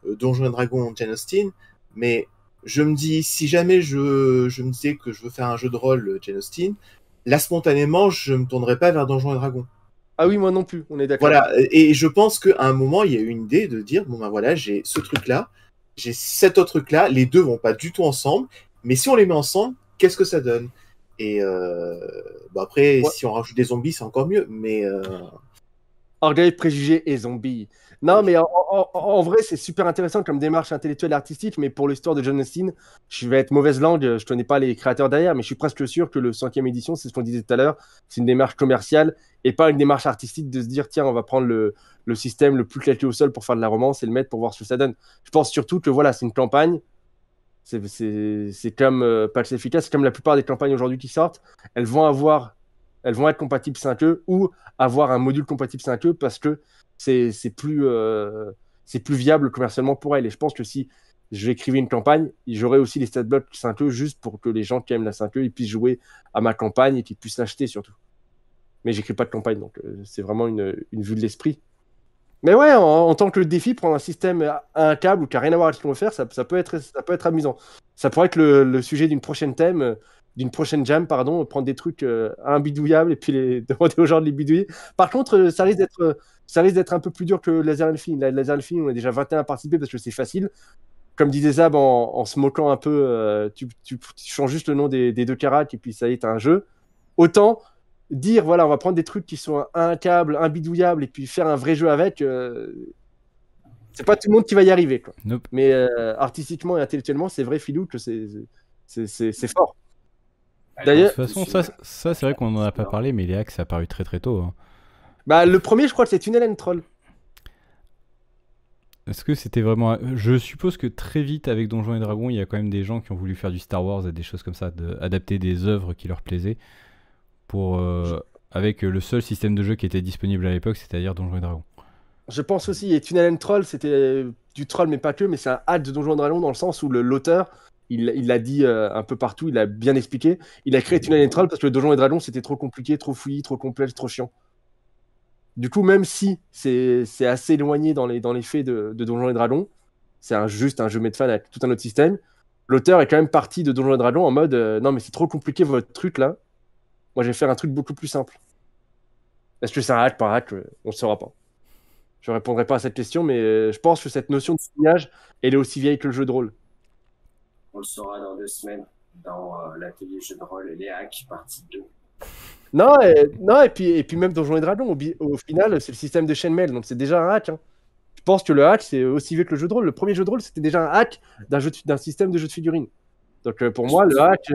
S4: Donjons et Dragons Jane Austen, mais je me dis, si jamais je me disais que je veux faire un jeu de rôle Jane Austen, là spontanément, je me tournerais pas vers Donjons et Dragons.
S2: Ah oui, moi non plus, on est d'accord.
S4: Voilà, et je pense qu'à un moment, il y a eu une idée de dire, bon ben voilà, j'ai ce truc-là, j'ai cet autre truc-là, les deux vont pas du tout ensemble, mais si on les met ensemble, qu'est-ce que ça donne? Et après, si on rajoute des zombies, c'est encore mieux, mais...
S2: Orgueil, préjugés et zombies. Non, mais en vrai, c'est super intéressant comme démarche intellectuelle et artistique, mais pour l'histoire de Jane Austen, je vais être mauvaise langue, je connais pas les créateurs derrière, mais je suis presque sûr que le 5e édition, c'est ce qu'on disait tout à l'heure, c'est une démarche commerciale et pas une démarche artistique de se dire, tiens, on va prendre le système le plus claqué au sol pour faire de la romance et le mettre pour voir ce que ça donne. Je pense surtout que voilà, c'est une campagne, c'est comme Patch Efficace, c'est comme la plupart des campagnes aujourd'hui qui sortent, elles vont être compatibles 5e ou avoir un module compatible 5e parce que c'est plus viable commercialement pour elle. Et je pense que si j'écrivais une campagne, j'aurais aussi les stat blocks 5e juste pour que les gens qui aiment la 5e ils puissent jouer à ma campagne et qu'ils puissent l'acheter surtout. Mais j'écris pas de campagne, donc c'est vraiment une vue de l'esprit. Mais ouais, en tant que défi, prendre un système à un câble ou qui n'a rien à voir avec ce qu'on veut faire, ça peut être amusant. Ça pourrait être le sujet d'une prochaine jam, pardon, prendre des trucs imbidouillables et puis demander aux gens de les bidouiller. Par contre, ça risque d'être un peu plus dur que Laser Elfin. Laser Elfin, on est déjà 21 à participer parce que c'est facile. Comme disait Zab, en se moquant un peu, tu changes juste le nom des deux caracs et puis ça y est, t'as un jeu. Autant dire, voilà, on va prendre des trucs qui sont un câble, imbidouillables et puis faire un vrai jeu avec, c'est pas tout le monde qui va y arriver, quoi.
S1: Nope.
S2: Mais artistiquement et intellectuellement, c'est vrai, Philou, que c'est fort.
S1: D'ailleurs, de toute façon, ça c'est vrai qu'on n'en a pas parlé, mais les hacks, ça a apparu très très tôt. Hein.
S2: Bah, le premier, je crois que c'est Tunnel and Troll.
S1: Est-ce que c'était vraiment... Je suppose que très vite, avec Donjons et Dragons, il y a quand même des gens qui ont voulu faire du Star Wars et des choses comme ça, adapter des œuvres qui leur plaisaient, avec le seul système de jeu qui était disponible à l'époque, c'est-à-dire Donjons et Dragons.
S2: Je pense aussi, et Tunnel and Troll, c'était du troll, mais pas que, mais c'est un hack de Donjons et Dragons dans le sens où l'auteur, il l'a dit un peu partout, il a bien expliqué, il a créé Tunnel and Troll parce que le Donjons et Dragons, c'était trop compliqué, trop fouillis, trop complexe, trop chiant. Du coup, même si c'est assez éloigné dans les faits de Donjons et Dragons, c'est juste un jeu Medfan avec tout un autre système, l'auteur est quand même parti de Donjons et Dragons en mode non, mais c'est trop compliqué votre truc là, moi je vais faire un truc beaucoup plus simple. Est-ce que c'est un hack par hack? On ne saura pas. Je ne répondrai pas à cette question, mais je pense que cette notion de signage, elle est aussi vieille que le jeu de rôle.
S5: On le saura dans 2 semaines, dans l'atelier jeu de rôle et les hacks, partie 2.
S2: Non, et puis même Donjons et Dragons, au final, c'est le système de chaîne-mail, donc c'est déjà un hack. Hein. Je pense que le hack, c'est aussi vieux que le jeu de rôle. Le premier jeu de rôle, c'était déjà un hack d'un système de jeu de figurines. Donc pour moi, le hack,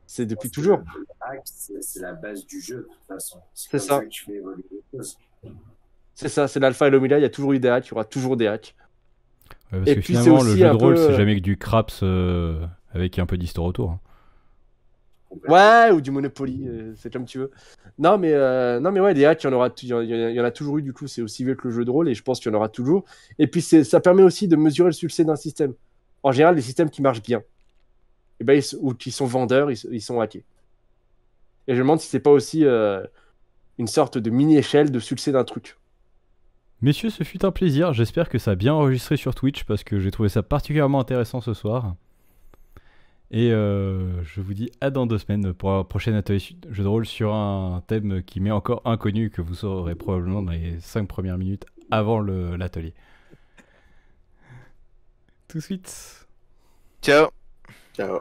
S2: c'est depuis toujours.
S5: Le hack, c'est la base du jeu, de toute façon.
S2: C'est ça.
S5: Que tu fais évoluer les choses.
S2: C'est ça, c'est l'alpha et l'oméga, il y a toujours eu des hacks, il y aura toujours des hacks.
S1: Ouais, parce que finalement, le jeu de rôle, c'est jamais que du craps avec un peu d'histoire autour. Hein.
S2: Ouais, ou du Monopoly, c'est comme tu veux. Non, mais ouais, des hacks, il y en a toujours eu, du coup, c'est aussi vieux que le jeu de rôle, et je pense qu'il y en aura toujours. Et puis, ça permet aussi de mesurer le succès d'un système. En général, les systèmes qui marchent bien, et ben, ou qui sont vendeurs, ils sont hackés. Et je me demande si c'est pas aussi une sorte de mini-échelle de succès d'un truc.
S1: Messieurs, ce fut un plaisir. J'espère que ça a bien enregistré sur Twitch parce que j'ai trouvé ça particulièrement intéressant ce soir. Et je vous dis à dans 2 semaines pour un prochain atelier jeu de rôle sur un thème qui m'est encore inconnu, que vous saurez probablement dans les 5 premières minutes avant l'atelier. Tout de suite.
S3: Ciao.
S4: Ciao.